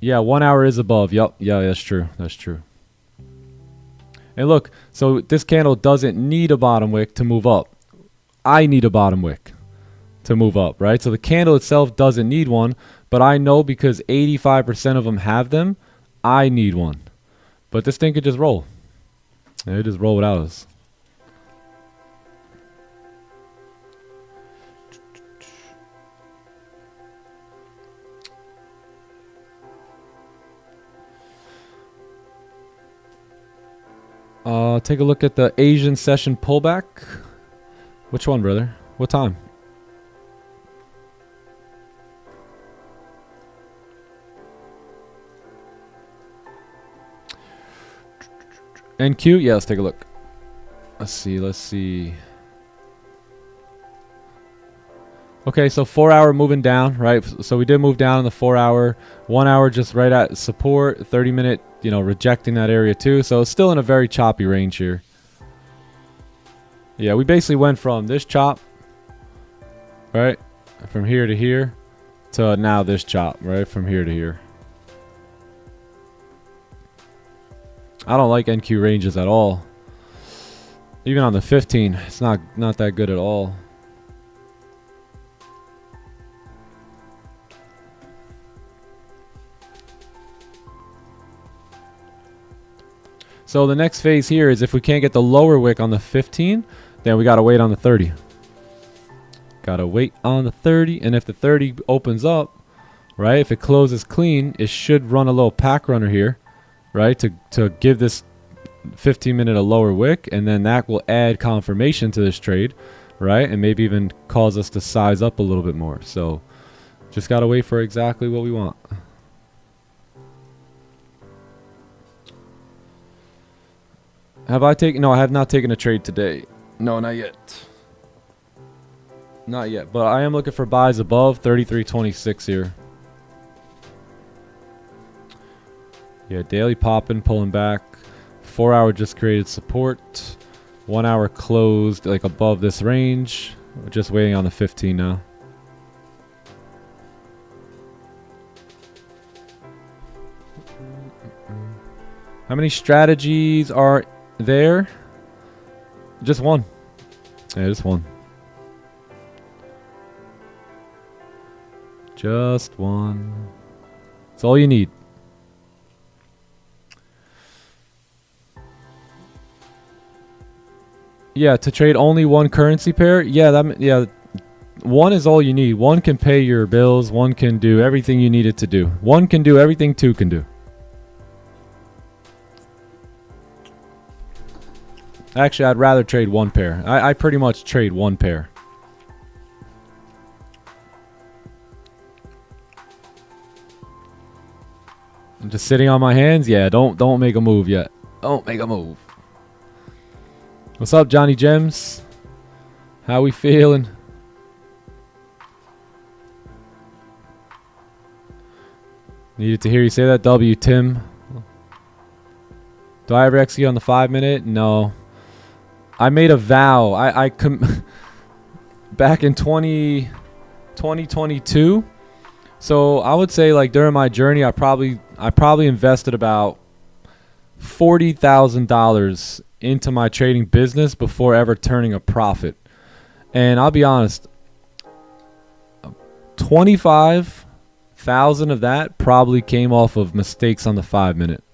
Yeah, 1 hour is above. Yup. Yeah, that's true. That's true. And look, so this candle doesn't need a bottom wick to move up. I need a bottom wick to move up, right? So the candle itself doesn't need one, but I know because 85% of them have them, I need one. But this thing could just roll. It just roll without us. Take a look at the Asian session pullback. Which one, brother? What time? NQ? Yeah, let's take a look. Let's see. Okay, so 4 hour moving down, right? So we did move down in the 4 hour. 1 hour just right at support. 30-minute, rejecting that area too. So it's still in a very choppy range here. Yeah, we basically went from this chop, right? From here to here to now this chop, right? From here to here. I don't like NQ ranges at all. Even on the 15, it's not that good at all. So the next phase here is if we can't get the lower wick on the 15, then we got to wait on the 30. Got to wait on the 30. And if the 30 opens up, right, if it closes clean, it should run a little pack runner here, right, to give this 15-minute a lower wick. And then that will add confirmation to this trade, right, and maybe even cause us to size up a little bit more. So just got to wait for exactly what we want. Have I taken? No, I have not taken a trade today. No, not yet. Not yet. But I am looking for buys above 33.26 here. Yeah, daily popping, pulling back. 4 hour just created support. 1 hour closed like above this range. We're just waiting on the 15 now. How many strategies are there? Just one. Yeah, just one. Just one. That's all you need. Yeah, to trade only one currency pair. Yeah, one is all you need. One can pay your bills. One can do everything you need it to do. One can do everything two can do. Actually, I'd rather trade one pair. I pretty much trade one pair. I'm just sitting on my hands. Yeah, don't make a move yet. Don't make a move. What's up, Johnny Gems? How we feeling? Needed to hear you say that, W, Tim. Do I ever execute on the 5 minute? No. I made a vow. Back in 2022. So I would say like during my journey, I probably invested about $40,000 into my trading business before ever turning a profit. And I'll be honest, 25,000 of that probably came off of mistakes on the 5 minute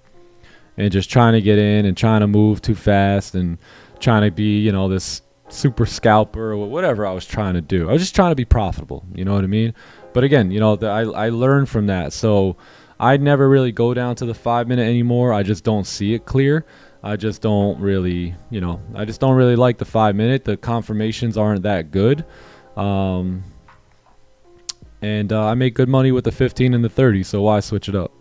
and just trying to get in and trying to move too fast and trying to be, this super scalper or whatever I was trying to do. I was just trying to be profitable. You know what I mean? But again, I learned from that. So I'd never really go down to the 5 minute anymore. I just don't see it clear. I just don't really, I just don't really like the 5 minute. The confirmations aren't that good. And I make good money with the 15 and the 30. So why switch it up?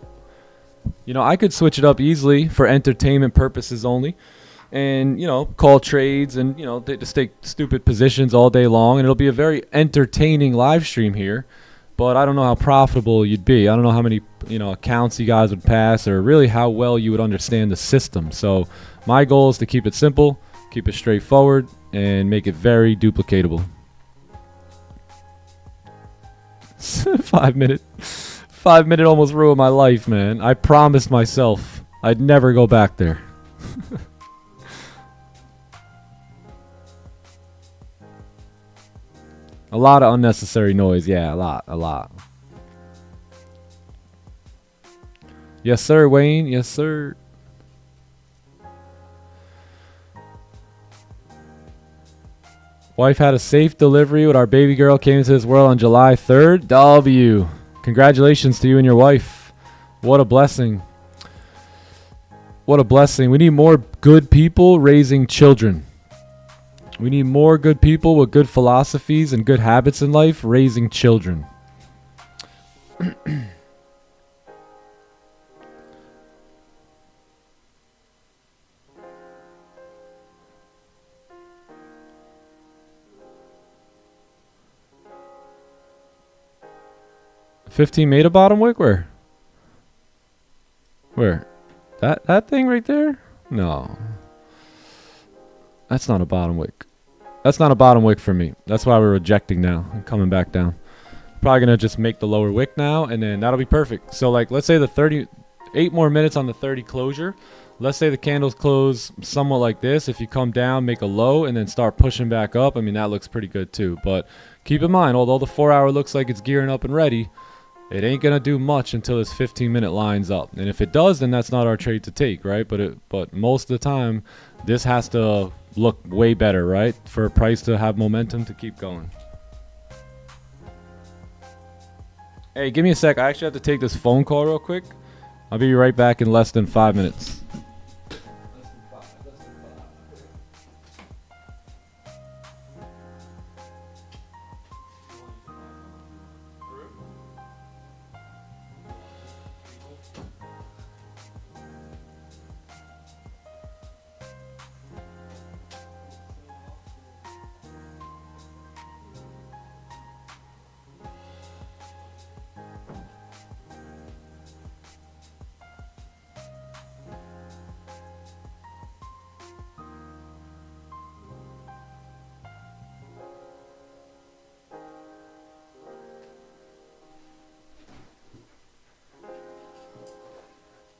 I could switch it up easily for entertainment purposes only. And, call trades and, they just take stupid positions all day long. And it'll be a very entertaining live stream here. but I don't know how profitable you'd be. I don't know how many, you know, accounts you guys would pass, or really how well you would understand the system. So my goal is to keep it simple, keep it straightforward, and make it very duplicatable. 5 minute almost ruined my life, man. I promised myself I'd never go back there. A lot of unnecessary noise. Yeah, a lot. Yes, sir, Wayne. Yes, sir. Wife had a safe delivery when our baby girl came into this world on July 3rd. W. Congratulations to you and your wife. What a blessing. What a blessing. We need more good people raising children. We need more good people with good philosophies and good habits in life raising children. 15 made a bottom wick? Where? That thing right there? No. That's not a bottom wick. That's not a bottom wick for me. That's why we're rejecting now and coming back down. Probably going to just make the lower wick now, and then that'll be perfect. So, like, let's say the 38 more minutes on the 30 closure. Let's say the candles close somewhat like this. If you come down, make a low, and then start pushing back up, I mean, that looks pretty good too. But keep in mind, although the 4 hour looks like it's gearing up and ready, it ain't going to do much until this 15-minute lines up. And if it does, then that's not our trade to take, right? But most of the time, this has to look way better, right? For a price to have momentum to keep going. Hey, give me a sec. I actually have to take this phone call real quick. I'll be right back in less than 5 minutes.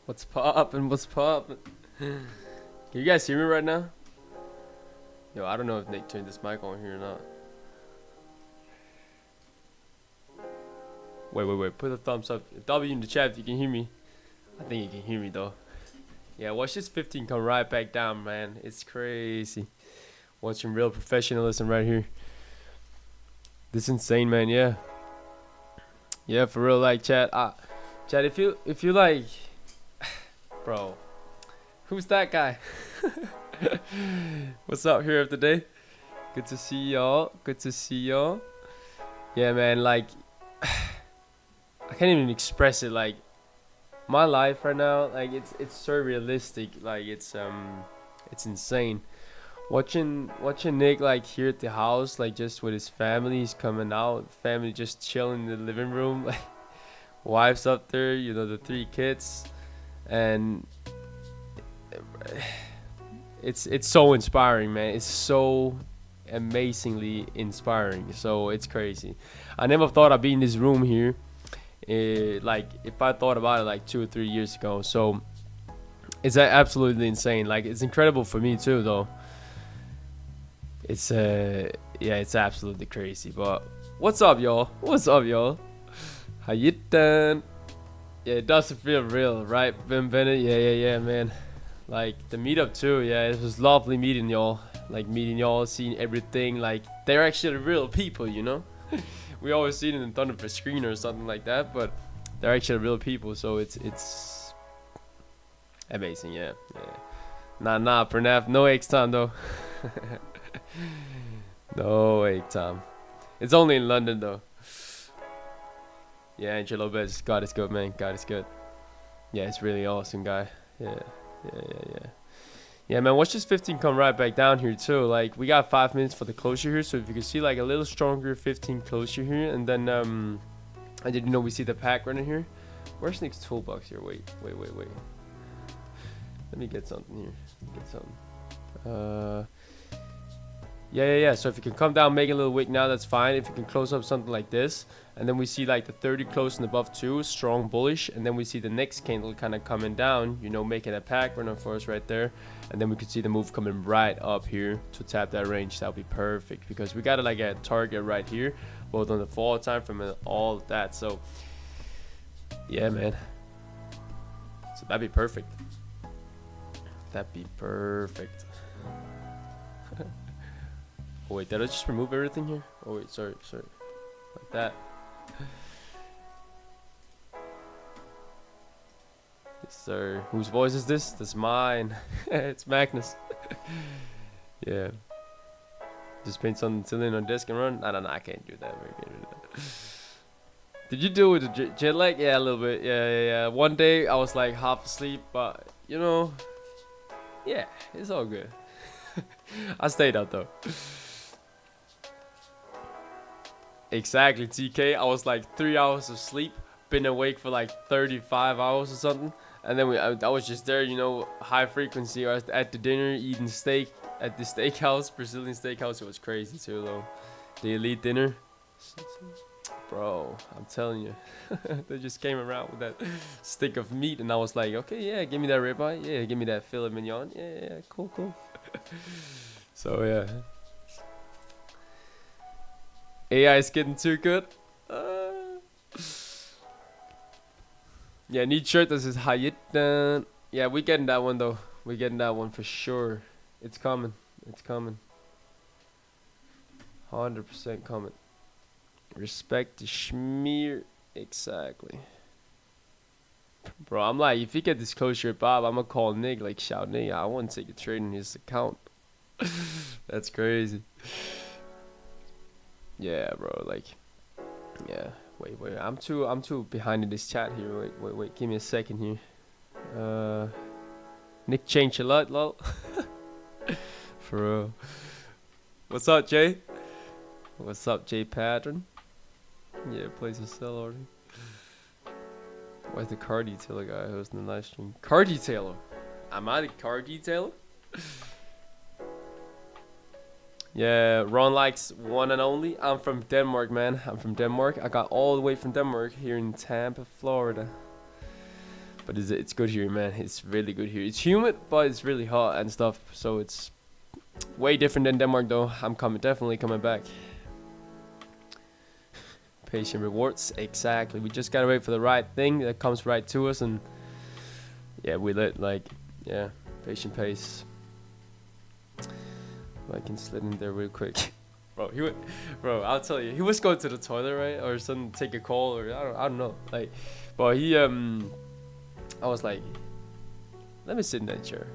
What's poppin'? What's poppin'? Can you guys hear me right now? Yo, I don't know if Nick turned this mic on here or not. Wait. Put a thumbs up. W in the chat if you can hear me. I think you can hear me though. Yeah, watch this 15 come right back down, man. It's crazy. Watching real professionalism right here. This is insane, man. Yeah. Yeah, for real, like chat. Chat, if you like, bro, who's that guy? What's up here of the day? Good to see y'all. Good to see y'all. Yeah, man, like I can't even express it. Like my life right now, like it's surrealistic. Like it's insane. Watching Nick like here at the house, like just with his family, he's coming out, family just chilling in the living room, like wife's up there, you know, the 3 kids, and it's so inspiring, man. It's so amazingly inspiring. So it's crazy. I never thought I'd be in this room here. Like if I thought about it like 2 or 3 years ago. So it's absolutely insane. Like it's incredible for me too, though. It's yeah, it's absolutely crazy. But what's up, y'all? What's up, y'all? How you doing? Yeah, it does feel real, right, Ben Bennett? Yeah, man. Like the meetup too. Yeah, it was lovely meeting y'all. Like meeting y'all, seeing everything. Like they're actually real people, you know. We always see it in front of a screen or something like that, but they're actually real people. So it's amazing. Yeah. Nah, Pranav, no eggs time though. No egg time. It's only in London though. Yeah, Angelo Lopez, God is good, man. God is good. Yeah, it's really awesome, guy. Yeah, man, watch this 15 come right back down here too. Like we got 5 minutes for the closure here, so if you can see like a little stronger 15 closure here, and then I didn't know we see the pack running here. Where's Nick's toolbox here? Wait. Let me get something here. Yeah. So if you can come down, make a little wick now, that's fine. If you can close up something like this, and then we see like the 30 close and above too, strong bullish, and then we see the next candle kind of coming down, you know, making a pack running for us right there, and then we could see the move coming right up here to tap that range. That would be perfect because we got like a target right here, both on the fall time frame and all of that. So yeah, man. So that'd be perfect. Oh wait, did I just remove everything here? Oh wait, sorry. Like that. Yes, sir. Whose voice is this? That's mine. It's Magnus. Yeah. Just paint something silly on desk and run? No, I can't do that. Did you do it with the jet lag? Yeah, a little bit. Yeah. One day I was like half asleep, but you know, yeah, it's all good. I stayed out though. Exactly, TK. I was like 3 hours of sleep, been awake for like 35 hours or something, and then I was just there, you know, high frequency. I was at the dinner eating steak at the steakhouse, Brazilian steakhouse. It was crazy too, though. The elite dinner, bro. I'm telling you, they just came around with that stick of meat, and I was like, okay, yeah, give me that ribeye, yeah, give me that filet mignon, yeah, cool. So yeah. AI is getting too good. Yeah, need shirt that says Hayit. Yeah, we getting that one though. We getting that one for sure. It's coming. 100% coming. Respect the schmear. Exactly. Bro, I'm like, if you get this close shirt, Bob, I'm gonna call Nick, like, shout Nick, I want to take a trade in his account. That's crazy. Yeah, bro, like, yeah. Wait, I'm too behind in this chat here. Wait, give me a second here. Nick changed a lot, lol. For real. What's up, Jay? What's up, Jay Pattern? Yeah, place a sell order. Why's the car detailer guy hosting the live stream? Car detailer? Am I the car detailer? Yeah, Ron likes one and only. I'm from Denmark, man. I'm from Denmark. I got all the way from Denmark here in Tampa, Florida. But it's good here, man. It's really good here. It's humid, but it's really hot and stuff. So it's way different than Denmark, though. I'm definitely coming back. Patient rewards, exactly. We just gotta wait for the right thing that comes right to us, and yeah, we let patient pace. I can slid in there real quick. Bro, I'll tell you, he was going to the toilet, right? Or something, take a call, or I don't know. Like, but he, I was like, let me sit in that chair.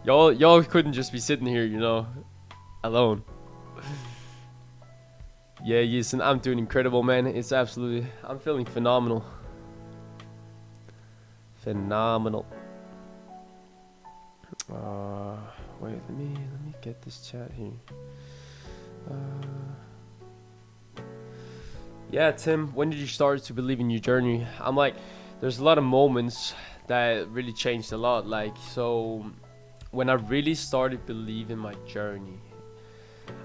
Y'all couldn't just be sitting here, you know, alone. Yeah, Jason, I'm doing incredible, man. It's absolutely, I'm feeling phenomenal. Phenomenal. Wait, let me get this chat here. Yeah, Tim, when did you start to believe in your journey? I'm like, there's a lot of moments that really changed a lot. Like, so when I really started believing my journey,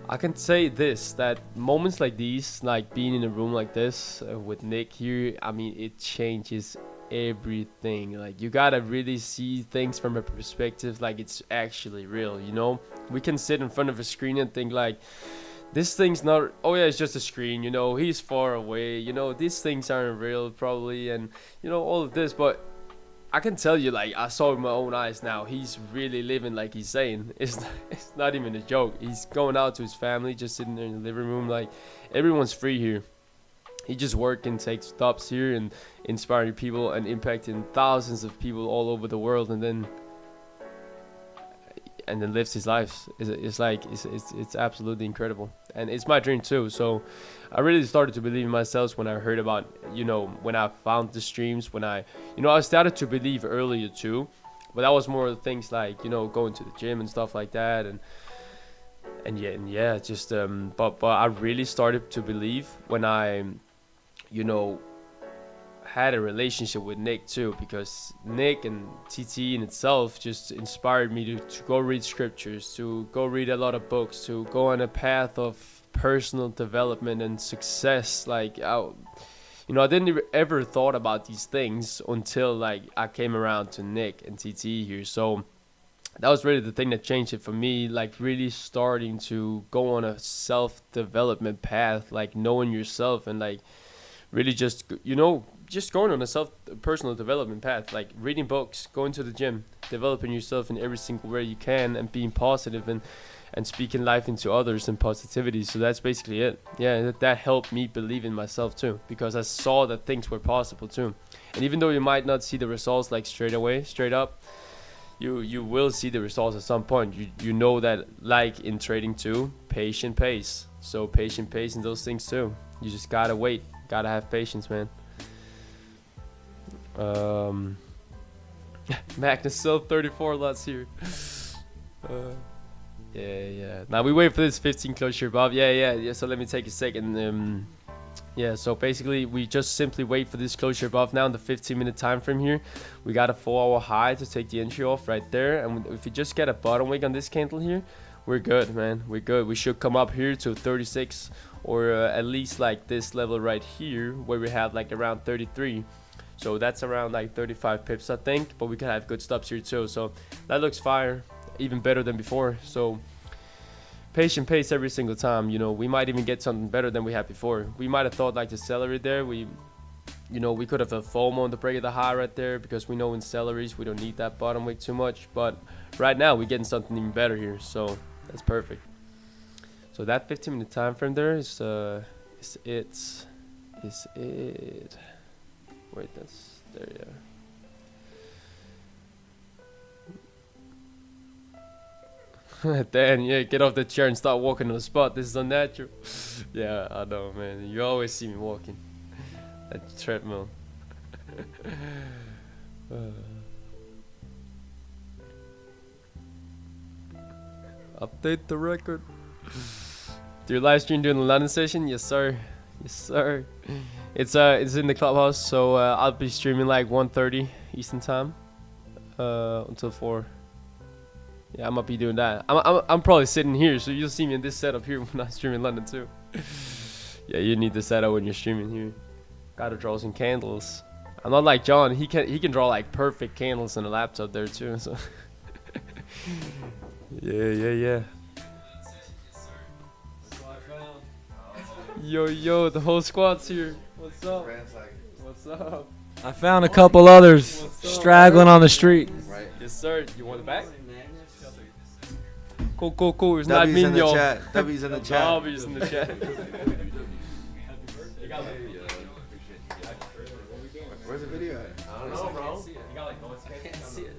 I can say this, that moments like these, like being in a room like this with Nick here, I mean, it changes everything. Like, you gotta really see things from a perspective like it's actually real, you know? We can sit in front of a screen and think like, this thing's not, oh yeah, it's just a screen, you know, he's far away, you know, these things aren't real probably, and you know, all of this. But I can tell you, like, I saw with my own eyes now, he's really living like he's saying. It's not even a joke. He's going out to his family, just sitting there in the living room. Like, everyone's free here. He just working, takes stops here and inspiring people and impacting thousands of people all over the world, and then lives his life. It's absolutely incredible, and it's my dream too. So I really started to believe in myself when I heard about, you know, when I found the streams, when I started to believe earlier too, but that was more things like, you know, going to the gym and stuff like that. And yeah, just but I really started to believe when I, you know, had a relationship with Nick too, because Nick and TT in itself just inspired me to go read scriptures, to go read a lot of books, to go on a path of personal development and success. Like, you know, I didn't ever thought about these things until like I came around to Nick and TT here. So that was really the thing that changed it for me, like really starting to go on a self-development path, like knowing yourself and like really just, you know, just going on a personal development path, like reading books, going to the gym, developing yourself in every single way you can, and being positive and speaking life into others and positivity. So that's basically it. Yeah, that helped me believe in myself too, because I saw that things were possible too. And even though you might not see the results like straight up, you will see the results at some point. You know that, like in trading too, patient pays. So patient pays in those things too. You just gotta wait, gotta have patience, man. Magnus still 34 lots here. Yeah. Now we wait for this 15 closure above. Yeah. So let me take a second. Yeah, so basically we just simply wait for this closure above now in the 15-minute time frame here. We got a 4-hour high to take the entry off right there, and if you just get a bottom wick on this candle here, we're good, man. We're good. We should come up here to 36, or at least like this level right here where we have like around 33. So that's around like 35 pips, I think, but we can have good stops here too. So that looks fire, even better than before. So patient pace every single time. You know, we might even get something better than we had before. We might have thought like the celery there, we could have a FOMO on the break of the high right there, because we know in celeries we don't need that bottom wick too much. But right now we're getting something even better here, so that's perfect. So that 15-minute time frame there is it. Wait, that's there, yeah. Dan, yeah, get off the chair and start walking on the spot. This is unnatural. Yeah, I know, man. You always see me walking at the treadmill. Update the record. Do you live stream during the London session? Yes, sir. Yes, sir. It's in the clubhouse, so I'll be streaming like 1:30 Eastern time until 4. Yeah, I might be doing that. I'm probably sitting here, so you'll see me in this setup here when I stream in London too. Yeah, you need the setup when you're streaming here. Gotta draw some candles. I'm not like John. He can draw like perfect candles on a laptop there too. So yeah. Yo, the whole squad's here. What's up? What's up? I found a couple others straggling on the street. Right. Yes, sir. You want it back? Cool. It's not W's me, in the y'all. chat. W's in the chat. W's in the chat. Where's the video at? I don't know, bro. You got like noise. Can't see it.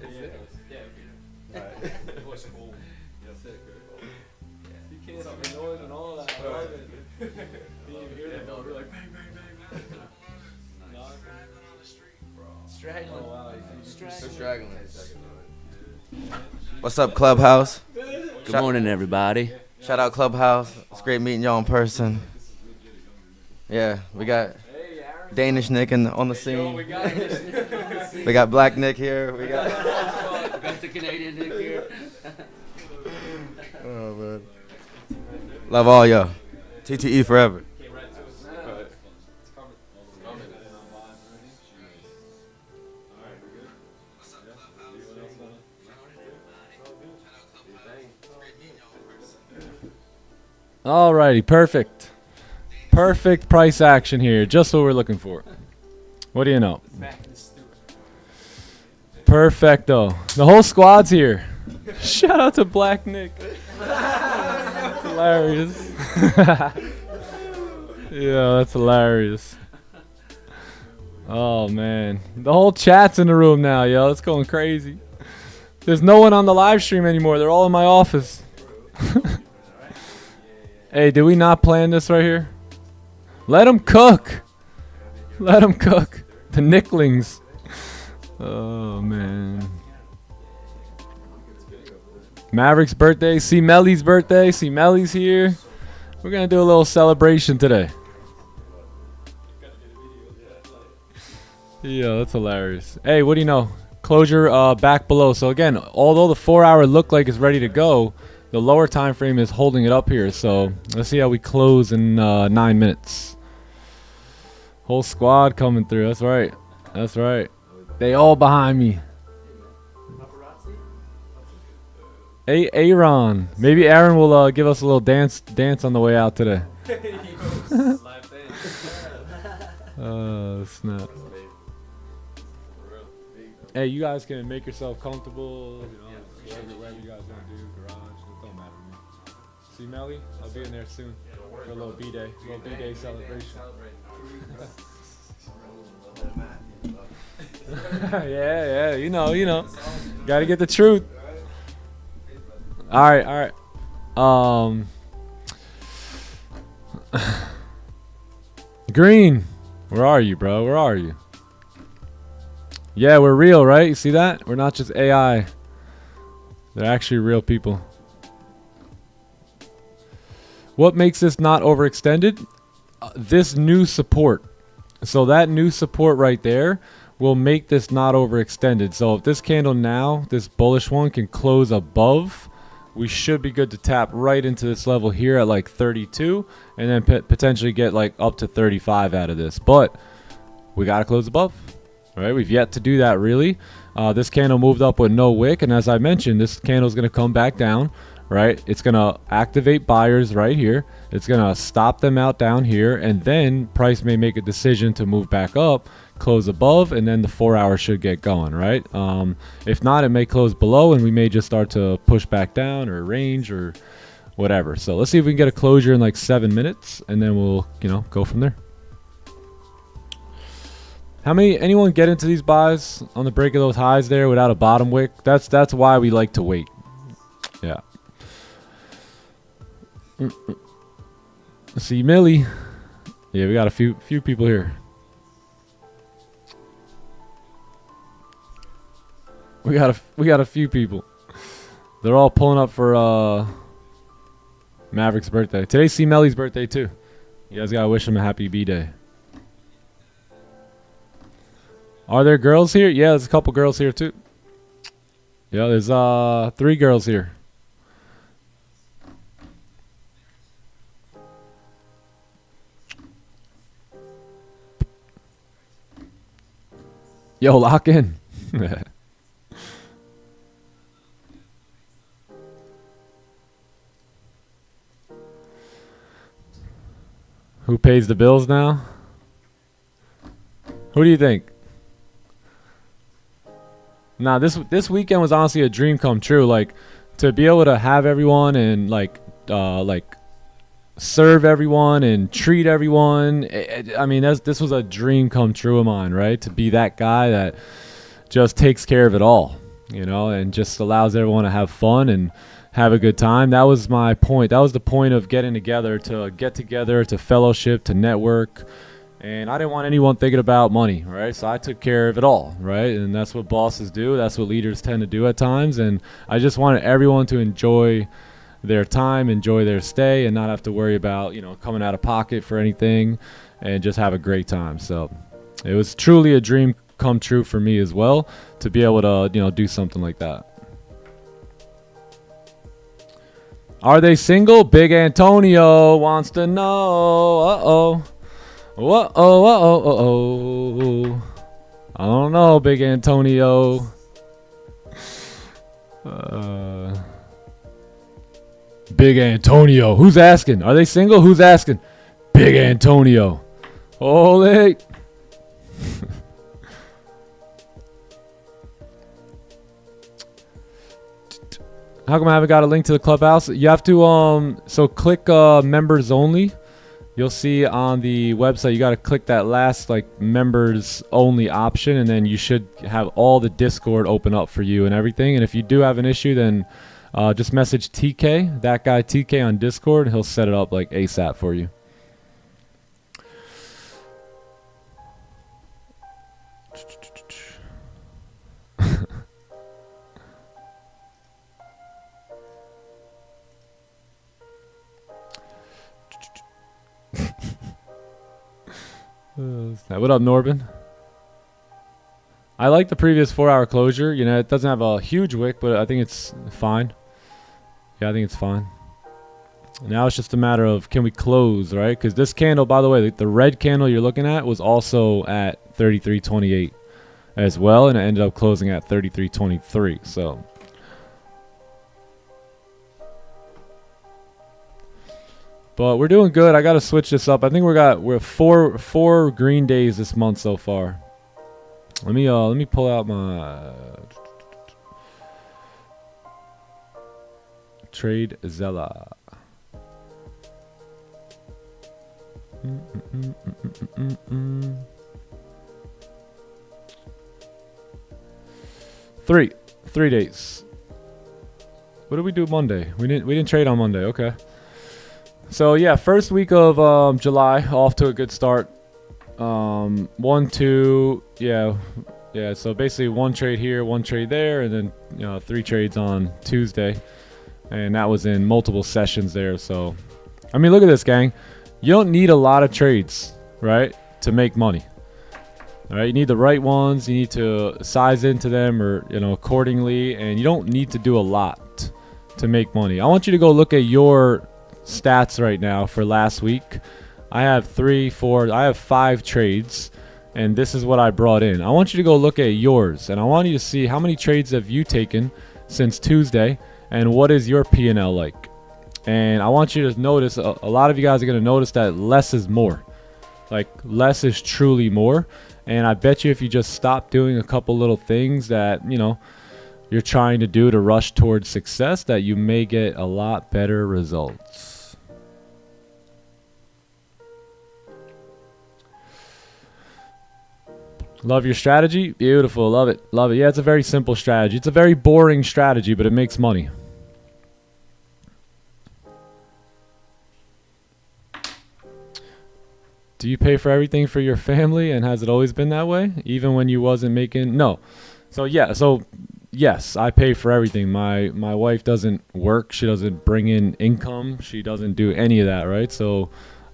Yeah. Voice cool. You can't see the noise and all that. I love it. You didn't hear that bell. We're like bang, bang, bang, bang. Straggling. Oh, wow. Straggling. What's up, Clubhouse? Good morning, everybody. Shout out Clubhouse. It's great meeting y'all in person. Yeah, we got Danish Nick on the scene. We got Black Nick here. We got the Canadian Nick here. Oh man. Love all y'all. TTE forever. Alrighty, perfect. Perfect price action here. Just what we're looking for. What do you know? Perfecto. The whole squad's here. Shout out to Black Nick. Hilarious. Yeah, that's hilarious. Oh, man. The whole chat's in the room now, yo. It's going crazy. There's no one on the live stream anymore. They're all in my office. Hey, did we not plan this right here? Let them cook. Let them cook. The Nicklings. Oh, man. Maverick's birthday. See Melly's birthday. See Melly's here. We're gonna do a little celebration today. Yeah, that's hilarious. Hey, what do you know? Closure back below. So again, although the 4 hour looked like it's ready to go, the lower time frame is holding it up here. So let's see how we close in 9 minutes. Whole squad coming through. That's right. That's right. They all behind me. Hey, Aaron. Maybe Aaron will give us a little dance on the way out today. Snap. Hey, you guys can make yourself comfortable. You know, whatever you guys want to do, garage, it don't matter to me. See Melly? I'll be in there soon for a little B-Day, celebration. yeah, you know. Gotta get the truth. All right. Green, where are you, bro? Where are you? Yeah, we're real, right? You see that? We're not just AI. They're actually real people. What makes this not overextended? This new support. So that new support right there will make this not overextended. So if this candle now, this bullish one, can close above, we should be good to tap right into this level here at like 32 and then potentially get like up to 35 out of this. But we got to close above. All right, we've yet to do that really. This candle moved up with no wick, and as I mentioned, this candle is going to come back down. Right, it's going to activate buyers right here. It's going to stop them out down here, and then price may make a decision to move back up, close above, and then the 4 hour should get going, right? If not, it may close below, and we may just start to push back down or range or whatever. So let's see if we can get a closure in like 7 minutes, and then we'll, go from there. Anyone get into these buys on the break of those highs there without a bottom wick? That's why we like to wait. Yeah. See Millie. Yeah, we got a few people here. We got a few people. They're all pulling up for Maverick's birthday. Today's C Melly's birthday too. You guys gotta wish him a happy B-Day. Are there girls here? Yeah, there's a couple girls here too. Yeah, there's 3 girls here. Yo, lock in. Who pays the bills now? Who do you think? Nah, this weekend was honestly a dream come true. Like, to be able to have everyone and like serve everyone and treat everyone. I mean, this was a dream come true of mine, right? To be that guy that just takes care of it all, and just allows everyone to have fun and have a good time. That was my point. That was the point of getting together, to fellowship, to network. And I didn't want anyone thinking about money, right? So I took care of it all, right? And that's what bosses do. That's what leaders tend to do at times. And I just wanted everyone to enjoy their time, enjoy their stay, and not have to worry about, coming out of pocket for anything, and just have a great time. So it was truly a dream come true for me as well, to be able to, do something like that. Are they single? Big Antonio wants to know. Uh-oh. Whoa. I don't know, Big Antonio. Big Antonio. Who's asking? Are they single? Who's asking? Big Antonio. Holy. How come I haven't got a link to the clubhouse? You have to so click members only. You'll see on the website, you got to click that last members only option, and then you should have all the Discord open up for you and everything. And if you do have an issue, then just message TK, that guy TK on Discord. He'll set it up ASAP for you. What up, Norbin? I like the previous 4-hour closure. You know, it doesn't have a huge wick, but I think it's fine. Yeah, I think it's fine. Now it's just a matter of can we close, right? Because this candle, by the way, the red candle you're looking at was also at 33.28 as well, and it ended up closing at 33.23. So, but we're doing good. I got to switch this up. I think we're four green days this month so far. Let me pull out my Trade Zella. Three days. What did we do Monday? We didn't trade on Monday. Okay. So yeah, first week of July, off to a good start. 1, 2, yeah. So basically one trade here, one trade there, and then 3 trades on Tuesday, and that was in multiple sessions there. So, I mean, look at this, gang. You don't need a lot of trades, right, to make money. All right, you need the right ones. You need to size into them, or accordingly, and you don't need to do a lot to make money. I want you to go look at your stats right now for last week. I have 5 trades, and this is what I brought in. I want you to go look at yours, and I want you to see how many trades have you taken since Tuesday, and what is your P&L like. And I want you to notice, a lot of you guys are going to notice that less is more. Like, less is truly more. And I bet you if you just stop doing a couple little things that, you're trying to do to rush towards success, that you may get a lot better results. Love your strategy? Beautiful. Love it. Love it. Yeah, it's a very simple strategy. It's a very boring strategy, but it makes money. Do you pay for everything for your family, and has it always been that way? Even when you wasn't making... No. So, yeah. So, yes, I pay for everything. My wife doesn't work. She doesn't bring in income. She doesn't do any of that, right? So...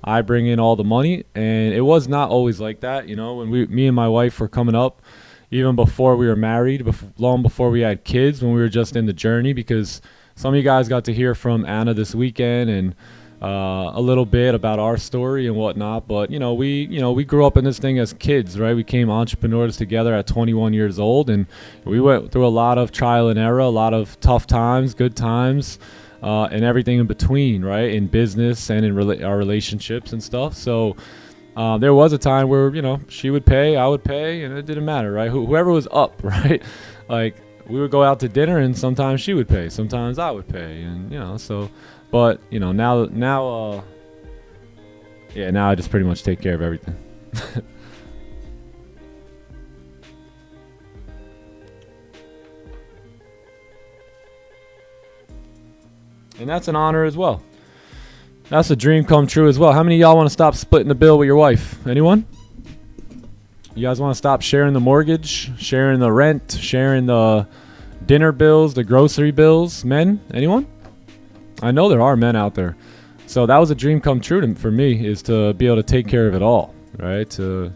I bring in all the money, and it was not always like that. When me and my wife were coming up, even before we were married, long before we had kids, when we were just in the journey, because some of you guys got to hear from Anna this weekend, and a little bit about our story and whatnot. But we grew up in this thing as kids, right? We became entrepreneurs together at 21 years old, and we went through a lot of trial and error, a lot of tough times, good times. And everything in between, right? In business and in our relationships and stuff. So there was a time where, she would pay, I would pay, and it didn't matter, right? Whoever was up, right? Like, we would go out to dinner, and sometimes she would pay, sometimes I would pay, and, so, but, now I just pretty much take care of everything. And that's an honor as well. That's a dream come true as well. How many of y'all want to stop splitting the bill with your wife? Anyone? You guys want to stop sharing the mortgage, sharing the rent, sharing the dinner bills, the grocery bills? Men? Anyone? I know there are men out there. So that was a dream come true for me, is to be able to take care of it all, right? To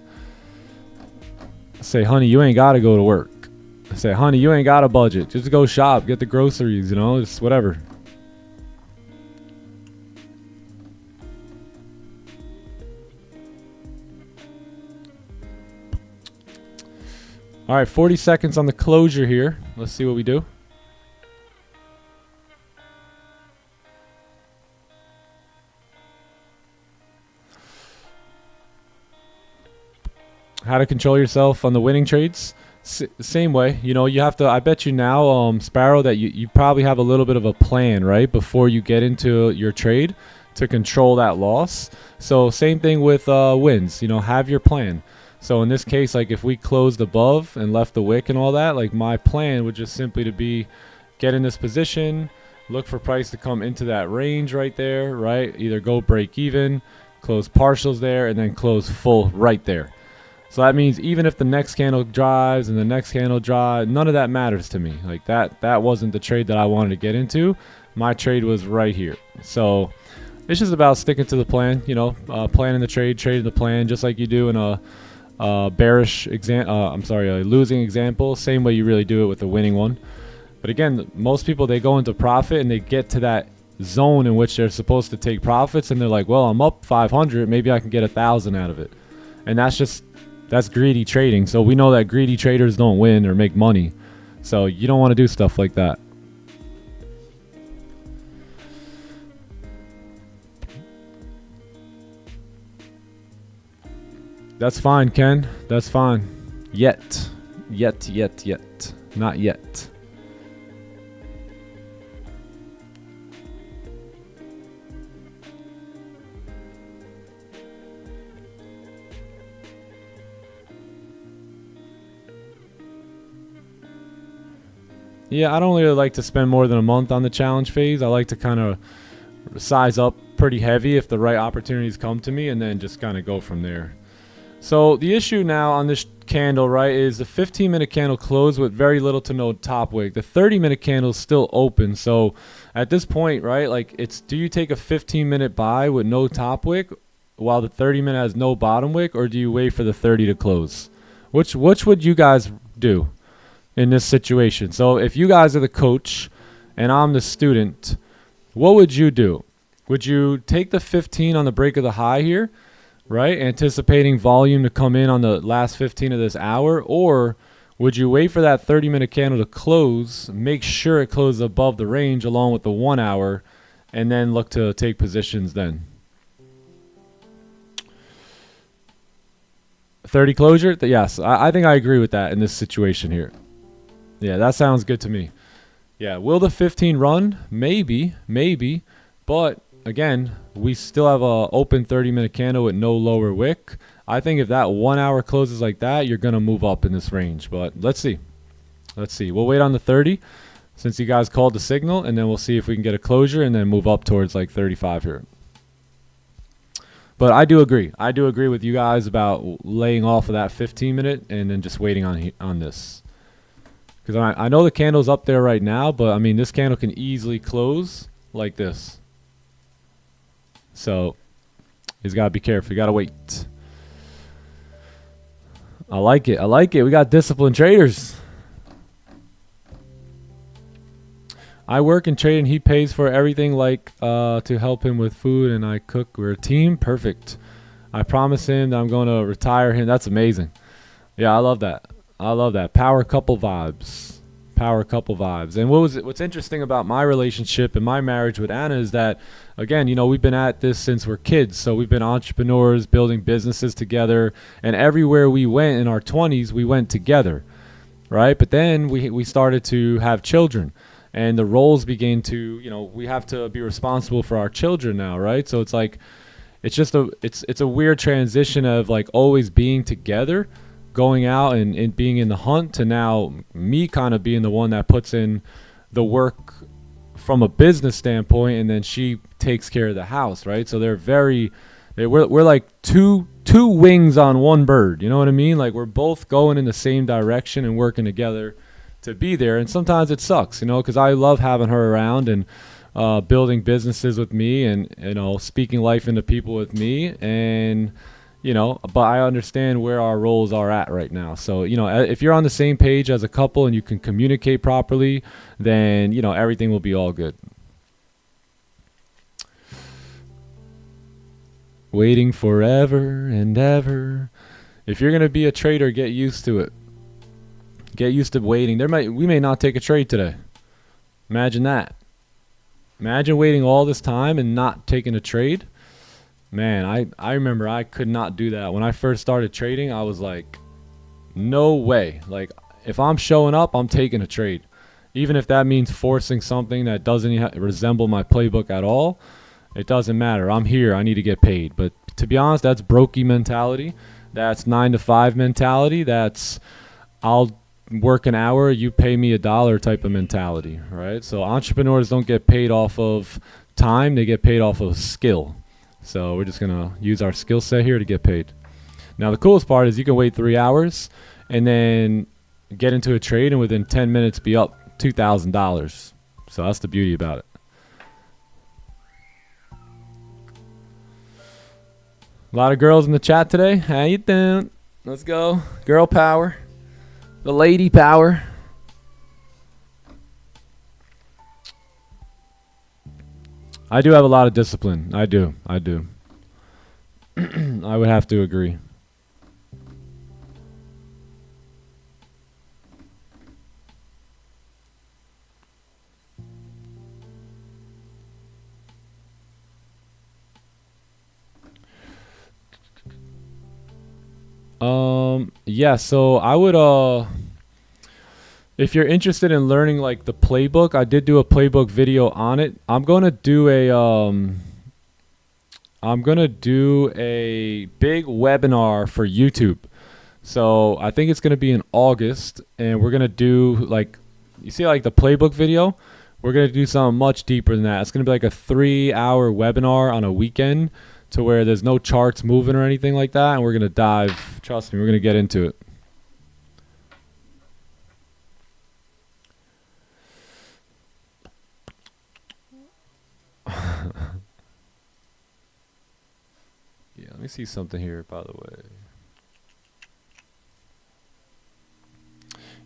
say, honey, you ain't got to go to work. Say, honey, you ain't got a budget. Just go shop, get the groceries, it's whatever. All right, 40 seconds on the closure here. Let's see what we do. How to control yourself on the winning trades? Same way. You have to, I bet you now, Sparrow, that you probably have a little bit of a plan, right? Before you get into your trade to control that loss. So same thing with wins. Have your plan. So in this case, like if we closed above and left the wick and all that, like my plan would just simply to be get in this position, look for price to come into that range right there, right? Either go break even, close partials there, and then close full right there. So that means even if the next candle drives and the next candle drives, none of that matters to me. Like that wasn't the trade that I wanted to get into. My trade was right here. So it's just about sticking to the plan, you know, planning the trade, trading the plan, just like you do in a losing example, same way you really do it with a winning one. But again, most people, they go into profit and they get to that zone in which they're supposed to take profits, and they're like, well, I'm up 500, maybe I can get 1,000 out of it. And that's greedy trading. So we know that greedy traders don't win or make money. So you don't want to do stuff like that. That's fine, Ken. That's fine. Yet. Not yet. Yeah, I don't really like to spend more than a month on the challenge phase. I like to kind of size up pretty heavy if the right opportunities come to me, and then just kind of go from there. So the issue now on this candle, right, is the 15-minute candle closed with very little to no top wick. The 30-minute candle is still open. So at this point, right, like, it's, do you take a 15-minute buy with no top wick while the 30-minute has no bottom wick, or do you wait for the 30 to close? Which would you guys do in this situation? So if you guys are the coach and I'm the student, what would you do? Would you take the 15 on the break of the high here, right, anticipating volume to come in on the last 15 of this hour? Or would you wait for that 30-minute candle to close, make sure it closes above the range along with the 1 hour, and then look to take positions then? 30 closure? Yes, I think I agree with that in this situation here. Yeah, that sounds good to me. Yeah, will the 15 run? Maybe. But again, we still have a open 30-minute candle with no lower wick. I think if that 1 hour closes like that, you're going to move up in this range. But let's see. We'll wait on the 30 since you guys called the signal, and then we'll see if we can get a closure and then move up towards like 35 here. But I do agree. I do agree with you guys about laying off of that 15-minute and then just waiting on this. Because I know the candle's up there right now, but I mean, this candle can easily close like this. So he's got to be careful. You got to wait. I like it. We got disciplined traders. I work and trade, and he pays for everything, like to help him with food, and I cook. We're a team. Perfect. I promise him that I'm going to retire him. That's amazing. Yeah, I love that. Power couple vibes. And what's interesting about my relationship and my marriage with Anna is that, again, you know, we've been at this since we're kids. So we've been entrepreneurs, building businesses together, and everywhere we went in our 20s, we went together, right? But then we started to have children, and the roles began to, you know, we have to be responsible for our children now, right? So it's like, it's a weird transition of like always being together, going out and being in the hunt, to now me kind of being the one that puts in the work from a business standpoint, and then she takes care of the house, right? So we're like two wings on one bird, you know what I mean? Like, we're both going in the same direction and working together to be there. And sometimes it sucks, you know, because I love having her around and building businesses with me, and, you know, speaking life into people with me, and, you know, but I understand where our roles are at right now. So, you know, if you're on the same page as a couple and you can communicate properly, then, you know, everything will be all good. Waiting forever and ever. If you're going to be a trader, get used to it. Get used to waiting. We may not take a trade today. Imagine that. Imagine waiting all this time and not taking a trade. Man, I remember I could not do that. When I first started trading, I was like, no way. Like, if I'm showing up, I'm taking a trade. Even if that means forcing something that doesn't resemble my playbook at all, it doesn't matter. I'm here. I need to get paid. But to be honest, that's brokey mentality. That's 9 to 5 mentality. That's I'll work an hour, you pay me $1 type of mentality, right? So entrepreneurs don't get paid off of time. They get paid off of skill. So we're just going to use our skill set here to get paid. Now, the coolest part is you can wait 3 hours and then get into a trade and within 10 minutes be up $2,000. So that's the beauty about it. A lot of girls in the chat today. How you doing? Let's go. Girl power. The lady power. I do have a lot of discipline. I do. I would have to agree. Yeah, so I would if you're interested in learning like the playbook, I did do a playbook video on it. I'm going to do a big webinar for YouTube. So I think it's going to be in August, and we're going to do like, you see like the playbook video? We're going to do something much deeper than that. It's going to be like a 3-hour webinar on a weekend to where there's no charts moving or anything like that. And we're going to dive, trust me, we're going to get into it. Yeah, let me see something here, by the way.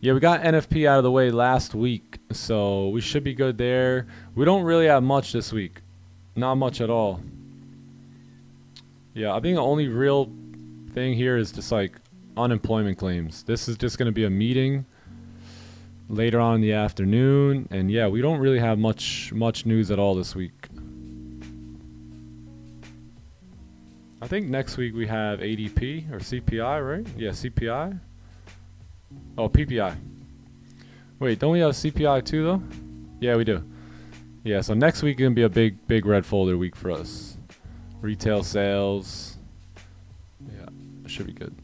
Yeah, we got NFP out of the way last week, so we should be good there. We don't really have much this week. Not much at all. Yeah, I think the only real thing here is just like unemployment claims. This is just going to be a meeting later on in the afternoon, and yeah, we don't really have much news at all this week. I think next week we have ADP or CPI, right? Yeah, CPI. Oh, PPI. Wait, don't we have CPI too though? Yeah, we do. Yeah, so next week is gonna be a big red folder week for us. Retail sales. Yeah, it should be good.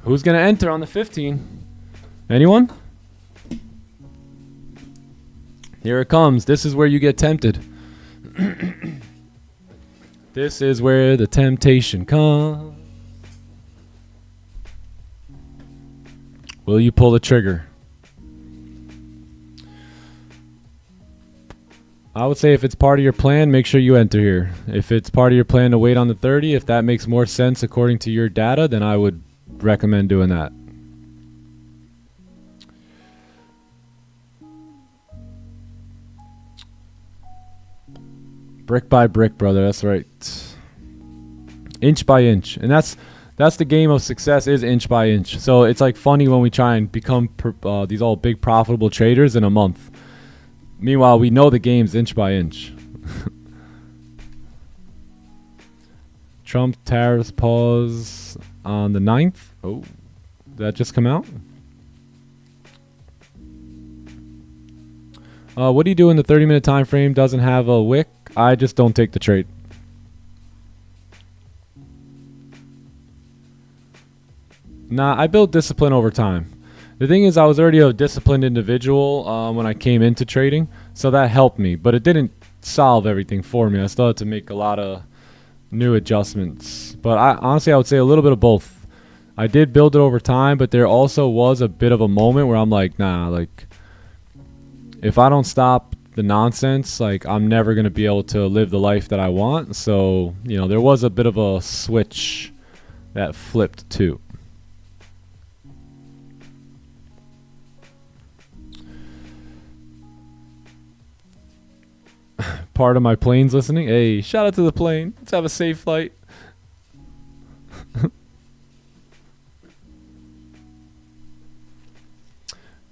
Who's gonna enter on the 15? Anyone? Here it comes. This is where you get tempted. This is where the temptation comes. Will you pull the trigger? I would say if it's part of your plan, make sure you enter here. If it's part of your plan to wait on the 30, if that makes more sense according to your data, then I would recommend doing that. Brick by brick, brother. That's right. Inch by inch. And that's the game of success, is inch by inch. So it's like funny when we try and become these all big profitable traders in a month. Meanwhile, we know the game's inch by inch. Trump tariffs pause on the 9th. Oh, did that just come out? What do you do when the 30-minute time frame doesn't have a wick? I just don't take the trade. Nah, I built discipline over time. The thing is, I was already a disciplined individual when I came into trading, so that helped me, but it didn't solve everything for me. I still had to make a lot of new adjustments. But honestly, I would say a little bit of both. I did build it over time, but there also was a bit of a moment where I'm like, nah, like, if I don't stop the nonsense, like, I'm never going to be able to live the life that I want. So, you know, there was a bit of a switch that flipped too. Part of my plane's listening. Hey, shout out to the plane. Let's have a safe flight.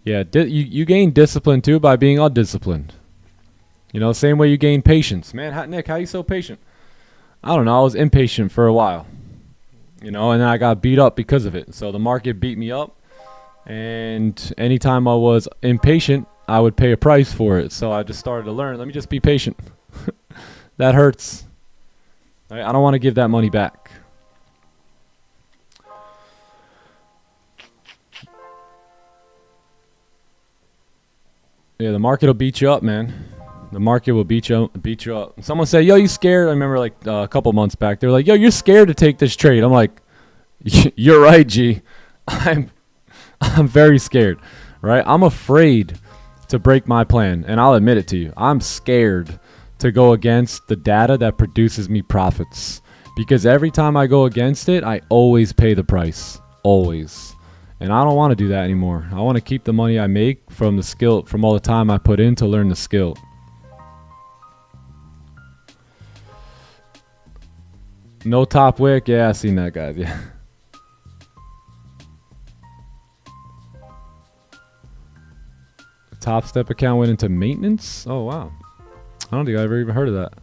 Yeah, you gain discipline too by being undisciplined. You know, same way you gain patience. Man, Nick, how you so patient? I don't know. I was impatient for a while. You know, and then I got beat up because of it. So the market beat me up. And anytime I was impatient, I would pay a price for it. So I just started to learn, let me just be patient. That hurts. I don't want to give that money back. Yeah, the market will beat you up, man. The market will beat you up. Someone said, yo, you scared? I remember like a couple months back. They were like, yo, you're scared to take this trade. I'm like, you're right, G. I'm very scared, right? I'm afraid to break my plan. And I'll admit it to you. I'm scared to go against the data that produces me profits. Because every time I go against it, I always pay the price. Always. And I don't want to do that anymore. I want to keep the money I make from the skill, from all the time I put in to learn the skill. No top wick. Yeah, I seen that, guys. Yeah. Top Step account went into maintenance. Oh, wow. I don't think I ever even heard of that.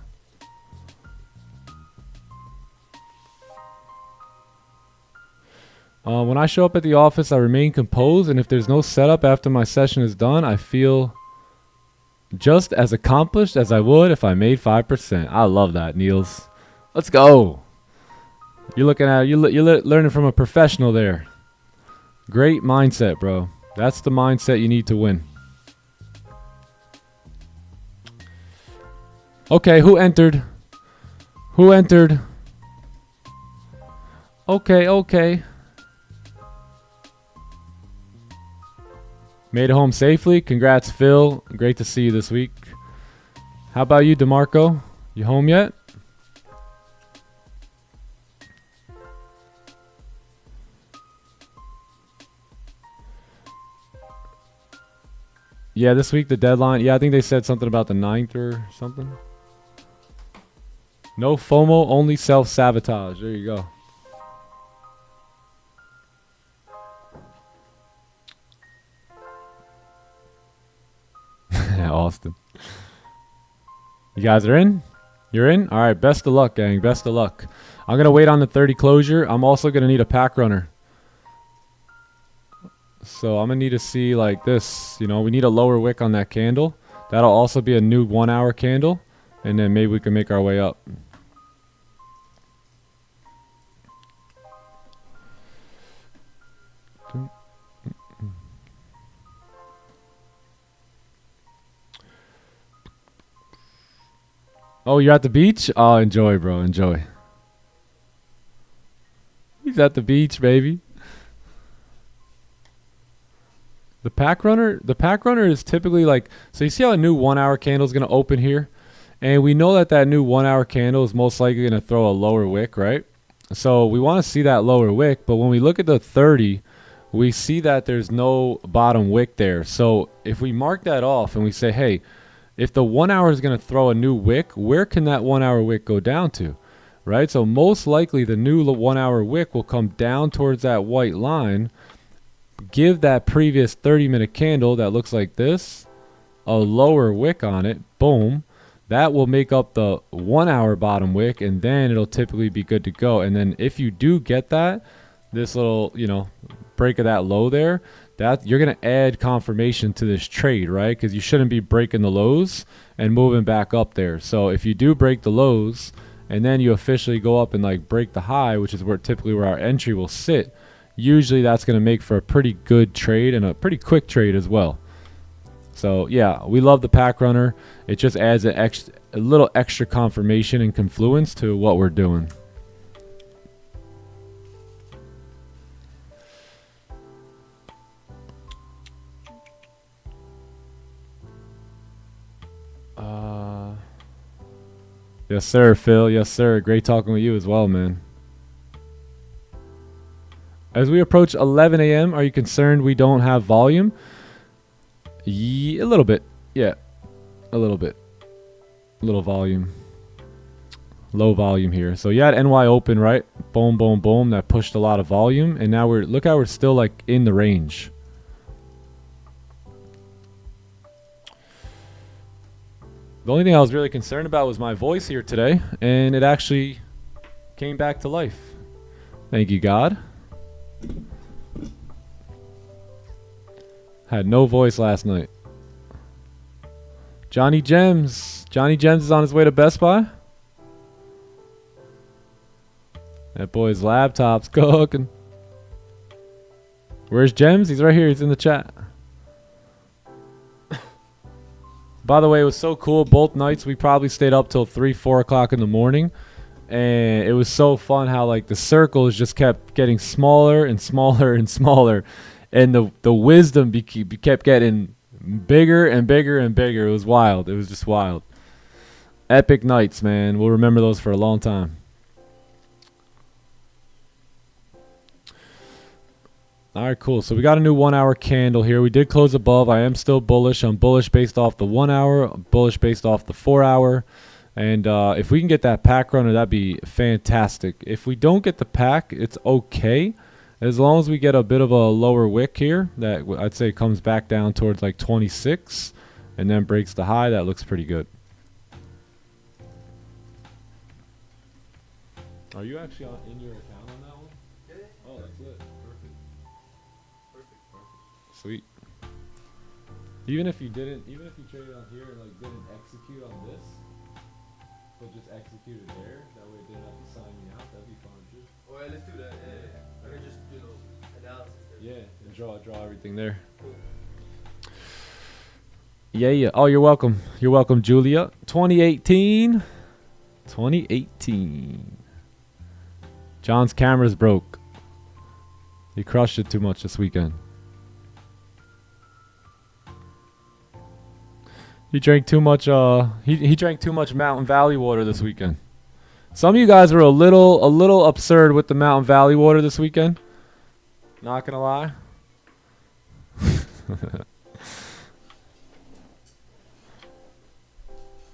When I show up at the office, I remain composed, and if there's no setup after my session is done, I feel just as accomplished as I would if I made 5%. I love that, Niels. Let's go. You're looking at you're learning from a professional there. Great mindset, bro. That's the mindset you need to win. Okay, who entered? Who entered? Okay. Made it home safely. Congrats, Phil. Great to see you this week. How about you, DeMarco? You home yet? Yeah, this week the deadline. Yeah, I think they said something about the 9th or something. No FOMO, only self-sabotage. There you go. Yeah, Austin. You guys are in? You're in? All right, best of luck, gang. Best of luck. I'm going to wait on the 30 closure. I'm also going to need a pack runner. So I'm going to need to see like this. You know, we need a lower wick on that candle. That'll also be a new 1 hour candle. And then maybe we can make our way up. Oh, you're at the beach? Oh, enjoy, bro. Enjoy. He's at the beach, baby. The pack runner is typically like, so you see how a new 1 hour candle is going to open here? And we know that new 1 hour candle is most likely going to throw a lower wick, right? So we want to see that lower wick, but when we look at the 30, we see that there's no bottom wick there. So if we mark that off and we say, hey, if the 1 hour is going to throw a new wick, where can that 1 hour wick go down to? Right? So most likely the new 1 hour wick will come down towards that white line, give that previous 30-minute candle that looks like this a lower wick on it. Boom. That will make up the 1 hour bottom wick, and then it'll typically be good to go. And then if you do get that, this little, you know, break of that low there, that you're going to add confirmation to this trade, right? Because you shouldn't be breaking the lows and moving back up there. So if you do break the lows and then you officially go up and like break the high, which is where typically where our entry will sit, usually that's going to make for a pretty good trade and a pretty quick trade as well. So yeah, we love the pack runner. It just adds a little extra confirmation and confluence to what we're doing. Yes, sir, Phil. Yes, sir. Great talking with you as well, man. As we approach 11 a.m., are you concerned we don't have volume? A little bit. Yeah, a little bit. A little volume. Low volume here. So you had NY open, right? Boom, boom, boom. That pushed a lot of volume. And now look how we're still like in the range. The only thing I was really concerned about was my voice here today, and it actually came back to life. Thank you, God. Had no voice last night. Johnny Gems. Johnny Gems is on his way to Best Buy. That boy's laptop's cooking. Where's Gems? He's right here. He's in the chat. By the way, it was so cool. Both nights we probably stayed up till 3, 4 o'clock in the morning. And it was so fun how like the circles just kept getting smaller and smaller and smaller. And the wisdom kept getting Bigger and bigger and bigger. It was wild. It was just wild. Epic nights, man. We'll remember those for a long time. All right, cool. So we got a new 1 hour candle here. We did close above. I am still bullish. I'm bullish based off the 1 hour, bullish based off the 4 hour. And if we can get that pack runner, that'd be fantastic. If we don't get the pack, it's okay. As long as we get a bit of a lower wick here, that I'd say comes back down towards like 26 and then breaks the high, that looks pretty good. Are you actually in your account on that one? Yeah. Oh, that's it. Perfect. Sweet. Even if you traded on here and like didn't execute on this, but just executed there, that way it didn't have to sign me out, that'd be fine too. Well, let's do that. I can just do analysis there. Yeah, and draw everything there. Cool. Yeah. Oh, you're welcome. You're welcome, Julia. 2018. John's camera's broke. He crushed it too much this weekend. He drank too much he drank too much Mountain Valley water this weekend. Some of you guys were a little absurd with the Mountain Valley water this weekend. Not gonna lie.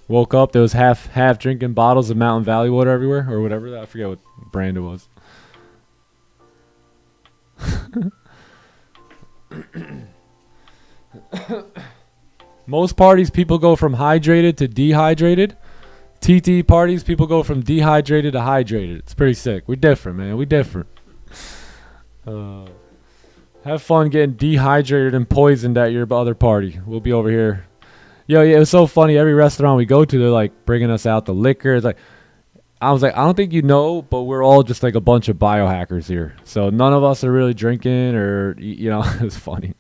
Woke up, there was half drinking bottles of Mountain Valley water everywhere, or whatever. I forget what brand it was. Most parties, people go from hydrated to dehydrated. TT parties, people go from dehydrated to hydrated. It's pretty sick. We're different, man. We different. Have fun getting dehydrated and poisoned at your other party. We'll be over here. Yo, yeah, it was so funny. Every restaurant we go to, they're like bringing us out the liquor. It's like, I was like, I don't think you know, but we're all just like a bunch of biohackers here. So none of us are really drinking, or you know, it's funny.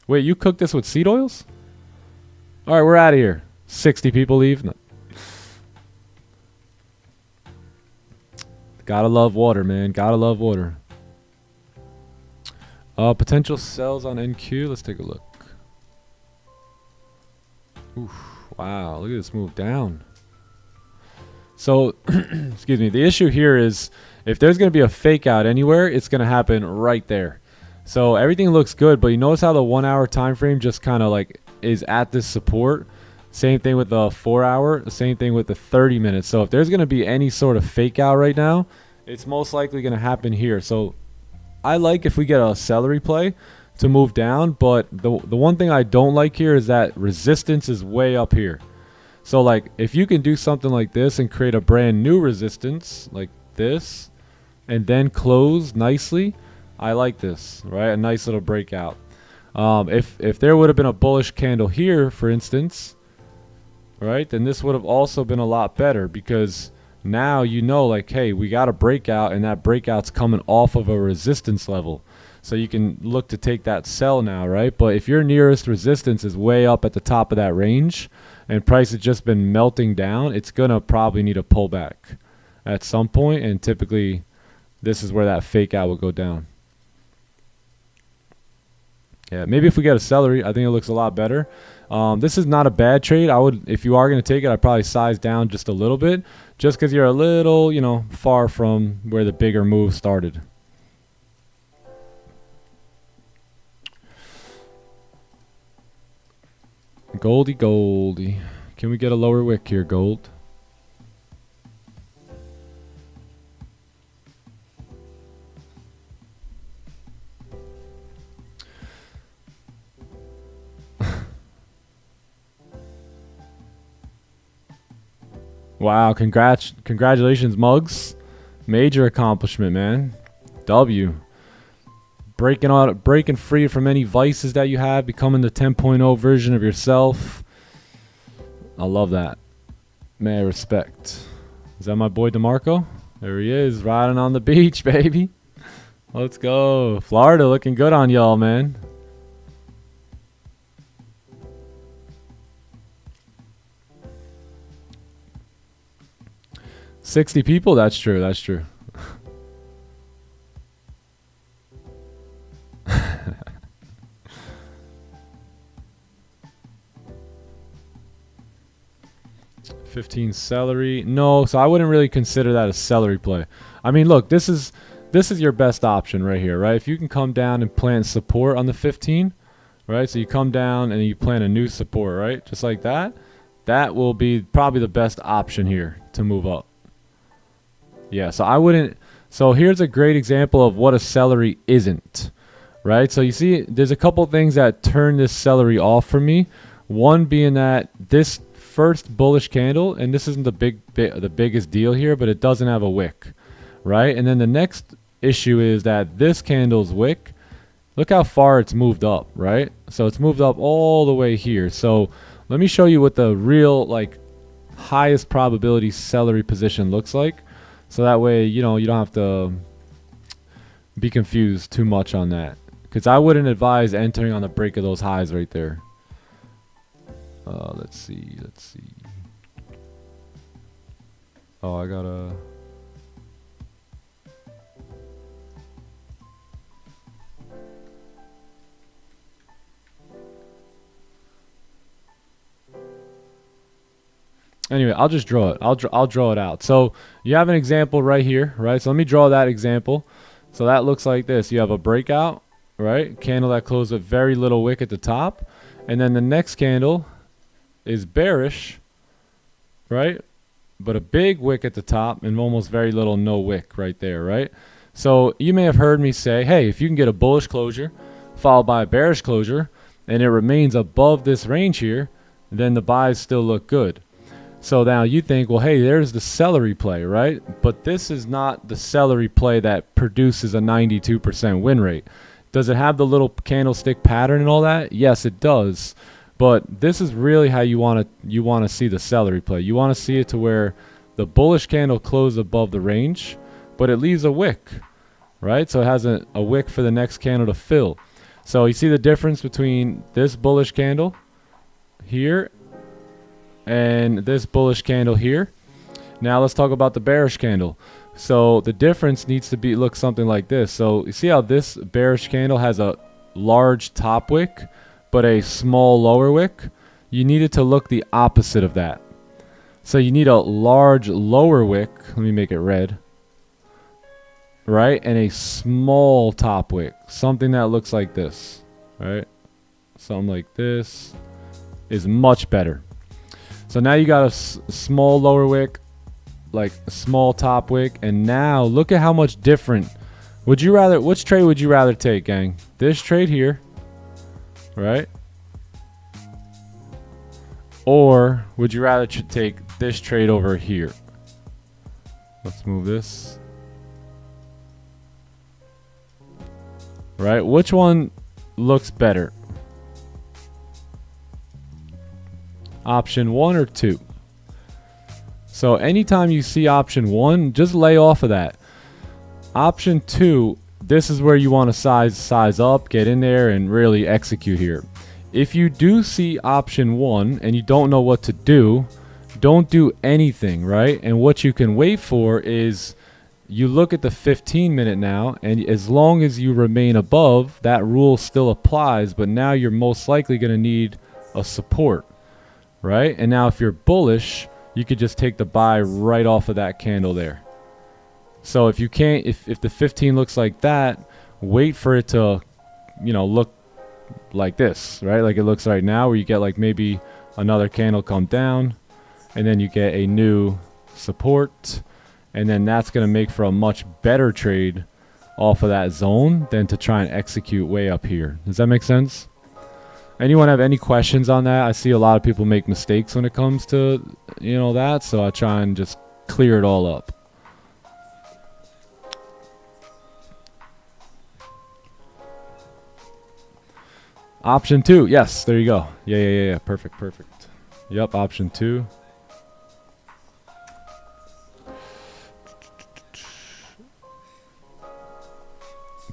Wait, you cooked this with seed oils? All right, we're out of here. 60 people leave. No. Gotta love water, man. Gotta love water. Potential sells on NQ. Let's take a look. Oof, wow, look at this move down. So, excuse me. The issue here is if there's going to be a fake out anywhere, it's going to happen right there. So everything looks good, but you notice how the 1 hour time frame just kind of like is at this support. Same thing with the 4 hour, same thing with the 30 minutes. So if there's going to be any sort of fake out right now, it's most likely going to happen here. So I like if we get a celery play to move down, but the one thing I don't like here is that resistance is way up here. So like if you can do something like this and create a brand new resistance like this and then close nicely, I like this, right? A nice little breakout. If there would have been a bullish candle here, for instance, right, then this would have also been a lot better, because now you know, like, hey, we got a breakout, and that breakout's coming off of a resistance level. So you can look to take that sell now, right? But if your nearest resistance is way up at the top of that range and price has just been melting down, it's going to probably need a pullback at some point, and typically this is where that fake out will go down. Yeah, maybe if we get a celery, I think it looks a lot better. This is not a bad trade. I would, if you are going to take it, I'd probably size down just a little bit, just because you're a little, you know, far from where the bigger move started. Goldie. Can we get a lower wick here, gold? Wow, congratulations, Muggs. Major accomplishment, man. W. Breaking free from any vices that you have, becoming the 10.0 version of yourself. I love that. Man, respect. Is that my boy DeMarco? There he is, riding on the beach, baby. Let's go. Florida looking good on y'all, man. $60 people? That's true. That's true. 15 celery. No, so I wouldn't really consider that a celery play. I mean, look, this is your best option right here, right? If you can come down and plant support on the 15, right? So you come down and you plant a new support, right? Just like that. That will be probably the best option here to move up. Yeah, so I wouldn't. So here's a great example of what a celery isn't, right? So you see, there's a couple things that turn this celery off for me. One being that this first bullish candle, and this isn't the biggest deal here, but it doesn't have a wick, right? And then the next issue is that this candle's wick, look how far it's moved up, right? So it's moved up all the way here. So let me show you what the real like highest probability celery position looks like, so that way you don't have to be confused too much on that, because I wouldn't advise entering on the break of those highs right there. Let's see. Oh, I gotta. Anyway, I'll just draw it. I'll draw it out. So you have an example right here, right? So let me draw that example. So that looks like this. You have a breakout, right? Candle that closed with very little wick at the top, and then the next candle is bearish, right? But a big wick at the top and almost very little no wick right there, right? So you may have heard me say, hey, if you can get a bullish closure followed by a bearish closure and it remains above this range here, then the buys still look good. So now you think, well, hey, there's the celery play, right? But this is not the celery play that produces a 92% win rate. Does it have the little candlestick pattern and all that? Yes, it does. But this is really how you want to see the celery play. You want to see it to where the bullish candle closed above the range, but it leaves a wick, right? So it has a wick for the next candle to fill. So you see the difference between this bullish candle here and this bullish candle here. Now let's talk about the bearish candle. So the difference needs to look something like this. So you see how this bearish candle has a large top wick but a small lower wick? You need it to look the opposite of that. So you need a large lower wick, let me make it red, right? And a small top wick, something that looks like this, right? Something like this is much better. So now you got a small lower wick, like a small top wick, and now look at how much different. Which trade would you rather take, gang? This trade here, right? Or would you rather take this trade over here? Let's move this. Right? Which one looks better? Option 1 or 2? So anytime you see option 1, just lay off of that. Option 2, this is where you want to size up, get in there, and really execute here. If you do see option 1 and you don't know what to do, don't do anything, right? And what you can wait for is you look at the 15-minute now, and as long as you remain above, that rule still applies, but now you're most likely going to need a support, right? And now if you're bullish, you could just take the buy right off of that candle there. So if you can't, if the 15 looks like that, wait for it to, look like this, right? Like it looks right now, where you get like maybe another candle come down, and then you get a new support, and then that's going to make for a much better trade off of that zone than to try and execute way up here. Does that make sense? Anyone have any questions on that? I see a lot of people make mistakes when it comes to, that, so I try and just clear it all up. Option 2, yes, there you go. Yeah, perfect. Yep, option 2.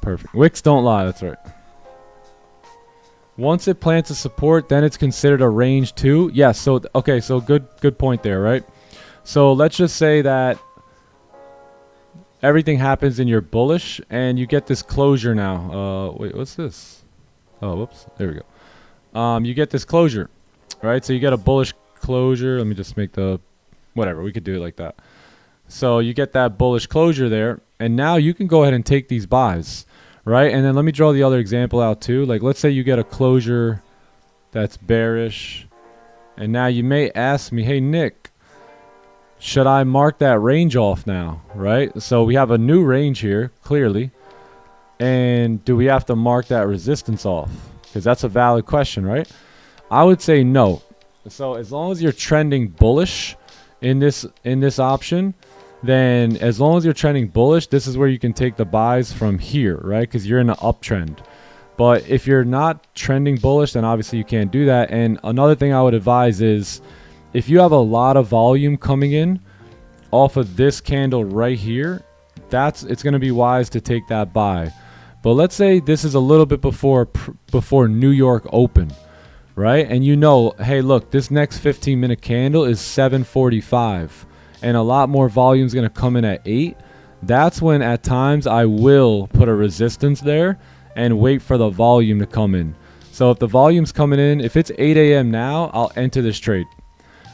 Perfect. Wicks don't lie, that's right. Once it plants a support, then it's considered a range 2. Yes, so okay, so good point there, right? So let's just say that everything happens and you're bullish and you get this closure now. Wait, what's this? Oh, whoops. There we go. You get this closure, right? So you get a bullish closure. Let me just make the whatever, we could do it like that. So you get that bullish closure there, and now you can go ahead and take these buys, right? And then let me draw the other example out too. Like let's say you get a closure that's bearish, and now you may ask me, hey Nick, should I mark that range off now, right? So we have a new range here, clearly. And do we have to mark that resistance off? Because that's a valid question, right? I would say no. So as long as you're trending bullish in this option, then as long as you're trending bullish, this is where you can take the buys from here, right? Because you're in an uptrend. But if you're not trending bullish, then obviously you can't do that. And another thing I would advise is if you have a lot of volume coming in off of this candle right here, it's going to be wise to take that buy. But let's say this is a little bit before New York open, right? And you know, hey, look, this next 15-minute candle is 7:45, and a lot more volume is going to come in at 8. That's when at times I will put a resistance there and wait for the volume to come in. So if the volume's coming in, if it's 8 a.m. now, I'll enter this trade,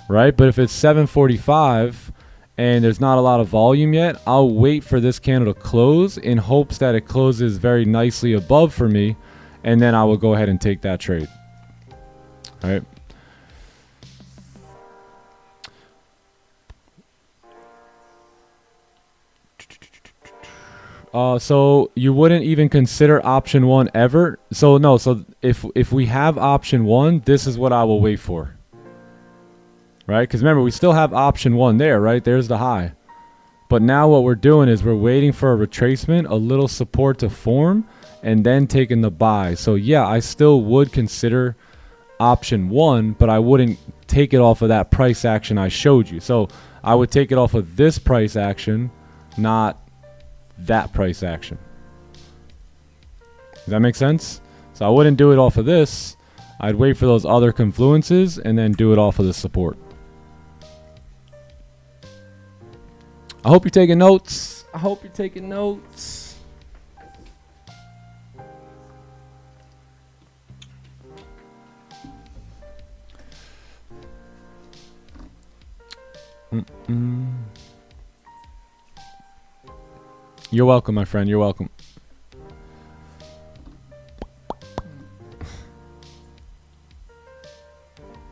right? But if it's 7:45 and there's not a lot of volume yet, I'll wait for this candle to close in hopes that it closes very nicely above for me, and then I will go ahead and take that trade. All right. So you wouldn't even consider option 1 ever? So no, so if we have option 1, this is what I will wait for. Right? Because remember, we still have option 1 there, right? There's the high. But now what we're doing is we're waiting for a retracement, a little support to form, and then taking the buy. So yeah, I still would consider option 1, but I wouldn't take it off of that price action I showed you. So I would take it off of this price action, not that price action. Does that make sense? So I wouldn't do it off of this. I'd wait for those other confluences and then do it off of the support. I hope you're taking notes. I hope you're taking notes. You're welcome, my friend. You're welcome.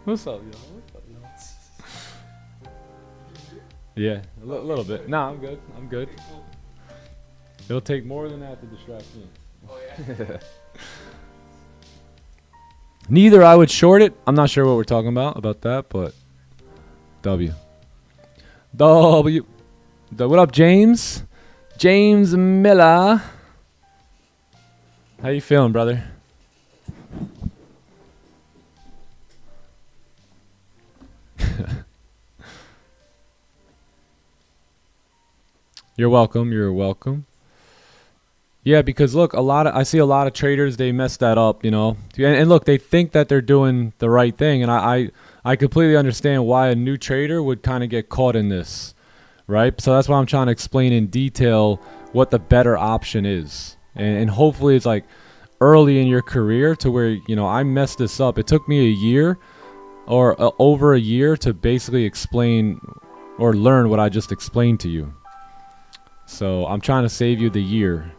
What's up, yo? What's up, yo? Yeah, a little bit. Nah, I'm good. I'm good. It'll take more than that to distract me. Oh, yeah. Neither I would short it. I'm not sure what we're talking about that, but W. What up, James? James Miller. How you feeling, brother? You're welcome. You're welcome. Yeah, because look, I see a lot of traders, they mess that up, you know. And look, they think that they're doing the right thing, and I completely understand why a new trader would kind of get caught in this, right? So that's why I'm trying to explain in detail what the better option is. And hopefully it's like early in your career to where, you know, I messed this up. It took me a year or over a year to basically explain or learn what I just explained to you. So I'm trying to save you the year.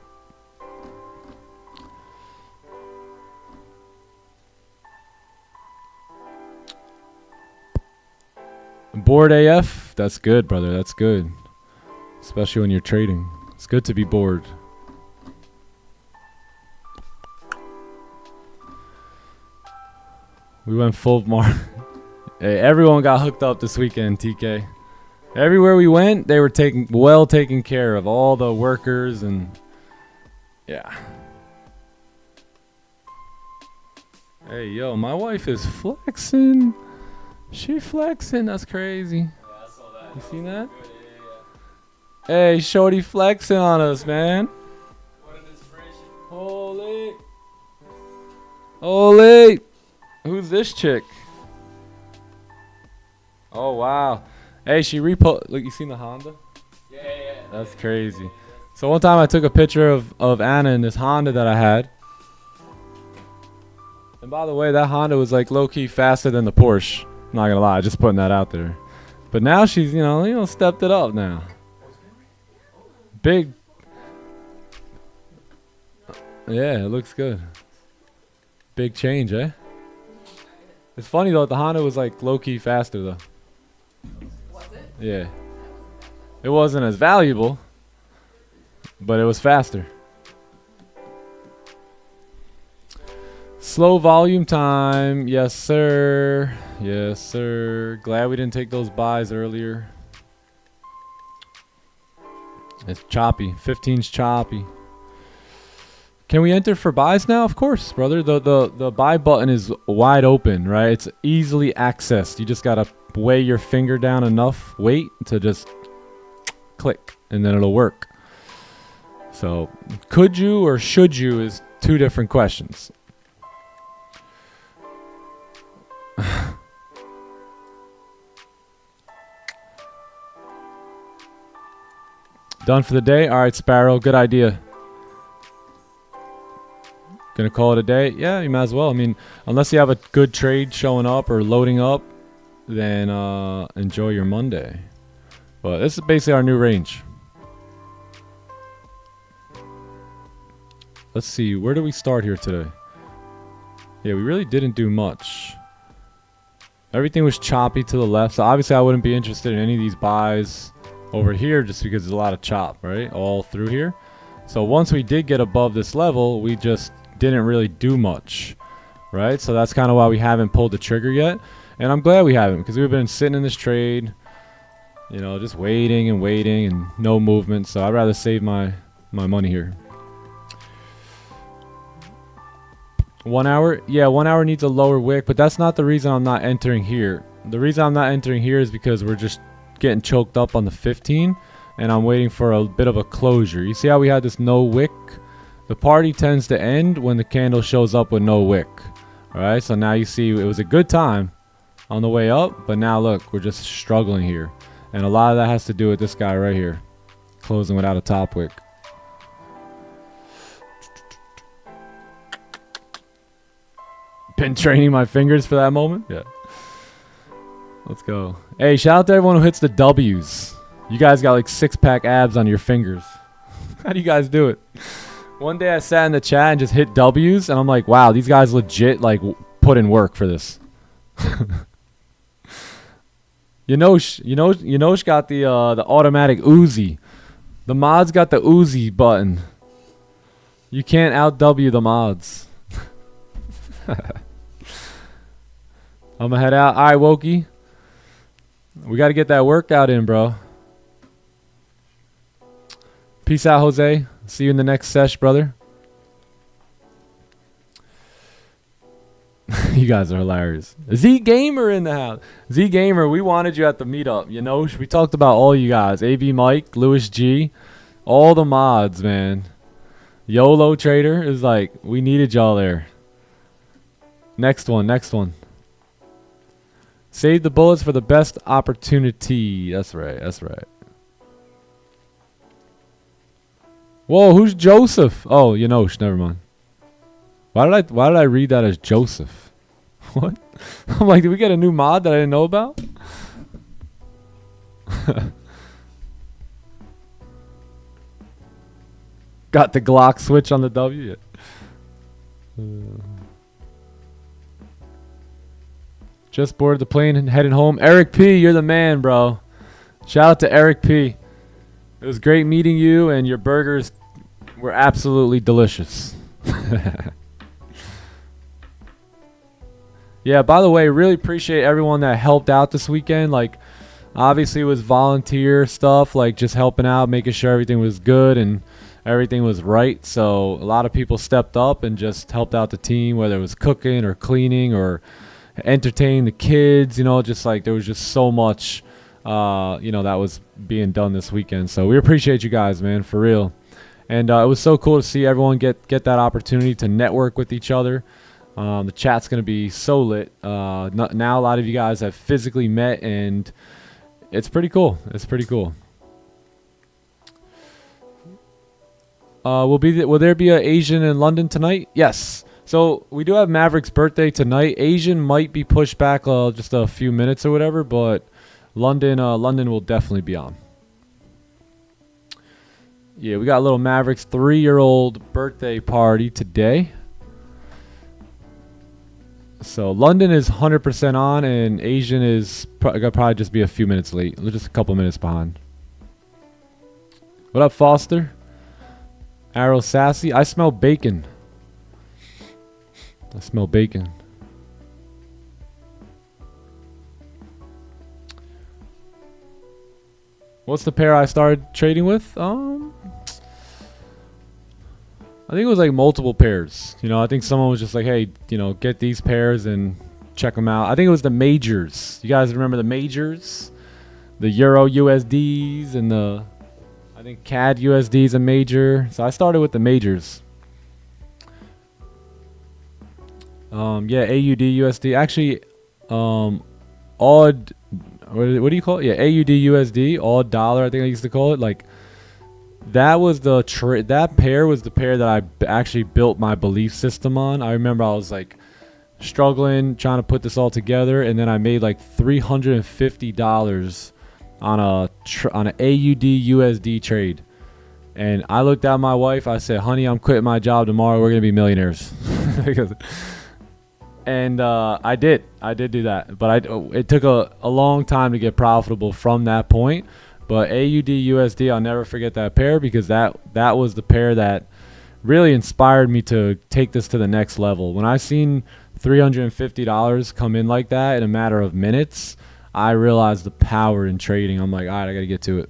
Bored AF? That's good, brother. That's good. Especially when you're trading. It's good to be bored. We went full mark. Hey, everyone got hooked up this weekend, TK. Everywhere we went, they were taken care of. All the workers and yeah. Hey, yo, my wife is flexing. She flexing. That's crazy. Yeah, I saw that. You seen that? Good, yeah. Hey, shorty flexing on us, man. What an inspiration. Holy. Holy. Who's this chick? Oh, wow. Hey, she look, you seen the Honda? Yeah. That's crazy. So one time I took a picture of Anna in this Honda that I had. And by the way, that Honda was like low-key faster than the Porsche. I'm not gonna lie, just putting that out there. But now she's, stepped it up now. Big. Yeah, it looks good. Big change, eh? It's funny though, the Honda was like low-key faster though. Was it? Yeah. It wasn't as valuable, but it was faster. Slow volume time. Yes, sir. Yes, sir. Glad we didn't take those buys earlier. It's choppy. 15's choppy. Can we enter for buys now? Of course, brother. The buy button is wide open, right? It's easily accessed. You just got to weigh your finger down enough weight to just click, and then it'll work. So, could you or should you is two different questions. Done for the day? All right, Sparrow. Good idea. Gonna call it a day? Yeah, you might as well. I mean, unless you have a good trade showing up or loading up, then enjoy your Monday. But this is basically our new range. Let's see. Where do we start here today? Yeah, we really didn't do much. Everything was choppy to the left. So obviously I wouldn't be interested in any of these buys over here just because there's a lot of chop, right? All through here. So once we did get above this level, we just didn't really do much, right? So that's kind of why we haven't pulled the trigger yet. And I'm glad we haven't, because we've been sitting in this trade, just waiting and no movement. So I'd rather save my money here. 1 hour? Yeah, 1 hour needs a lower wick, but that's not the reason I'm not entering here. The reason I'm not entering here is because we're just getting choked up on the 15, and I'm waiting for a bit of a closure. You see how we had this no wick? The party tends to end when the candle shows up with no wick. Alright, so now you see it was a good time on the way up, but now look, we're just struggling here. And a lot of that has to do with this guy right here, closing without a top wick. Been training my fingers for that moment? Yeah. Let's go. Hey, shout out to everyone who hits the W's. You guys got like 6-pack abs on your fingers. How do you guys do it? One day I sat in the chat and just hit W's, and I'm like, wow, these guys legit like put in work for this. Yanosh got the automatic Uzi. The mods got the Uzi button. You can't out W the mods. I'm gonna head out. All right, Wokey. We got to get that workout in, bro. Peace out, Jose. See you in the next sesh, brother. You guys are hilarious. Z Gamer in the house. Z Gamer, we wanted you at the meetup. We talked about all you guys. AB Mike, Louis G, all the mods, man. YOLO Trader is like, we needed y'all there. Next one. Save the bullets for the best opportunity. That's right. Whoa, who's Joseph? Oh, Yanosh, never mind. Why did I read that as Joseph? What? I'm like, did we get a new mod that I didn't know about? Got the Glock switch on the W. Just boarded the plane and heading home. Eric P, you're the man, bro. Shout out to Eric P. It was great meeting you, and your burgers were absolutely delicious. Yeah, by the way, really appreciate everyone that helped out this weekend. Like, obviously it was volunteer stuff, like just helping out, making sure everything was good and everything was right. So a lot of people stepped up and just helped out the team, whether it was cooking or cleaning or entertaining the kids, just like there was just so much, that was being done this weekend. So we appreciate you guys, man, for real. And it was so cool to see everyone get that opportunity to network with each other. The chat's going to be so lit. Now a lot of you guys have physically met, and it's pretty cool. Will there be an Asian in London tonight? Yes. So we do have Maverick's birthday tonight. Asian might be pushed back just a few minutes or whatever, but London will definitely be on. Yeah, we got little Maverick's 3-year-old birthday party today. So London is 100% on, and Asian is gonna probably just be a few minutes late. We're just a couple minutes behind. What up, Foster? Arrow Sassy. I smell bacon. I smell bacon. What's the pair I started trading with? I think it was like multiple pairs. You know, I think someone was just like, hey, you know, get these pairs and check them out. I think it was the majors. You guys remember the majors? The Euro USDs and the, I think CAD USD is a major. So I started with the majors. Yeah, AUD USD. Actually, odd, what do you call it? Yeah, AUD USD, odd dollar, I think I used to call it. Like, that was the that pair was the pair that I actually built my belief system on. I remember I was like struggling trying to put this all together, and then I made like $350 on an AUD USD trade. And I looked at my wife. I said, "Honey, I'm quitting my job tomorrow. We're gonna be millionaires." And I did do that, but it took a long time to get profitable from that point. But AUD USD, I'll never forget that pair, because that was the pair that really inspired me to take this to the next level. When I seen $350 come in like that in a matter of minutes, I realized the power in trading. I'm like, all right, I got to get to it.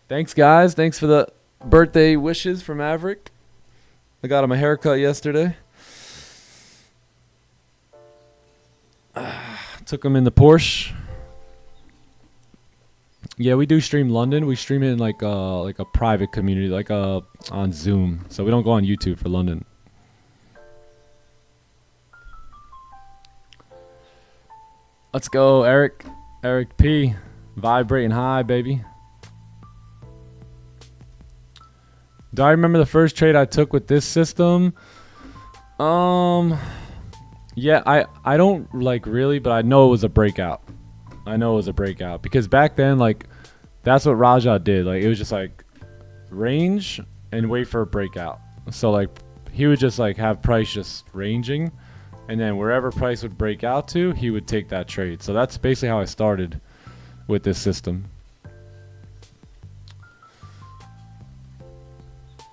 Thanks, guys. Thanks for the birthday wishes for Maverick. I got him a haircut yesterday. Took him in the Porsche. Yeah, we do stream London. We stream it in like a private community, like on Zoom. So we don't go on YouTube for London. Let's go, Eric. Eric P. Vibrating high, baby. Do I remember the first trade I took with this system? Yeah, I don't like really, but I know it was a breakout. I know it was a breakout, because back then, like, that's what Raja did. Like, it was just like range and wait for a breakout. So like he would just like have price just ranging, and then wherever price would break out to, he would take that trade. So that's basically how I started with this system.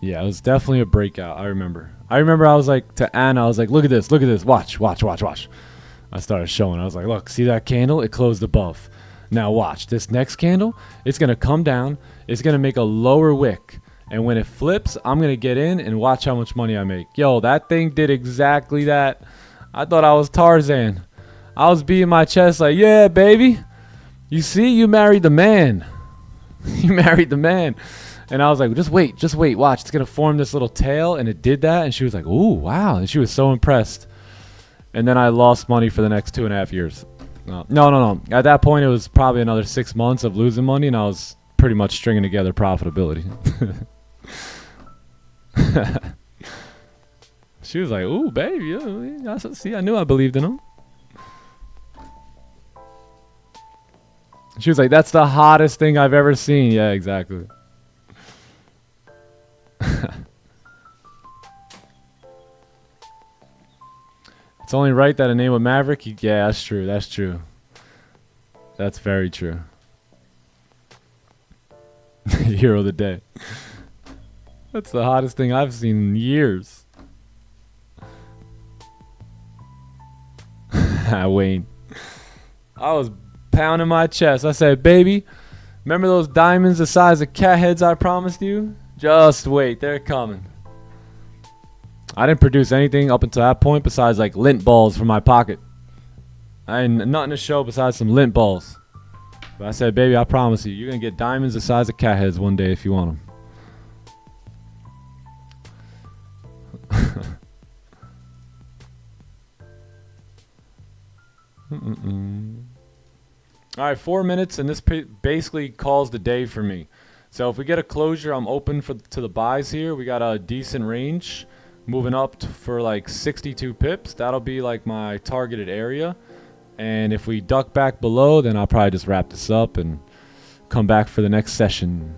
Yeah, it was definitely a breakout. I remember I was like to Anna, I was like, look at this, watch. I started showing. I was like, look, see that candle? It closed above. Now watch. This next candle, it's going to come down. It's going to make a lower wick. And when it flips, I'm going to get in and watch how much money I make. Yo, that thing did exactly that. I thought I was Tarzan. I was beating my chest like, yeah, baby. You see, you married the man. You married the man. And I was like, just wait, watch. It's going to form this little tail. And it did that. And she was like, ooh, wow. And she was so impressed. And then I lost money for the next 2.5 years. No. At that point, it was probably another 6 months of losing money, and I was pretty much stringing together profitability. She was like, ooh, baby. See, I knew I believed in him. She was like, that's the hottest thing I've ever seen. Yeah, exactly. It's only right that a name of Maverick. Yeah, that's true. That's true. That's very true. Hero of the day. That's the hottest thing I've seen in years. Wayne. I was pounding my chest. I said, baby, remember those diamonds the size of cat heads I promised you? Just wait. They're coming. I didn't produce anything up until that point besides like lint balls from my pocket. I had nothing to show besides some lint balls. But I said, baby, I promise you, you're going to get diamonds the size of cat heads one day if you want them. All right, 4 minutes, and this basically calls the day for me. So if we get a closure, I'm open to the buys here. We got a decent range. Moving up for like 62 pips. That'll be like my targeted area. And if we duck back below, then I'll probably just wrap this up and come back for the next session.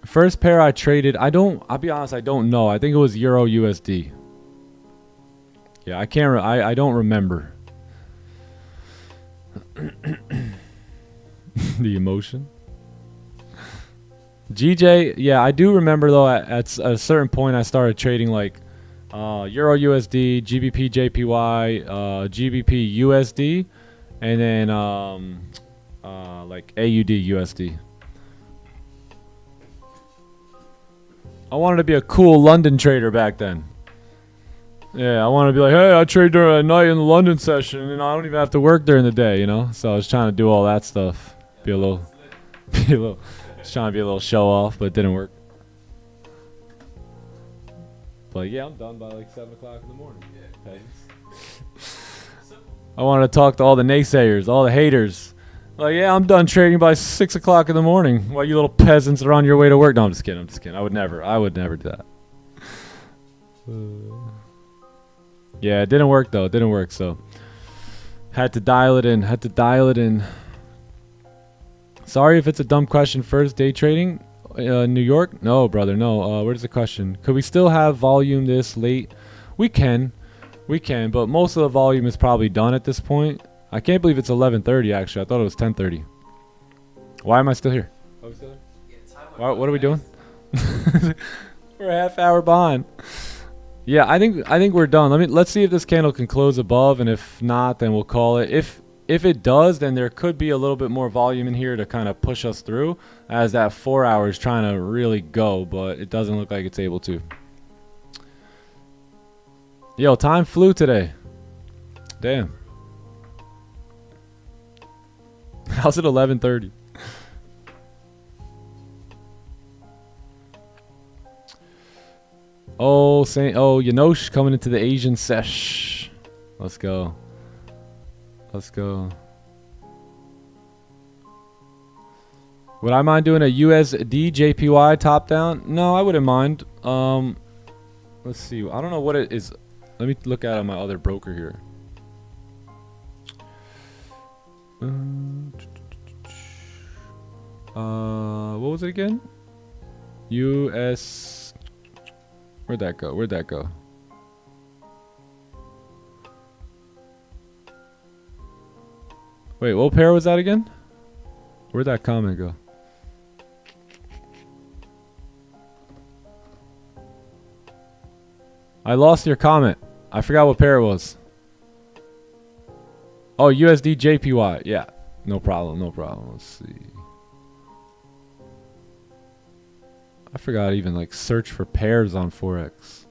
First pair I traded, I'll be honest, I don't know. I think it was Euro USD. Yeah, I don't remember. The emotion. GJ, yeah, I do remember though at a certain point I started trading like Euro USD, GBP JPY, GBP USD, and then like AUD USD. I wanted to be a cool London trader back then. Yeah, I wanted to be like, hey, I trade during at night in the London session, and I don't even have to work during the day, you know? So I was trying to do all that stuff. Just trying to be a little show off, but it didn't work. But yeah, I'm done by like 7 o'clock in the morning. Hey. I wanted to talk to all the naysayers, all the haters. Like, yeah, I'm done trading by 6 o'clock in the morning while you little peasants are on your way to work. No, I'm just kidding. I would never do that. Yeah, it didn't work though. It didn't work, so had to dial it in. Sorry if it's a dumb question. First day trading, New York? No, brother, no. Where's the question? Could we still have volume this late? We can, but most of the volume is probably done at this point. I can't believe it's 11:30 actually. I thought it was 10:30. Why am I still here? Are we still here? What are we doing? We're a half hour behind. Yeah, I think we're done. Let's see if this candle can close above, and if not, then we'll call it. If it does, then there could be a little bit more volume in here to kind of push us through, as that 4 hour is trying to really go, but it doesn't look like it's able to. Yo, time flew today. Damn. How's it 11:30? Oh, Yanosh coming into the Asian sesh. Let's go. Would I mind doing a USD JPY top down? No, I wouldn't mind. Let's see. I don't know what it is. Let me look at my other broker here. What was it again? US. Where'd that go? Wait, what pair was that again? Where'd that comment go? I lost your comment. I forgot what pair it was. Oh, USD JPY. Yeah, no problem. Let's see. I forgot to even like search for pairs on forex.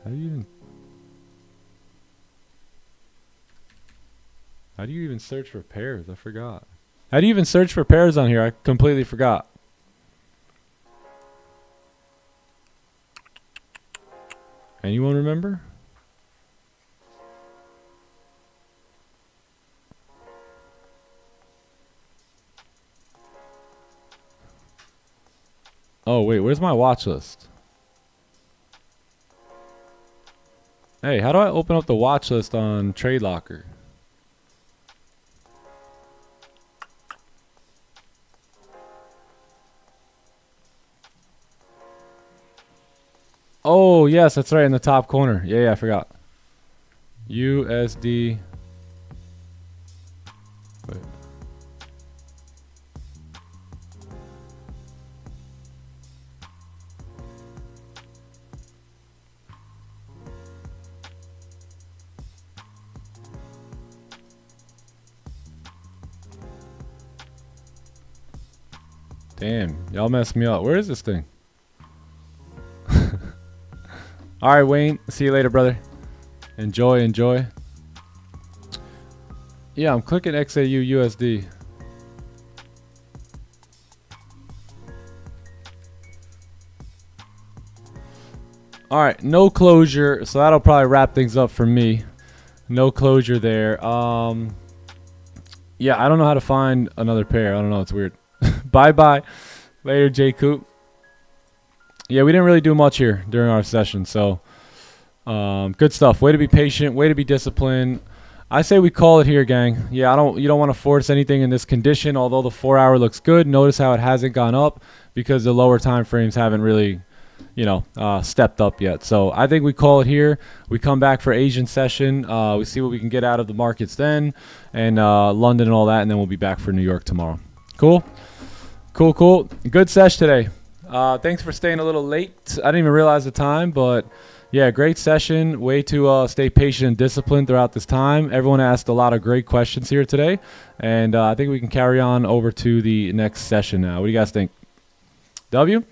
How do you even search for pairs? I forgot. How do you even search for pairs on here? I completely forgot. Anyone remember? Oh, wait, where's my watch list? Hey, how do I open up the watch list on Trade Locker? Oh, yes, that's right, in the top corner. Yeah, I forgot. USD. Wait. Damn, y'all messed me up. Where is this thing? All right, Wayne. See you later, brother. Enjoy. Yeah, I'm clicking XAU USD. All right, no closure. So that'll probably wrap things up for me. No closure there. Yeah, I don't know how to find another pair. I don't know. It's weird. Bye. Later, J Coop. yeah, we didn't really do much here during our session. So good stuff. Way to be patient. Way to be disciplined. I say we call it here, gang. Yeah, you don't want to force anything in this condition. Although the 4 hour looks good, notice how it hasn't gone up because the lower time frames haven't really, stepped up yet. So I think we call it here. We come back for Asian session. We see what we can get out of the markets then, and London and all that, and then we'll be back for New York tomorrow. Cool. Good sesh today. Thanks for staying a little late. I didn't even realize the time, but yeah, great session. Way to stay patient and disciplined throughout this time. Everyone asked a lot of great questions here today, and I think we can carry on over to the next session now. What do you guys think? W?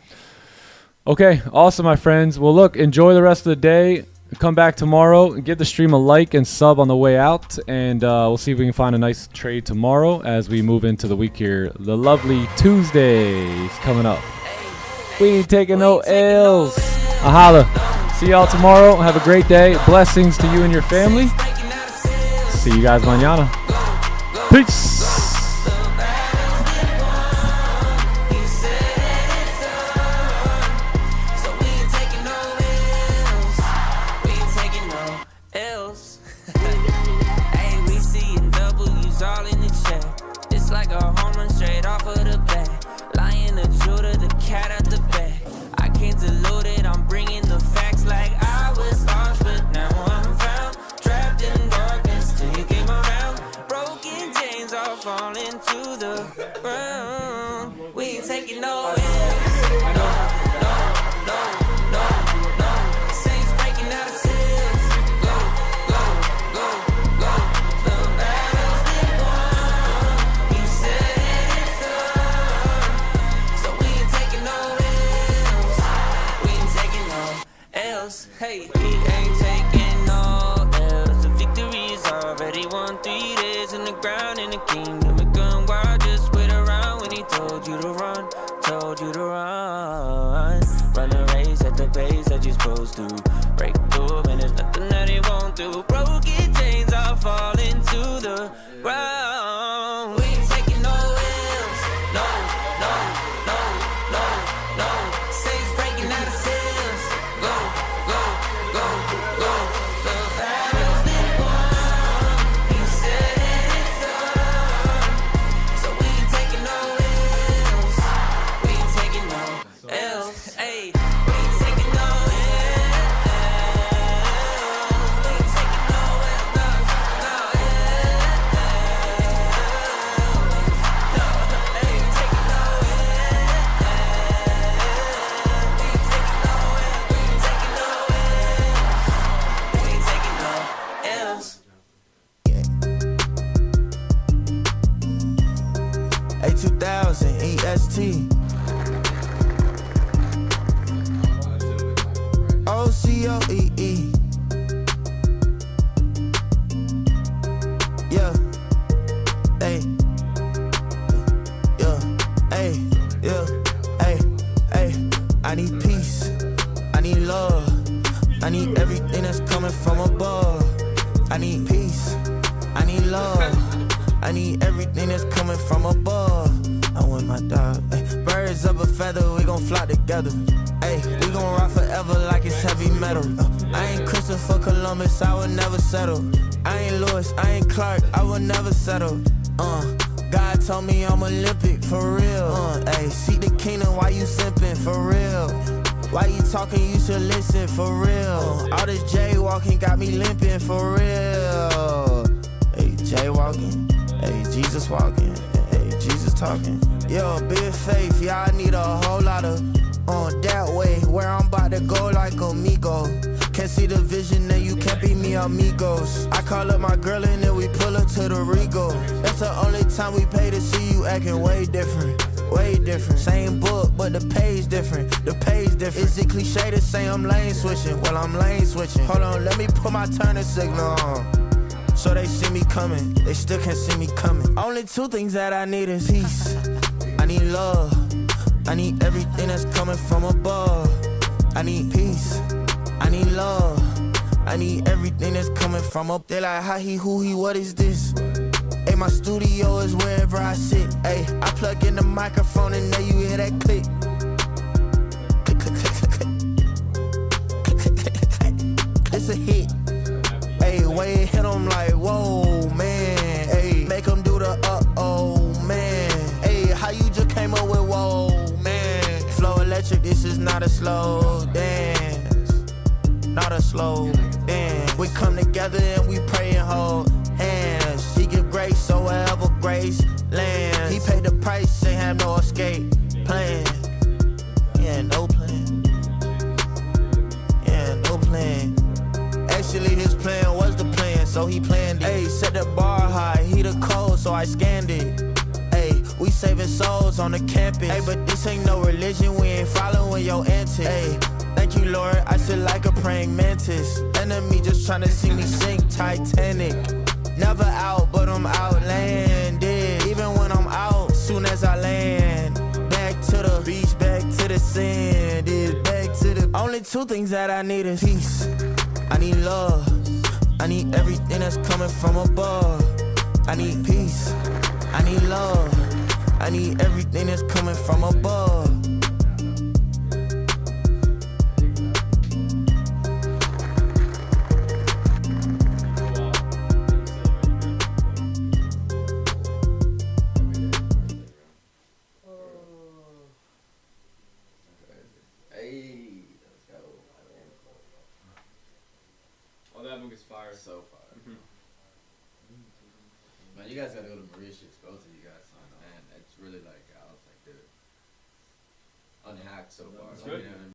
Okay, awesome, my friends. Well, look, enjoy the rest of the day. Come back tomorrow and give the stream a like and sub on the way out, and we'll see if we can find a nice trade tomorrow as we move into the week here. The lovely Tuesday is coming up. We ain't taking no L's. Ahala. See y'all tomorrow. Have a great day. Blessings to you and your family. See you guys mañana. Peace. Hey, he ain't taking no L's. The victory is already won. 3 days in the ground in the kingdom of gun. Why just wait around when he told you to run? Told you to run. Run the race at the pace that you're supposed to. Break through, and there's nothing that he won't do. Broken chains are falling to the ground. We ain't taking no L's. No, no, no, no, no. Saints breaking out of sales. Go, go, go, go. The battle's been won. He said it's done. So we ain't taking no L's. We ain't taking no L's. Hey, we ain't taking no L's. We ain't taking no L's. No L's. Hey, taking no L's. A2000 EST. OCOEE. Yeah. Hey. Yeah. Hey. Yeah. Hey. Hey. I need peace. I need love. I need everything that's coming from above. I need peace. I need love. I need everything that's coming from above. I want my dog. Ay, birds of a feather, we gon' fly together. Ay, we gon' rock forever like it's heavy metal. I ain't Christopher Columbus, I would never settle. I ain't Lewis, I ain't Clark, I would never settle. God told me I'm Olympic, for real. Ay, seek the kingdom while you simping, for real. Why you talking, you should listen, for real. All this jaywalking got me limping, for real. Hey, jaywalking, hey, Jesus walking, hey, Jesus talking. Yo, big faith, yeah, I need a whole lot of that way, where I'm about to go like amigo. Can't see the vision and you can't be me amigos. I call up my girl and then we pull up to the Rego. That's the only time we pay to see you acting way different. Way different, same book, but the page different. The page different. Is it cliche to say I'm lane switching? Well, I'm lane switching. Hold on, let me put my turning signal on, so they see me coming. They still can't see me coming. Only two things that I need is peace. I need love. I need everything that's coming from above. I need peace. I need love. I need everything that's coming from up. They like, how he, who he, what is this? Hey, my studio is wherever I sit. Hey, I plug in the microphone and then you hear that click. Click, click, click, click, it's a hit. Hey, way hit him like, whoa, man. Hey, make him do the uh-oh, man. Hey, how you just came up with whoa, man? Flow electric, this is not a slow dance. Not a slow dance. We come together and we pray and hold hands. He give grace, so wherever grace lands. He paid the price, ain't have no escape plan. Yeah, no plan. Yeah, no plan. Actually, his plan was the plan, so he planned it. Ayy, set the bar high, he the code, so I scanned it. Ayy, we saving souls on the campus. Ayy, but this ain't no religion, we ain't following your antics. Ayy, thank you, Lord, I sit like a praying mantis. Enemy just tryna see me sink Titanic. Never out, but I'm outlanded. Even when I'm out, soon as I land. Back to the beach, back to the sand. Is back to the only two things that I need is peace. I need love. I need everything that's coming from above. I need peace. I need love. I need everything that's coming from above. Hey, let's go. Oh, that book is fire. So far. Man, you guys gotta go to Mauritius. Both of you guys. Man, it's really like, I was like, dude, unhacked so far. It's Like, good. you know what I mean?